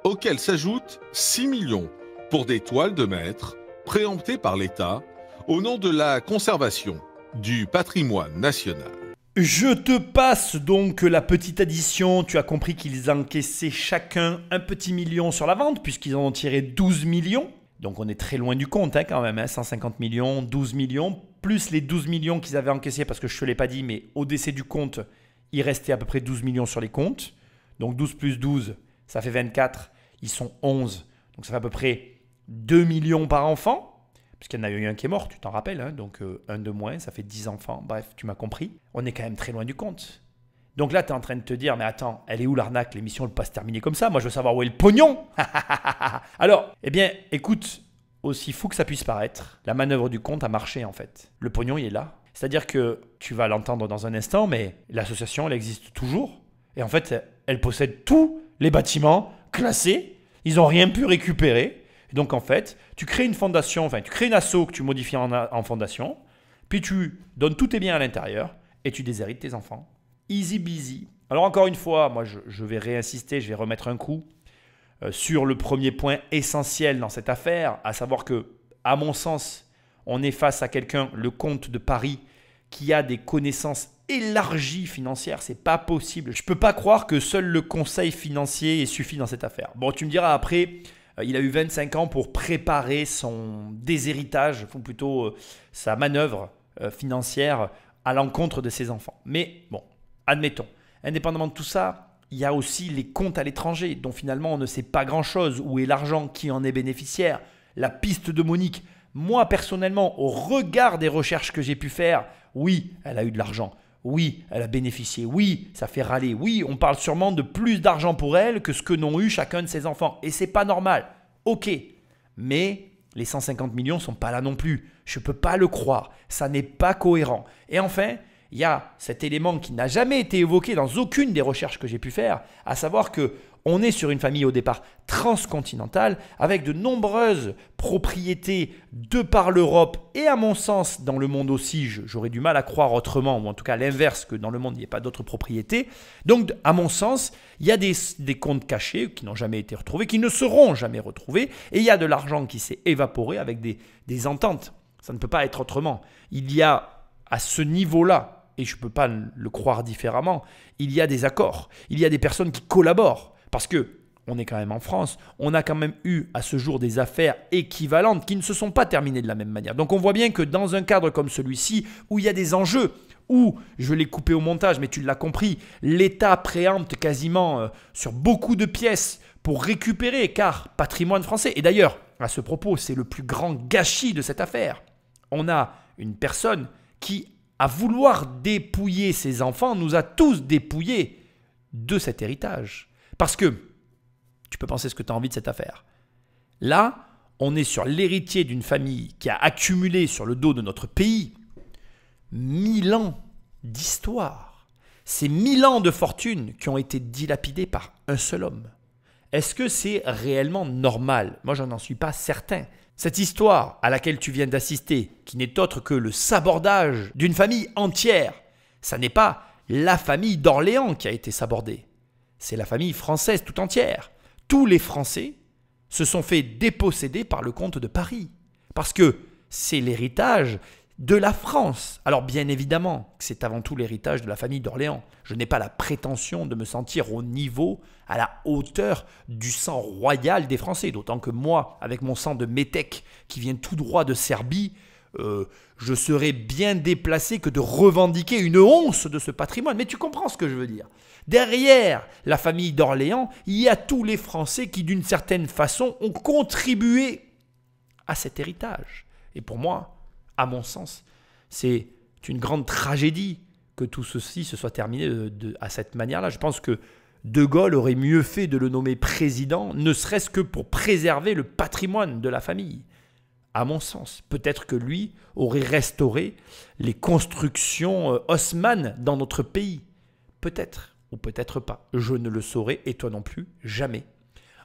auxquels s'ajoutent 6 millions pour des toiles de maître préemptées par l'État au nom de la conservation du patrimoine national. Je te passe donc la petite addition. Tu as compris qu'ils encaissaient chacun un petit million sur la vente puisqu'ils en ont tiré 12 millions. Donc on est très loin du compte quand même, 150 millions, 12 millions, plus les 12 millions qu'ils avaient encaissés parce que je ne te l'ai pas dit, mais au décès du comte, il restait à peu près 12 millions sur les comptes. Donc 12 plus 12, ça fait 24, ils sont 11. Donc ça fait à peu près 2 millions par enfant. Parce qu'il y en a eu un qui est mort, tu t'en rappelles, donc un de moins, ça fait 10 enfants. Bref, tu m'as compris. On est quand même très loin du compte. Donc là, tu es en train de te dire, mais attends, elle est où l'arnaque? L'émission ne peut pas se terminer comme ça. Moi, je veux savoir où est le pognon. Alors, eh bien, écoute, aussi fou que ça puisse paraître, la manœuvre du compte a marché en fait. Le pognon, il est là. C'est-à-dire que tu vas l'entendre dans un instant, mais l'association, elle existe toujours. Et en fait, elle possède tous les bâtiments classés. Ils n'ont rien pu récupérer. Donc en fait, tu crées une fondation, enfin tu crées une asso que tu modifies en fondation, puis tu donnes tous tes biens à l'intérieur et tu déshérites tes enfants. Easy busy. Alors encore une fois, moi je vais réinsister, je vais remettre un coup sur le premier point essentiel dans cette affaire, à savoir que, à mon sens, on est face à quelqu'un, le comte de Paris, qui a des connaissances élargies financières. C'est pas possible. Je peux pas croire que seul le conseil financier ait suffi dans cette affaire. Bon, tu me diras après... Il a eu 25 ans pour préparer son déshéritage, ou plutôt sa manœuvre financière à l'encontre de ses enfants. Mais bon, admettons, indépendamment de tout ça, il y a aussi les comptes à l'étranger, dont finalement on ne sait pas grand-chose. Où est l'argent? Qui en est bénéficiaire? La piste de Monique, moi personnellement, au regard des recherches que j'ai pu faire, oui, elle a eu de l'argent. Oui, elle a bénéficié. Oui, ça fait râler. Oui, on parle sûrement de plus d'argent pour elle que ce que n'ont eu chacun de ses enfants. Et c'est pas normal. Ok, mais les 150 millions ne sont pas là non plus. Je ne peux pas le croire. Ça n'est pas cohérent. Et enfin, il y a cet élément qui n'a jamais été évoqué dans aucune des recherches que j'ai pu faire, à savoir qu'on est sur une famille au départ transcontinentale avec de nombreuses propriétés de par l'Europe et à mon sens dans le monde aussi, j'aurais du mal à croire autrement, ou en tout cas l'inverse, que dans le monde il n'y ait pas d'autres propriétés. Donc à mon sens, il y a des comptes cachés qui n'ont jamais été retrouvés, qui ne seront jamais retrouvés, et il y a de l'argent qui s'est évaporé avec des ententes. Ça ne peut pas être autrement. Il y a à ce niveau-là, et je ne peux pas le croire différemment, il y a des accords, il y a des personnes qui collaborent. Parce que on est quand même en France, on a quand même eu à ce jour des affaires équivalentes qui ne se sont pas terminées de la même manière. Donc on voit bien que dans un cadre comme celui-ci, où il y a des enjeux, où, je l'ai coupé au montage, mais tu l'as compris, l'État préempte quasiment sur beaucoup de pièces pour récupérer, car patrimoine français. Et d'ailleurs, à ce propos, c'est le plus grand gâchis de cette affaire. On a une personne qui, à vouloir dépouiller ses enfants, nous a tous dépouillés de cet héritage. Parce que, tu peux penser ce que tu as envie de cette affaire. Là, on est sur l'héritier d'une famille qui a accumulé sur le dos de notre pays 1000 ans d'histoire. C'est 1000 ans de fortune qui ont été dilapidés par un seul homme. Est-ce que c'est réellement normal? Moi, je n'en suis pas certain. Cette histoire à laquelle tu viens d'assister, qui n'est autre que le sabordage d'une famille entière, ça n'est pas la famille d'Orléans qui a été sabordée. C'est la famille française tout entière. Tous les Français se sont fait déposséder par le comte de Paris. Parce que c'est l'héritage de la France. Alors bien évidemment que c'est avant tout l'héritage de la famille d'Orléans. Je n'ai pas la prétention de me sentir au niveau, à la hauteur du sang royal des Français. D'autant que moi, avec mon sang de métèque qui vient tout droit de Serbie, je serais bien déplacé que de revendiquer une once de ce patrimoine. Mais tu comprends ce que je veux dire. Derrière la famille d'Orléans, il y a tous les Français qui, d'une certaine façon, ont contribué à cet héritage. Et pour moi, à mon sens, c'est une grande tragédie que tout ceci se soit terminé à cette manière-là. Je pense que De Gaulle aurait mieux fait de le nommer président, ne serait-ce que pour préserver le patrimoine de la famille. À mon sens, peut-être que lui aurait restauré les constructions haussmannes dans notre pays. Peut-être, ou peut-être pas. Je ne le saurais, et toi non plus, jamais.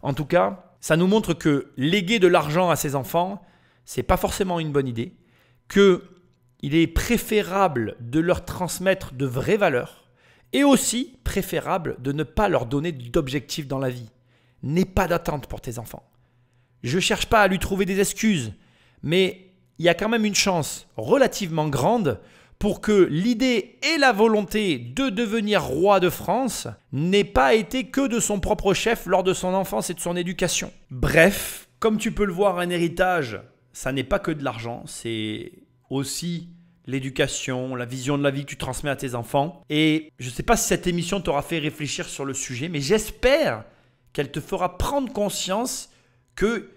En tout cas, ça nous montre que léguer de l'argent à ses enfants, c'est pas forcément une bonne idée, qu'il est préférable de leur transmettre de vraies valeurs, et aussi préférable de ne pas leur donner d'objectifs dans la vie. N'aie pas d'attente pour tes enfants. Je ne cherche pas à lui trouver des excuses, mais il y a quand même une chance relativement grande pour que l'idée et la volonté de devenir roi de France n'aient pas été que de son propre chef lors de son enfance et de son éducation. Bref, comme tu peux le voir, un héritage, ça n'est pas que de l'argent, c'est aussi l'éducation, la vision de la vie que tu transmets à tes enfants. Et je ne sais pas si cette émission t'aura fait réfléchir sur le sujet, mais j'espère qu'elle te fera prendre conscience que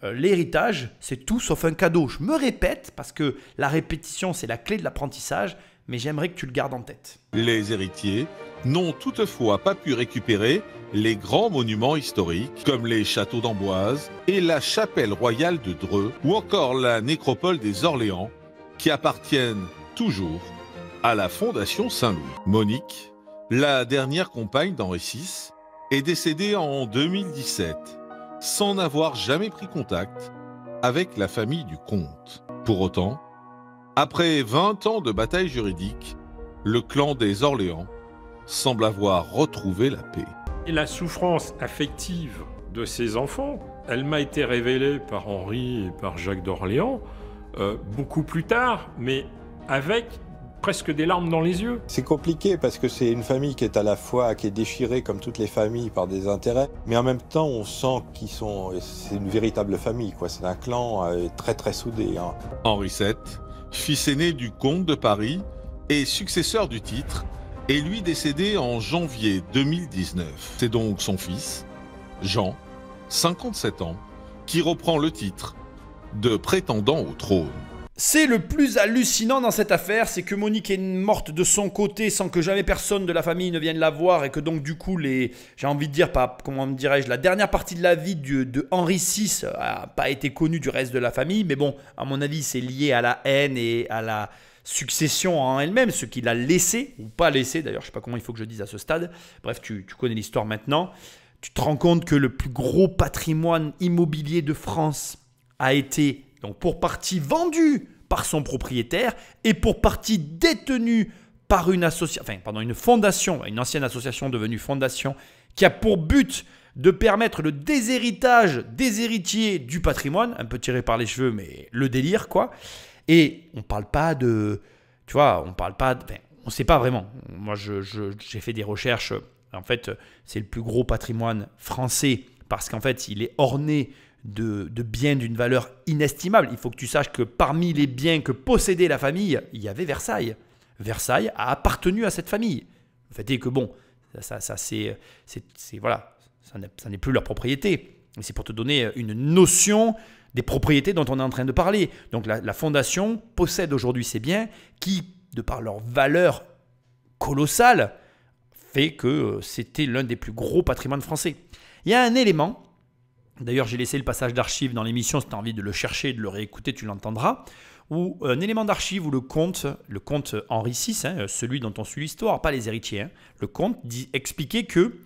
l'héritage, c'est tout sauf un cadeau. Je me répète parce que la répétition, c'est la clé de l'apprentissage, mais j'aimerais que tu le gardes en tête. Les héritiers n'ont toutefois pas pu récupérer les grands monuments historiques comme les châteaux d'Amboise et la chapelle royale de Dreux ou encore la nécropole des Orléans qui appartiennent toujours à la Fondation Saint-Louis. Monique, la dernière compagne d'Henri VI, est décédée en 2017 sans n'avoir jamais pris contact avec la famille du comte. Pour autant, après 20 ans de bataille juridique, le clan des Orléans semble avoir retrouvé la paix. Et la souffrance affective de ses enfants, elle m'a été révélée par Henri et par Jacques d'Orléans beaucoup plus tard, mais avec presque des larmes dans les yeux. C'est compliqué parce que c'est une famille qui est à la fois, qui est déchirée comme toutes les familles par des intérêts, mais en même temps on sent c'est une véritable famille, quoi. C'est un clan très très soudé. Hein. Henri VII, fils aîné du comte de Paris et successeur du titre, est lui décédé en janvier 2019. C'est donc son fils, Jean, 57 ans, qui reprend le titre de prétendant au trône. C'est le plus hallucinant dans cette affaire, c'est que Monique est morte de son côté sans que jamais personne de la famille ne vienne la voir et que donc du coup, j'ai envie de dire, la dernière partie de la vie de Henri VI n'a pas été connue du reste de la famille, mais bon, à mon avis, c'est lié à la haine et à la succession en elle-même, ce qu'il a laissé, ou pas laissé d'ailleurs, je ne sais pas comment il faut que je dise à ce stade, bref, tu connais l'histoire maintenant, tu te rends compte que le plus gros patrimoine immobilier de France a été donc pour partie vendu par son propriétaire et pour partie détenu par une fondation, une ancienne association devenue fondation, qui a pour but de permettre le déshéritage des héritiers du patrimoine, un peu tiré par les cheveux, mais le délire quoi. Et on parle pas de, tu vois, on sait pas vraiment. Moi, j'ai fait des recherches. En fait, c'est le plus gros patrimoine français parce qu'en fait, il est orné de biens d'une valeur inestimable. Il faut que tu saches que parmi les biens que possédait la famille, il y avait Versailles. Versailles a appartenu à cette famille. Le fait est que bon, ça n'est plus leur propriété. C'est pour te donner une notion des propriétés dont on est en train de parler. Donc la fondation possède aujourd'hui ces biens qui, de par leur valeur colossale, fait que c'était l'un des plus gros patrimoines français. Il y a un élément D'ailleurs, j'ai laissé le passage d'archives dans l'émission, si tu as envie de le chercher et de le réécouter, tu l'entendras. Ou un élément d'archive où le comte Henri VI, celui dont on suit l'histoire, pas les héritiers, le comte expliquait que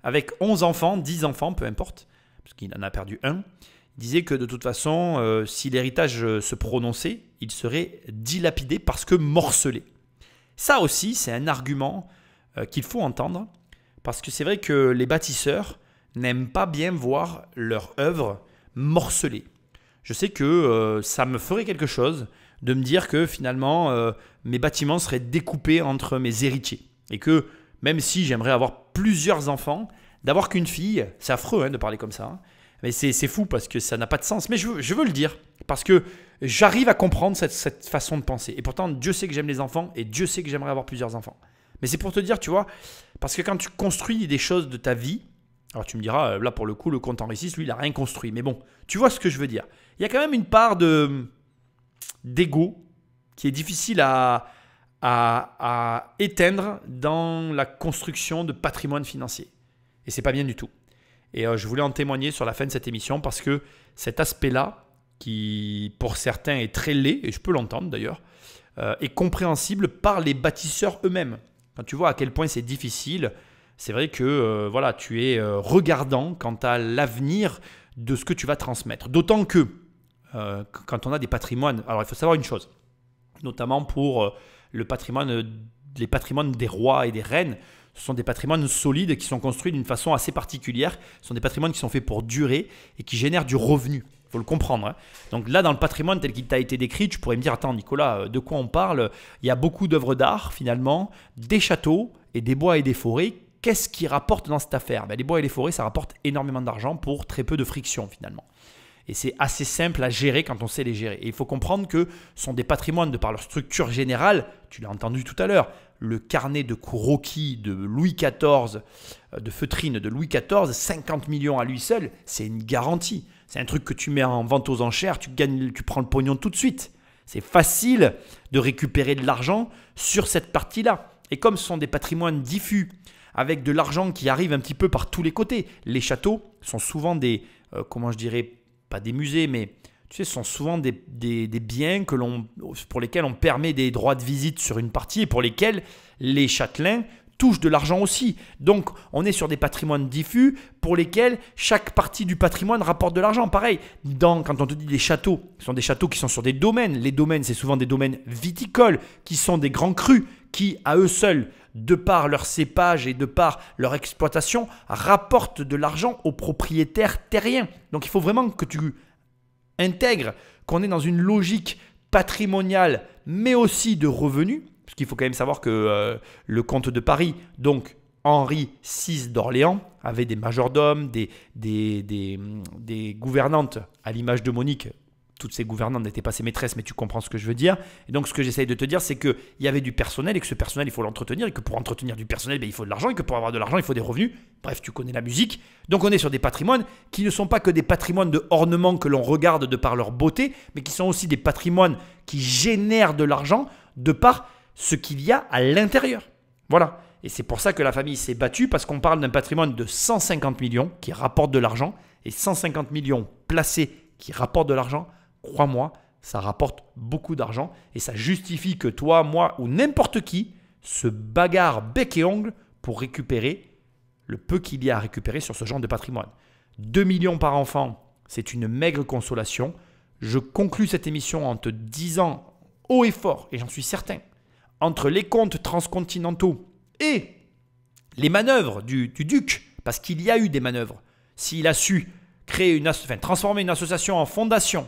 avec 11 enfants, 10 enfants, peu importe, parce qu'il en a perdu un, il disait que de toute façon, si l'héritage se prononçait, il serait dilapidé parce que morcelé. Ça aussi, c'est un argument qu'il faut entendre, parce que c'est vrai que les bâtisseurs n'aiment pas bien voir leur œuvre morcelée. Je sais que ça me ferait quelque chose de me dire que finalement, mes bâtiments seraient découpés entre mes héritiers. Et que même si j'aimerais avoir plusieurs enfants, d'avoir qu'une fille, c'est affreux de parler comme ça, hein, mais c'est fou parce que ça n'a pas de sens. Mais je veux le dire parce que j'arrive à comprendre cette façon de penser. Et pourtant, Dieu sait que j'aime les enfants et Dieu sait que j'aimerais avoir plusieurs enfants. Mais c'est pour te dire, tu vois, parce que quand tu construis des choses de ta vie, alors tu me diras, là pour le coup, le comte Henri VI, lui, il n'a rien construit. Mais bon, tu vois ce que je veux dire. Il y a quand même une part d'ego qui est difficile à éteindre dans la construction de patrimoine financier. Et c'est pas bien du tout. Et je voulais en témoigner sur la fin de cette émission parce que cet aspect-là, qui pour certains est très laid, et je peux l'entendre d'ailleurs, est compréhensible par les bâtisseurs eux-mêmes. Quand tu vois à quel point c'est difficile, c'est vrai que voilà, tu es regardant quant à l'avenir de ce que tu vas transmettre. D'autant que quand on a des patrimoines, alors il faut savoir une chose, notamment pour les patrimoines des rois et des reines, ce sont des patrimoines solides qui sont construits d'une façon assez particulière. Ce sont des patrimoines qui sont faits pour durer et qui génèrent du revenu. Il faut le comprendre. Hein. Donc là, dans le patrimoine tel qu'il t'a été décrit, tu pourrais me dire, attends Nicolas, de quoi on parle? Il y a beaucoup d'œuvres d'art finalement, des châteaux et des bois et des forêts. Qu'est-ce qui rapporte dans cette affaire? Les bois et les forêts, ça rapporte énormément d'argent pour très peu de friction finalement. Et c'est assez simple à gérer quand on sait les gérer. Et il faut comprendre que ce sont des patrimoines de par leur structure générale. Tu l'as entendu tout à l'heure. Le carnet de croquis de Louis XIV, de feutrine de Louis XIV, 50 millions à lui seul, c'est une garantie. C'est un truc que tu mets en vente aux enchères, tu prends le pognon tout de suite. C'est facile de récupérer de l'argent sur cette partie-là. Et comme ce sont des patrimoines diffus, avec de l'argent qui arrive un petit peu par tous les côtés, les châteaux sont souvent des, comment je dirais, pas des musées, mais tu sais, ce sont souvent des biens pour lesquels on permet des droits de visite sur une partie et pour lesquels les châtelains touchent de l'argent aussi. Donc, on est sur des patrimoines diffus pour lesquels chaque partie du patrimoine rapporte de l'argent. Pareil, quand on te dit des châteaux, ce sont des châteaux qui sont sur des domaines. Les domaines, c'est souvent des domaines viticoles qui sont des grands crus qui, à eux seuls, de par leur cépage et de par leur exploitation, rapportent de l'argent aux propriétaires terriens. Donc, il faut vraiment que tu intègres qu'on est dans une logique patrimoniale, mais aussi de revenus. Parce qu'il faut quand même savoir que le comte de Paris, donc Henri VI d'Orléans, avait des majordomes, des gouvernantes, à l'image de Monique. Toutes ces gouvernantes n'étaient pas ses maîtresses, mais tu comprends ce que je veux dire. Et donc, ce que j'essaye de te dire, c'est qu'il y avait du personnel et que ce personnel, il faut l'entretenir. Et que pour entretenir du personnel, il faut de l'argent. Et que pour avoir de l'argent, il faut des revenus. Bref, tu connais la musique. Donc, on est sur des patrimoines qui ne sont pas que des patrimoines de ornement que l'on regarde de par leur beauté, mais qui sont aussi des patrimoines qui génèrent de l'argent de par ce qu'il y a à l'intérieur. Voilà. Et c'est pour ça que la famille s'est battue, parce qu'on parle d'un patrimoine de 150 millions qui rapporte de l'argent. Et 150 millions placés qui rapportent de l'argent, crois-moi, ça rapporte beaucoup d'argent et ça justifie que toi, moi ou n'importe qui se bagarre bec et ongle pour récupérer le peu qu'il y a à récupérer sur ce genre de patrimoine. 2 millions par enfant, c'est une maigre consolation. Je conclus cette émission en te disant haut et fort, et j'en suis certain, entre les comptes transcontinentaux et les manœuvres du duc, parce qu'il y a eu des manœuvres, s'il a su transformer une association en fondation,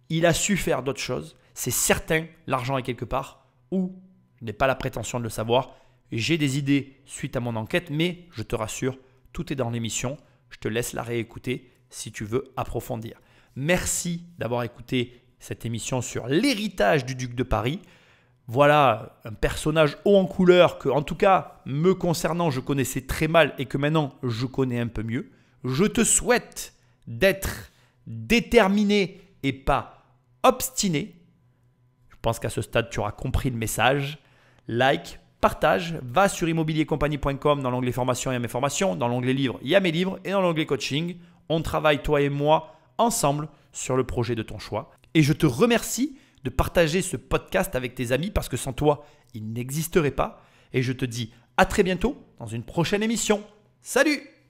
il a su faire d'autres choses. C'est certain, l'argent est quelque part où je n'ai pas la prétention de le savoir. J'ai des idées suite à mon enquête, mais je te rassure, tout est dans l'émission. Je te laisse la réécouter si tu veux approfondir. Merci d'avoir écouté cette émission sur l'héritage du duc de Paris. Voilà un personnage haut en couleur que, en tout cas, me concernant, je connaissais très mal et que maintenant, je connais un peu mieux. Je te souhaite d'être déterminé et pas obstiné. Je pense qu'à ce stade, tu auras compris le message. Like, partage, va sur immobiliercompagnie.com dans l'onglet formation, il y a mes formations, dans l'onglet livres, il y a mes livres et dans l'onglet coaching, on travaille toi et moi ensemble sur le projet de ton choix. Et je te remercie de partager ce podcast avec tes amis parce que sans toi, il n'existerait pas. Et je te dis à très bientôt dans une prochaine émission. Salut!